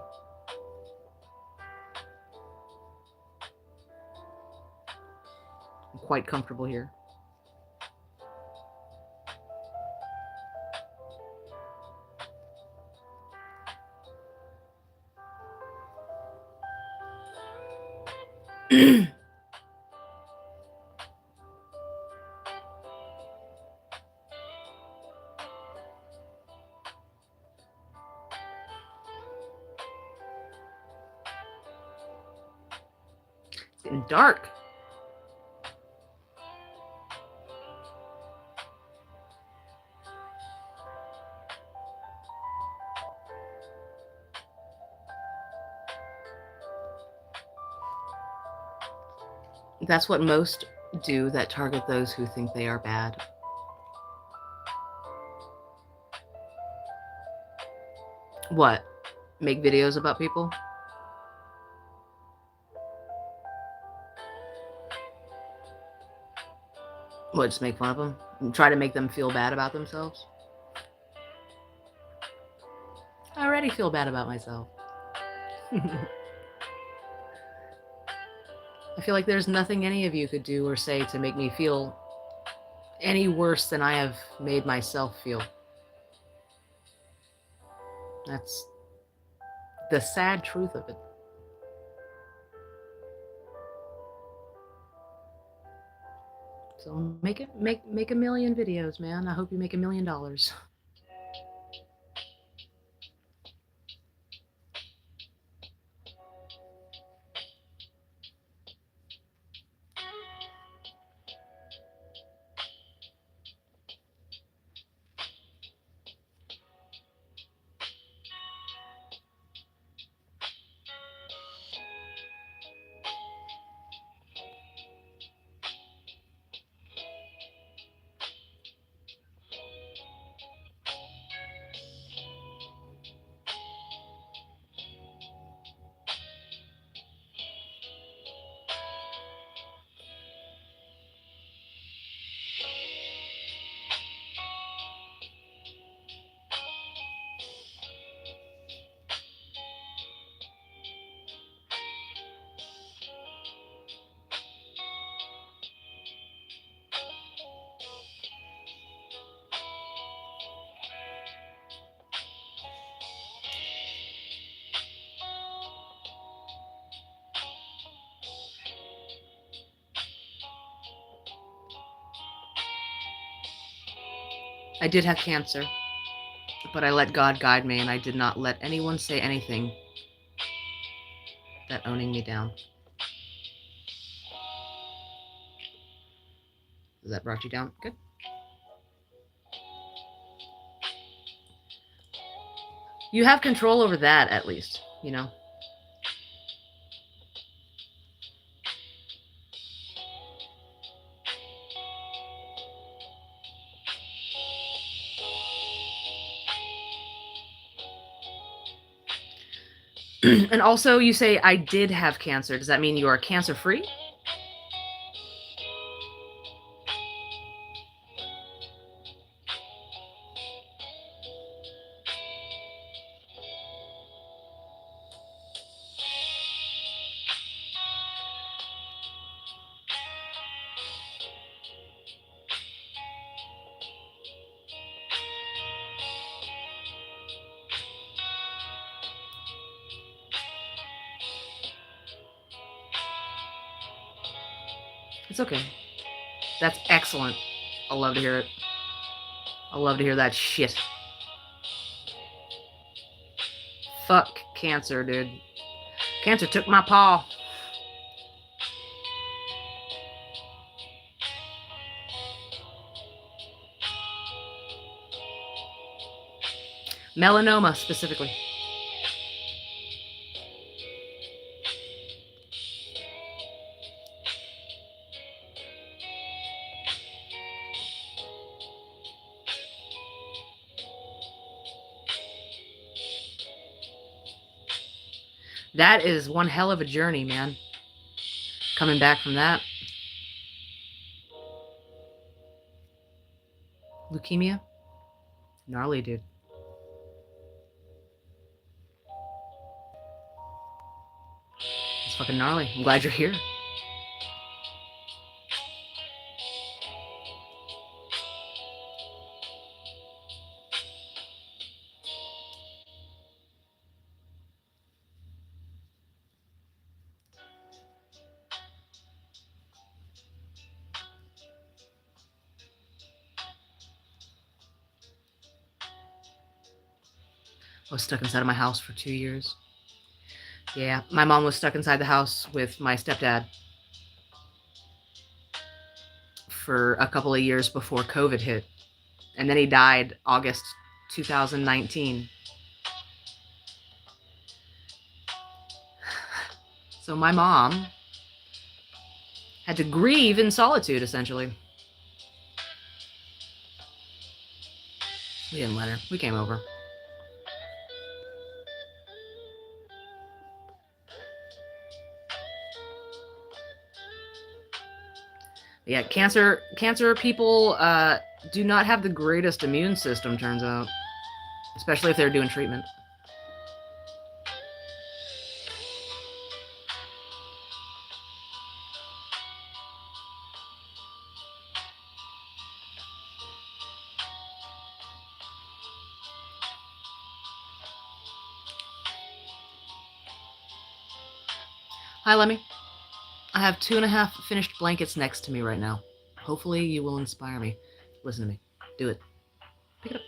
I'm quite comfortable here. It's getting dark. That's what most do that target those who think they are bad. What? Make videos about people? What, just make fun of them? And try to make them feel bad about themselves? I already feel bad about myself. I feel like there's nothing any of you could do or say to make me feel any worse than I have made myself feel. That's the sad truth of it. So make a million videos, man. I hope you make $1 million. I did have cancer, but I let God guide me, and I did not let anyone say anything that owning me down. That brought you down? Good. You have control over that, at least, you know? And also, you say, I did have cancer. Does that mean you are cancer-free? It's okay. That's excellent. I love to hear it. I love to hear that shit. Fuck cancer, dude. Cancer took my paw. Melanoma, specifically. That is one hell of a journey, man. Coming back from that. Leukemia? Gnarly, dude. It's fucking gnarly. I'm glad you're here. I was stuck inside of my house for 2 years. Yeah, my mom was stuck inside the house with my stepdad for a couple of years before COVID hit. And then he died August 2019. So my mom had to grieve in solitude, essentially. We didn't let her. We came over. Yeah, cancer people do not have the greatest immune system, turns out, especially if they're doing treatment. Hi, Lemmy. I have 2.5 finished blankets next to me right now. Hopefully you will inspire me. Listen to me. Do it. Pick it up.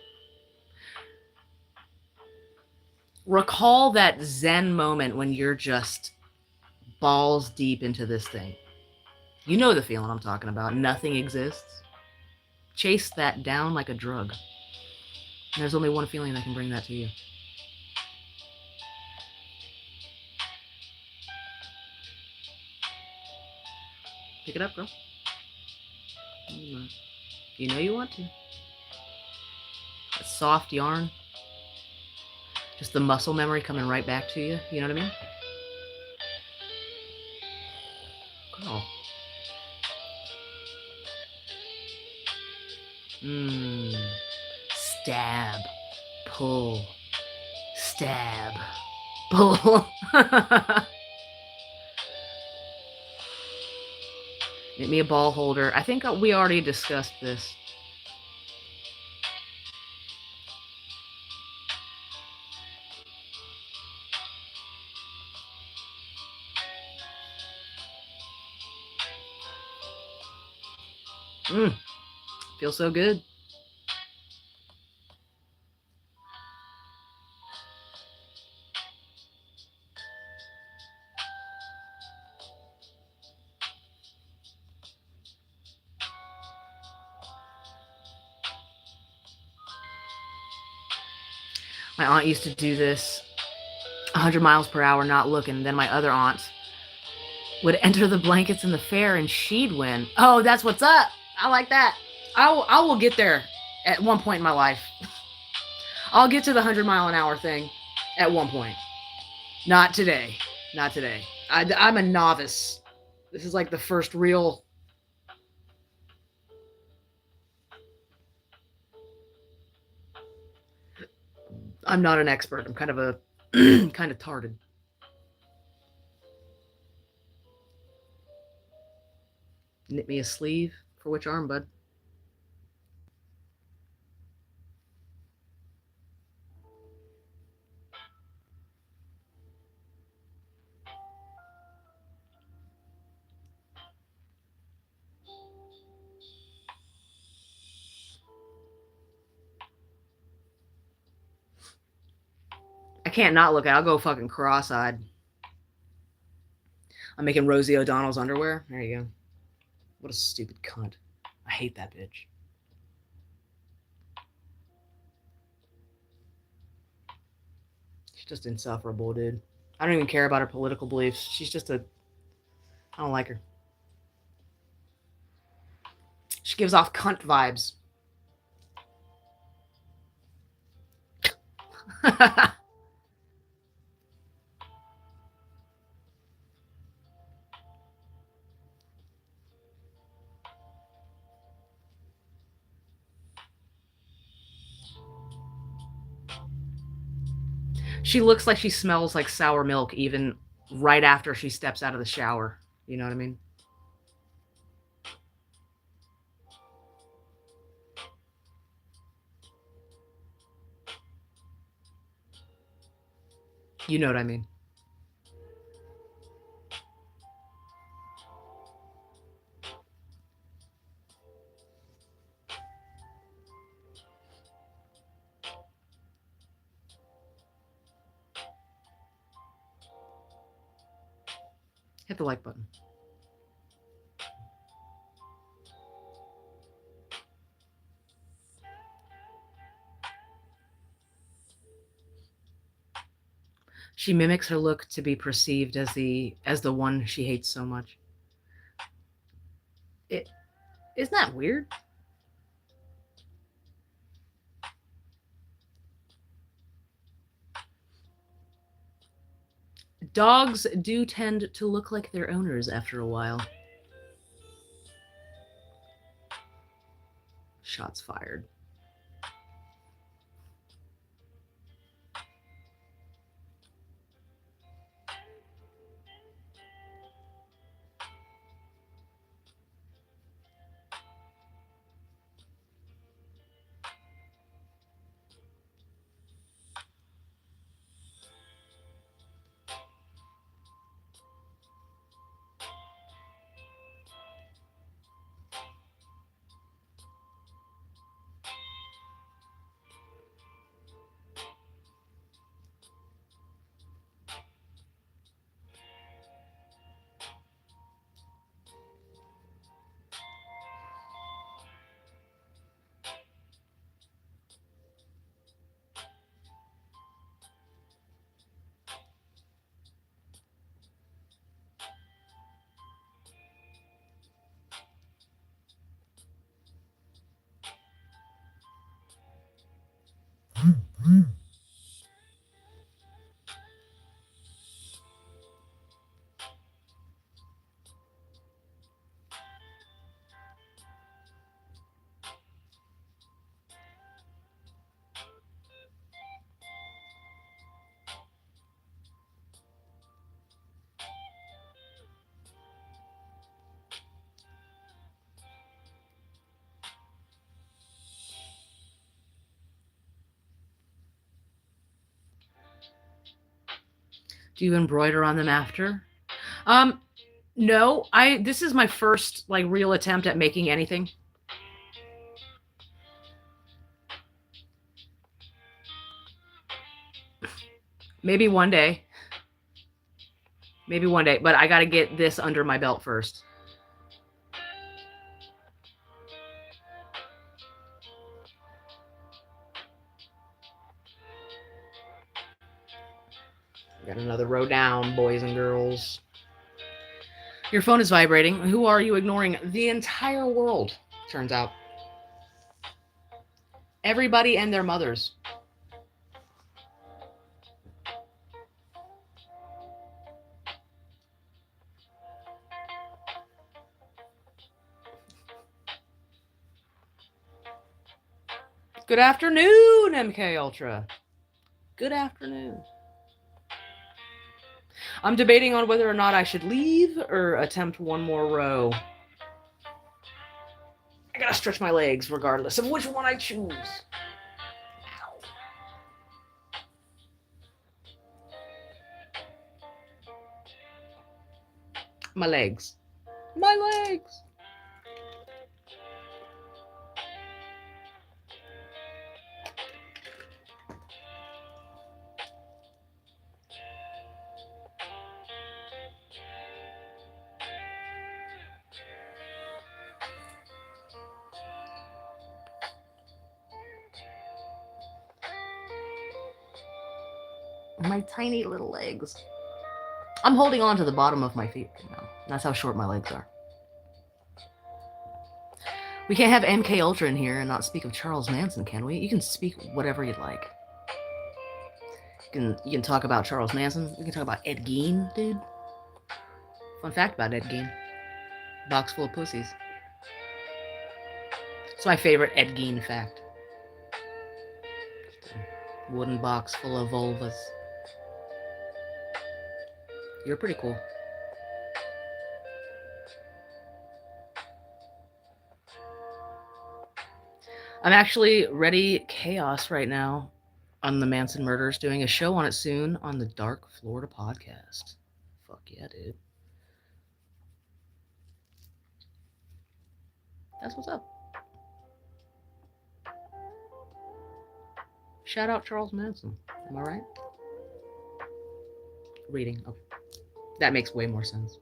Recall that Zen moment when you're just balls deep into this thing. You know the feeling I'm talking about. Nothing exists. Chase that down like a drug. And there's only one feeling that can bring that to you. Pick it up, girl. You know you want to. That soft yarn. Just the muscle memory coming right back to you. You know what I mean? Girl. Stab. Pull. Stab. Pull. Get me a ball holder. I think we already discussed this. Feels so good. My aunt used to do this 100 miles per hour, not looking. Then my other aunt would enter the blankets in the fair and she'd win. Oh, that's what's up. I like that. I will get there at one point in my life. I'll get to the 100-mile-an-hour thing at one point. Not today. Not today. I'm a novice. This is like the first real... I'm not an expert. I'm kind of a... kind of tarded. Knit me a sleeve. For which arm, bud? I can't not look at it. I'll go fucking cross-eyed. I'm making Rosie O'Donnell's underwear. There you go. What a stupid cunt. I hate that bitch. She's just insufferable, dude. I don't even care about her political beliefs. She's just a... I don't like her. She gives off cunt vibes. She looks like she smells like sour milk even right after she steps out of the shower. You know what I mean? You know what I mean? Hit the like button. She mimics her look to be perceived as the one she hates so much. It isn't that weird? Dogs do tend to look like their owners after a while. Shots fired. Do you embroider on them after? Um, no. I This is my first like real attempt at making anything. Maybe one day. Maybe one day, but I got to get this under my belt first. Got another row down, boys and girls. Your phone is vibrating. Who are you ignoring? The entire world, turns out. Everybody and their mothers. Good afternoon, MK Ultra. Good afternoon. I'm debating on whether or not I should leave or attempt one more row. I gotta stretch my legs regardless of which one I choose. Ow. My legs. My legs. My tiny little legs. I'm holding on to the bottom of my feet right now. That's how short my legs are. We can't have MK Ultra in here and not speak of Charles Manson, can we? You can speak whatever you'd like. You can talk about Charles Manson. We can talk about Ed Gein, dude. Fun fact about Ed Gein. Box full of pussies. It's my favorite Ed Gein fact. Wooden box full of vulvas. You're pretty cool. I'm actually ready chaos right now on the Manson murders, doing a show on it soon on the Dark Florida podcast. Fuck yeah, dude. That's what's up. Shout out Charles Manson. Am I right? Reading. Okay. That makes way more sense.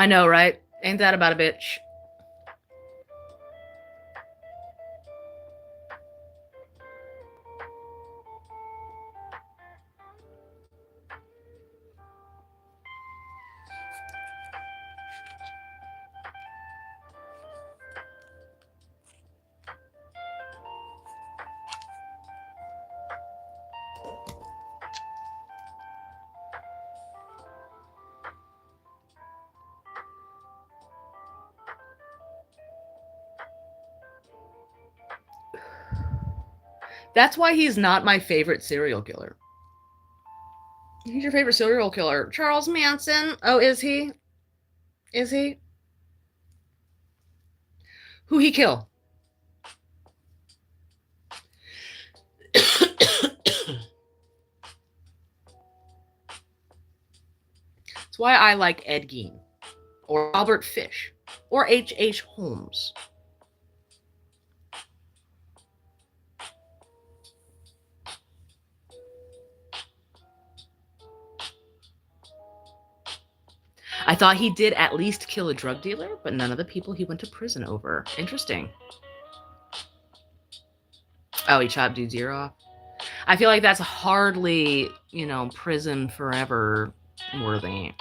I know, right? Ain't that about a bitch? That's why he's not my favorite serial killer. He's your favorite serial killer. Charles Manson. Oh, is he? Is he? Who he kill? That's why I like Ed Gein, or Albert Fish, or H.H. Holmes. I thought he did at least kill a drug dealer, but none of the people he went to prison over. Interesting. Oh, he chopped dude's ear off? I feel like that's hardly, prison forever worthy.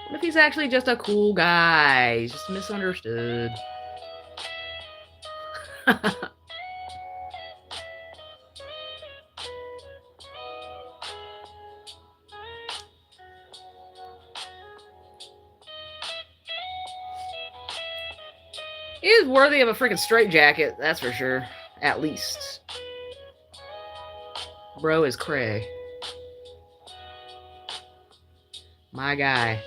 What if he's actually just a cool guy? He's just misunderstood. He is worthy of a freaking straitjacket, that's for sure. At least. Bro is cray. My guy.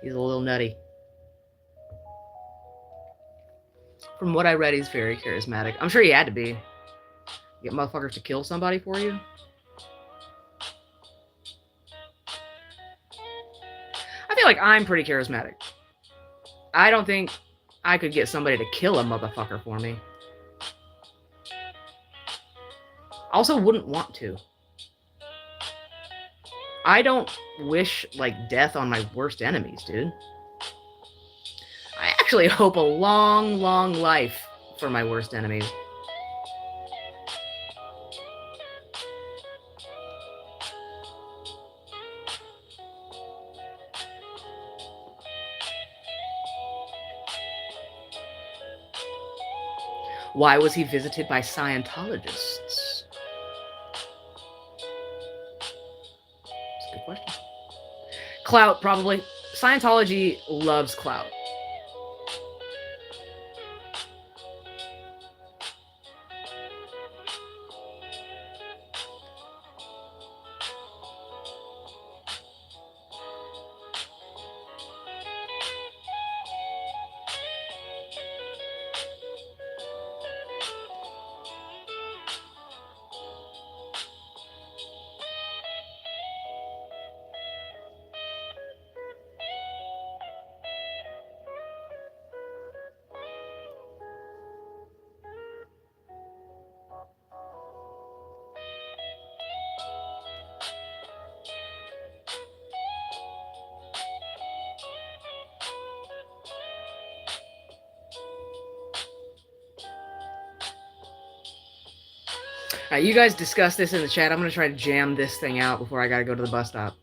He's a little nutty. From what I read, he's very charismatic. I'm sure he had to be. Get motherfuckers to kill somebody for you? I feel like I'm pretty charismatic. I don't think I could get somebody to kill a motherfucker for me. Also wouldn't want to. I don't wish, death on my worst enemies, dude. I actually hope a long, long life for my worst enemies. Why was he visited by Scientologists? That's a good question. Clout, probably. Scientology loves clout. All right, you guys discuss this in the chat. I'm going to try to jam this thing out before I got to go to the bus stop.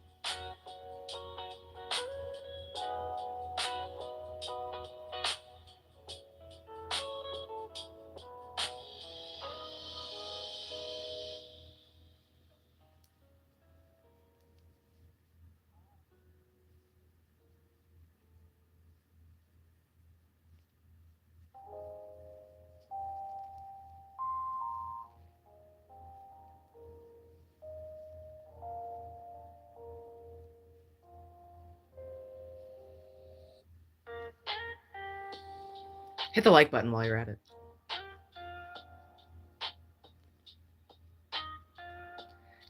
Hit the like button while you're at it.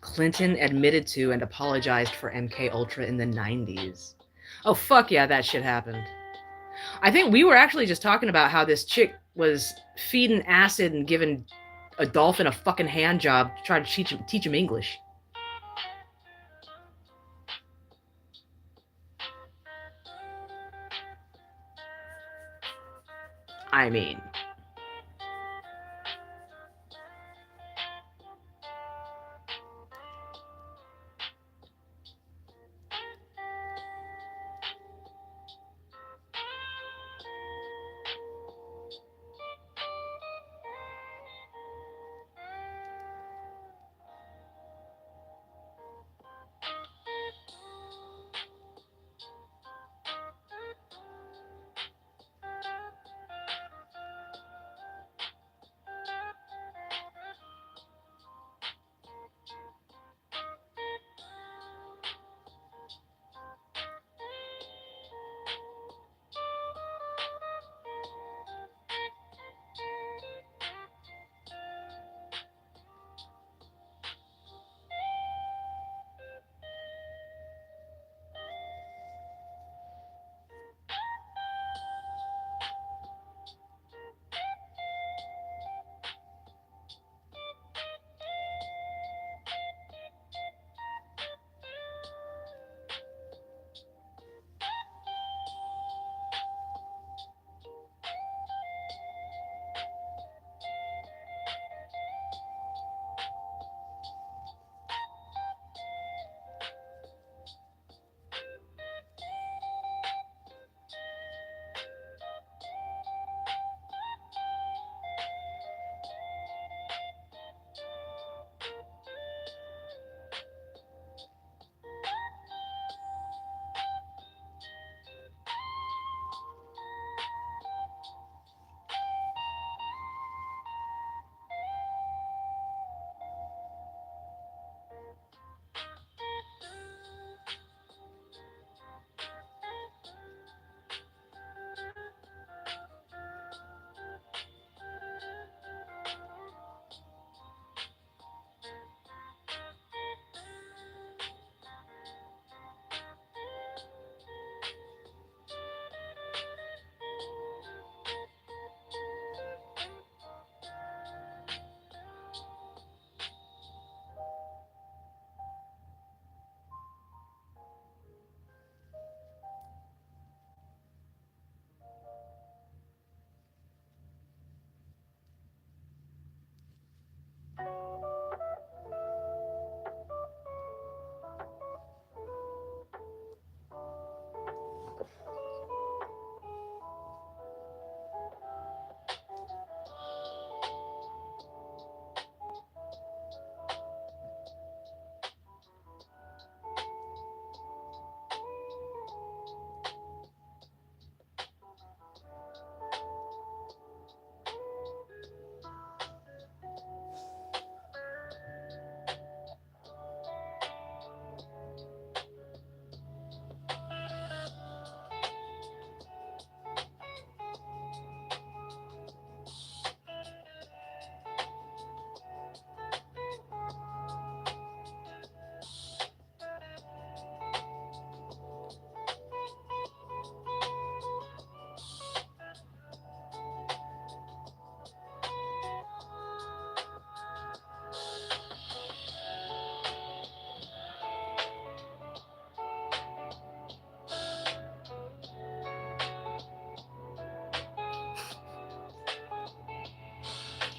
Clinton admitted to and apologized for MK Ultra in the 90s. Oh, fuck yeah, that shit happened. I think we were actually just talking about how this chick was feeding acid and giving a dolphin a fucking hand job to try to teach him English. I mean,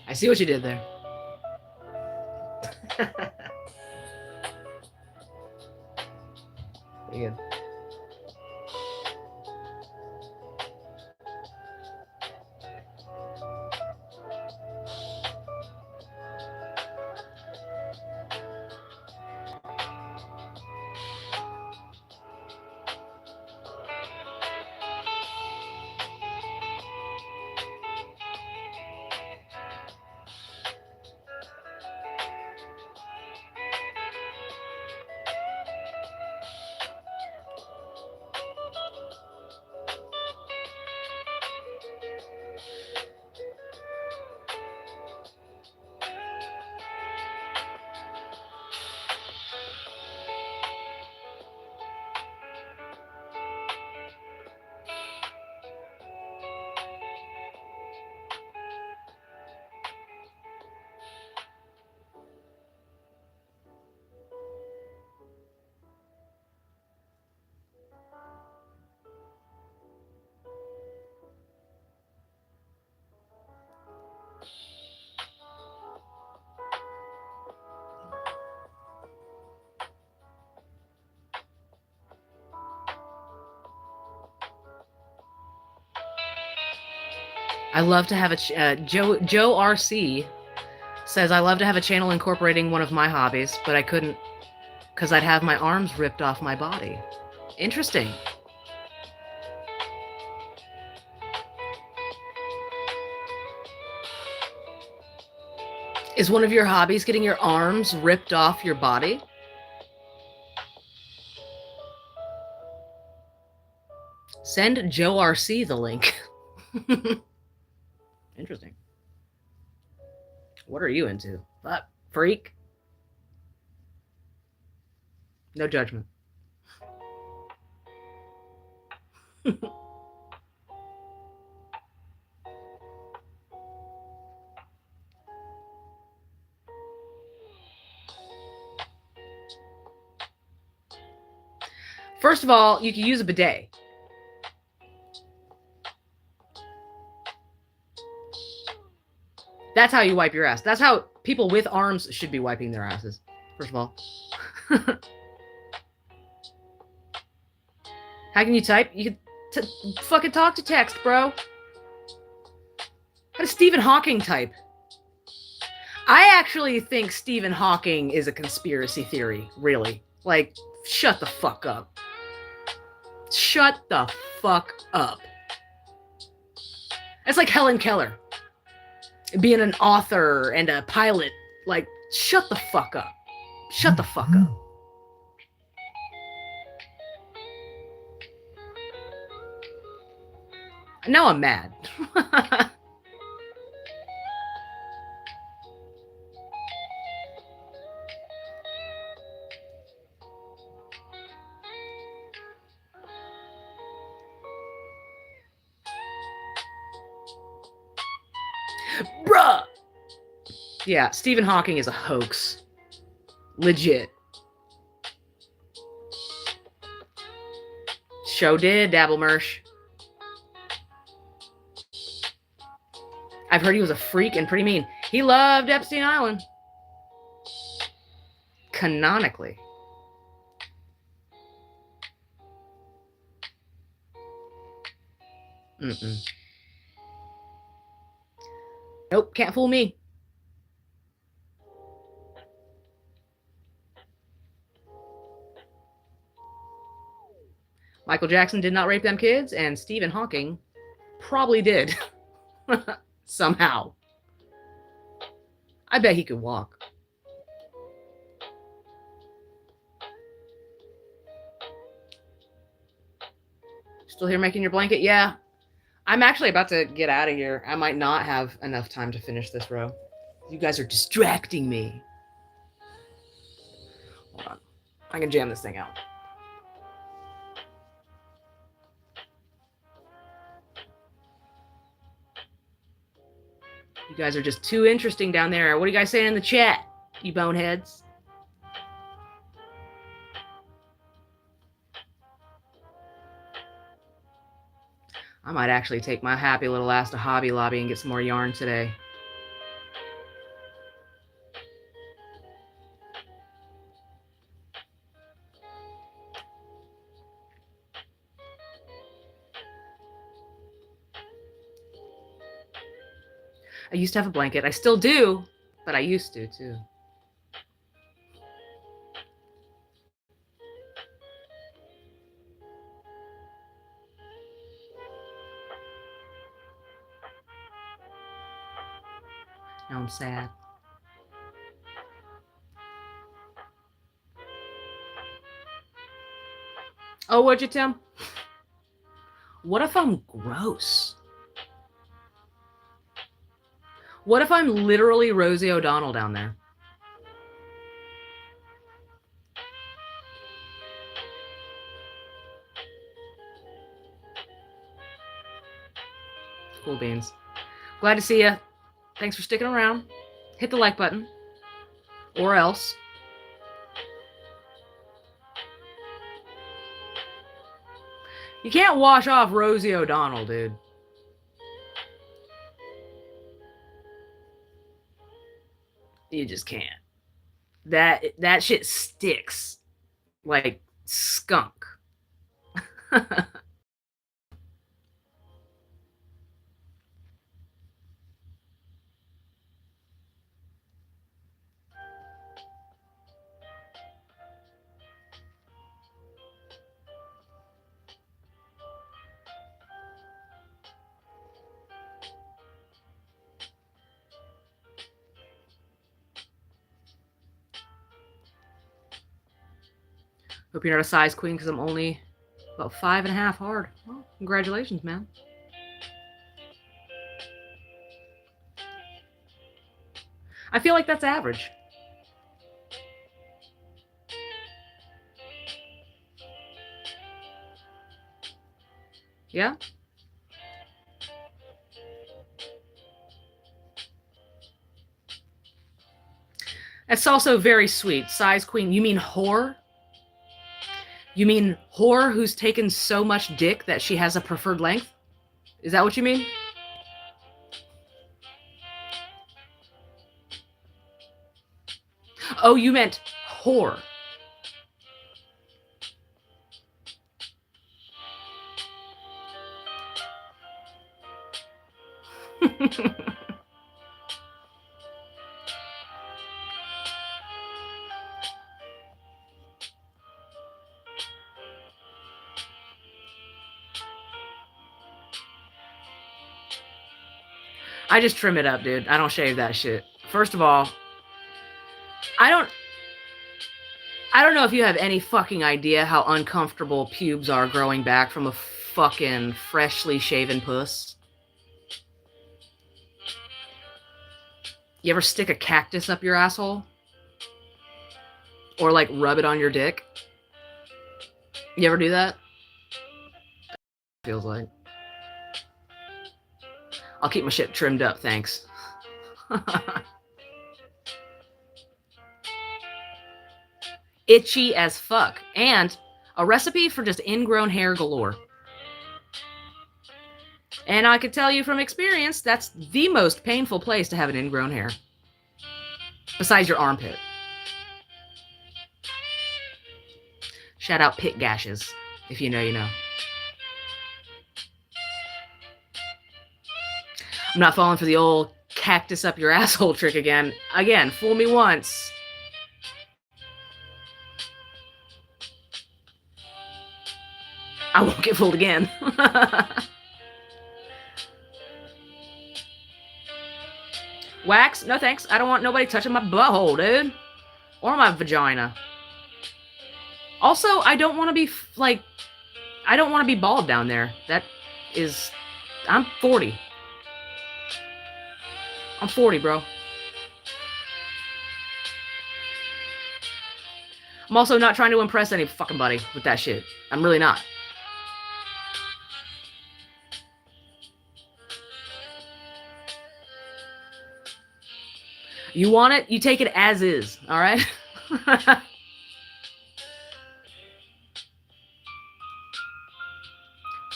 I see what you did there. Yeah. I love to have a Joe RC says I love to have a channel incorporating one of my hobbies, but I couldn't because I'd have my arms ripped off my body. Interesting. Is one of your hobbies getting your arms ripped off your body? Send Joe RC the link. Interesting. What are you into? Freak? No judgment. First of all, you can use a bidet. That's how you wipe your ass. That's how people with arms should be wiping their asses, first of all. How can you type? You can fucking talk to text, bro. How does Stephen Hawking type? I actually think Stephen Hawking is a conspiracy theory, really. Like, shut the fuck up. Shut the fuck up. It's like Helen Keller being an author and a pilot. Like, shut the fuck up. Shut the fuck up. Now I'm mad. Bruh! Yeah, Stephen Hawking is a hoax. Legit. Show did, Dabblemersh. I've heard he was a freak and pretty mean. He loved Epstein Island. Canonically. Nope, can't fool me. Michael Jackson did not rape them kids, and Stephen Hawking probably did. Somehow. I bet he could walk. Still here making your blanket? Yeah. I'm actually about to get out of here. I might not have enough time to finish this row. You guys are distracting me. Hold on. I can jam this thing out. You guys are just too interesting down there. What are you guys saying in the chat, you boneheads? I might actually take my happy little ass to Hobby Lobby and get some more yarn today. I used to have a blanket. I still do, but I used to too. Now I'm sad. Oh, what'd you, Tim? What if I'm gross? What if I'm literally Rosie O'Donnell down there? Cool beans. Glad to see you. Thanks for sticking around. Hit the like button. Or else. You can't wash off Rosie O'Donnell, dude. You just can't. That shit sticks like skunk. Hope you're not a size queen because I'm only about 5.5 hard. Well, congratulations, man. I feel like that's average. Yeah? That's also very sweet. Size queen. You mean whore? You mean whore who's taken so much dick that she has a preferred length? Is that what you mean? Oh, you meant whore. I just trim it up, dude. I don't shave that shit. First of all, I don't know if you have any fucking idea how uncomfortable pubes are growing back from a fucking freshly shaven puss. You ever stick a cactus up your asshole? Or like rub it on your dick? You ever do that? Feels like. I'll keep my shit trimmed up, thanks. Itchy as fuck. And a recipe for just ingrown hair galore. And I could tell you from experience, that's the most painful place to have an ingrown hair. Besides your armpit. Shout out pit gashes. If you know, you know. I'm not falling for the old cactus up your asshole trick again. Again, fool me once. I won't get fooled again. Wax? No thanks. I don't want nobody touching my butthole, dude. Or my vagina. Also, I don't want to be, like... I don't want to be bald down there. That is... I'm 40. I'm 40, bro. I'm also not trying to impress any fucking buddy with that shit. I'm really not. You want it? You take it as is, all right?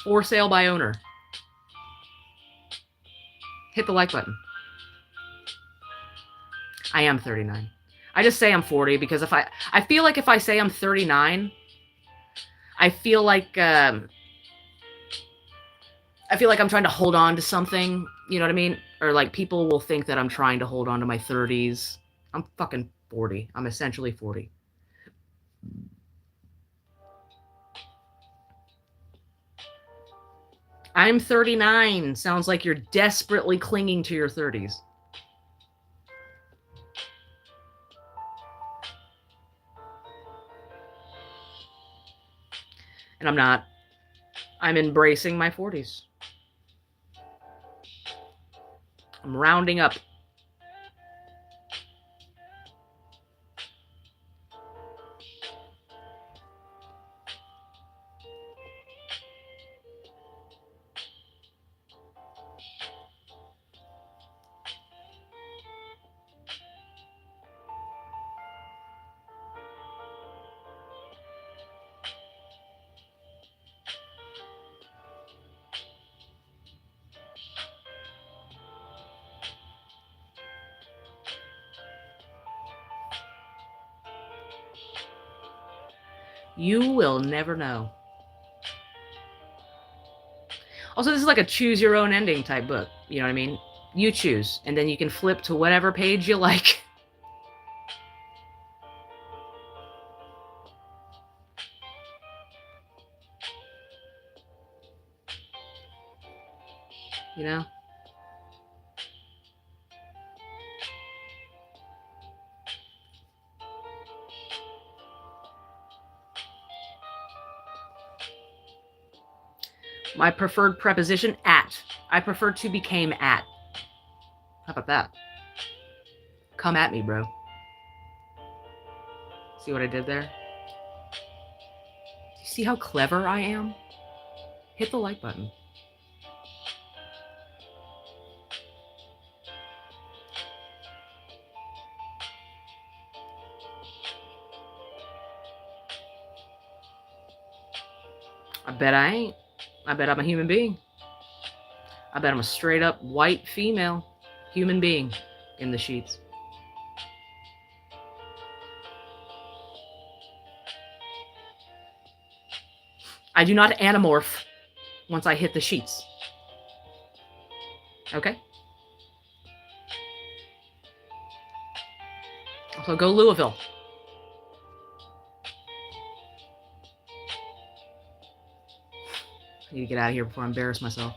For sale by owner. Hit the like button. I am 39. I just say I'm 40 because if I feel like if I say I'm 39, I feel like I'm trying to hold on to something, you know what I mean? Or like people will think that I'm trying to hold on to my 30s. I'm fucking 40. I'm essentially 40. I'm 39. Sounds like you're desperately clinging to your 30s. And I'm not. I'm embracing my 40s. I'm rounding up. You will never know. Also, this is like a choose your own ending type book. You know what I mean? You choose, and then you can flip to whatever page you like. You know? My preferred preposition, at. I prefer to be came at. How about that? Come at me, bro. See what I did there? You see how clever I am? Hit the like button. I bet I ain't. I bet I'm a human being. I bet I'm a straight up white female human being in the sheets. I do not anamorph once I hit the sheets. Okay? So go Louisville. I need to get out of here before I embarrass myself.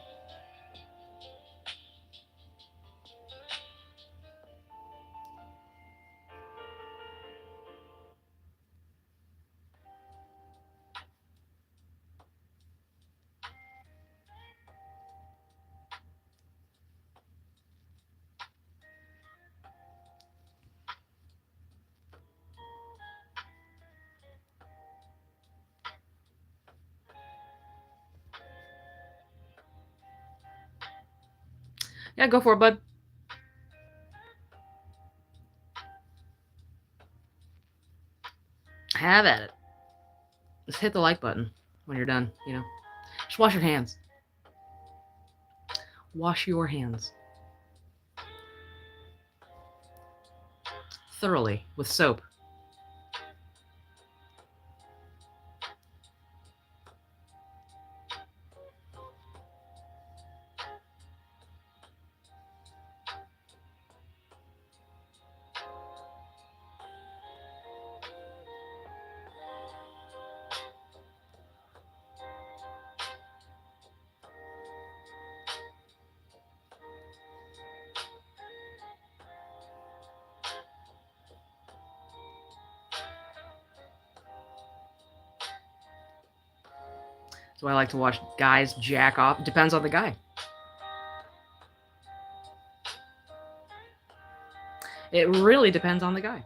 Yeah, go for it, bud. Have at it. Just hit the like button when you're done, you know. Just wash your hands. Wash your hands. Thoroughly with soap. So I like to watch guys jack off. Depends on the guy. It really depends on the guy.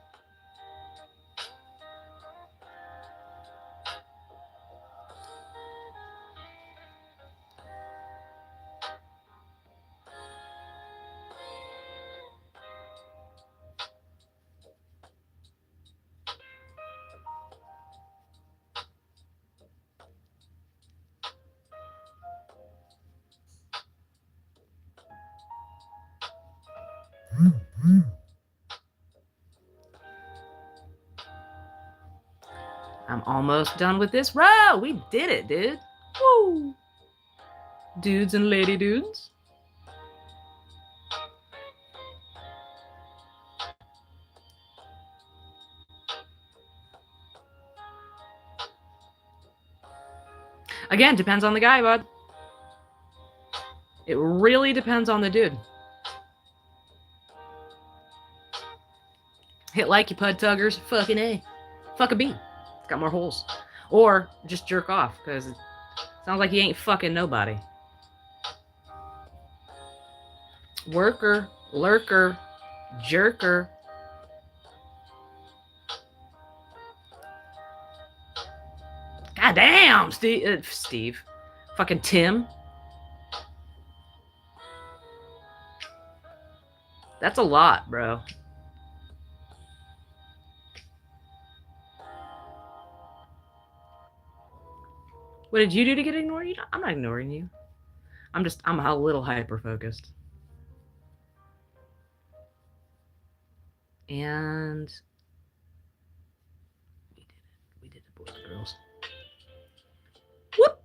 I'm almost done with this row. We did it, dude. Woo! Dudes and lady dudes. Again, depends on the guy, bud. It really depends on the dude. Hit like, you pud tuggers. Fucking A. Fuck a B. It's got more holes. Or just jerk off, because it sounds like you ain't fucking nobody. Worker, lurker, jerker. God damn, Steve. Fucking Tim. That's a lot, bro. What did you do to get ignored? I'm not ignoring you. I'm a little hyper-focused. And we did it, boys and girls. Whoop!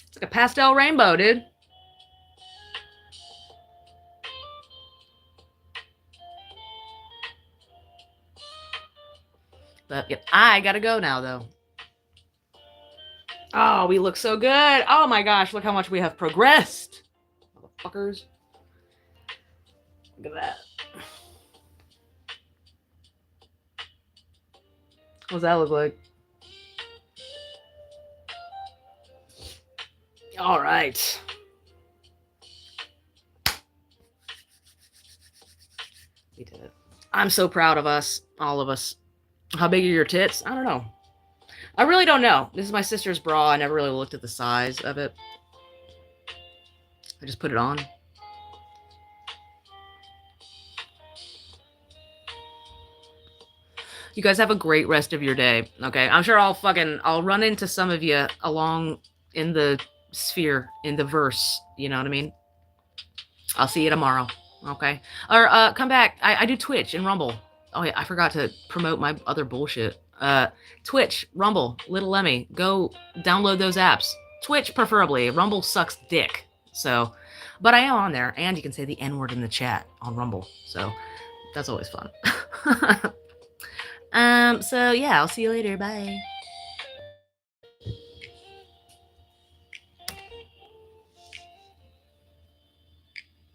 It's like a pastel rainbow, dude. But yep, I gotta go now, though. Oh, we look so good. Oh my gosh, look how much we have progressed. Motherfuckers. Look at that. What's that look like? All right. We did it. I'm so proud of us, all of us. How big are your tits? I don't know. I really don't know. This is my sister's bra. I never really looked at the size of it. I just put it on. You guys have a great rest of your day, okay? I'm sure I'll run into some of you along in the sphere, in the verse, you know what I mean? I'll see you tomorrow, okay? Or come back. I do Twitch and Rumble. Oh yeah, I forgot to promote my other bullshit. Twitch, Rumble, Little Lemmy. Go download those apps. Twitch preferably. Rumble sucks dick. So, but I am on there, and you can say the N-word in the chat on Rumble. So that's always fun. So yeah, I'll see you later. Bye.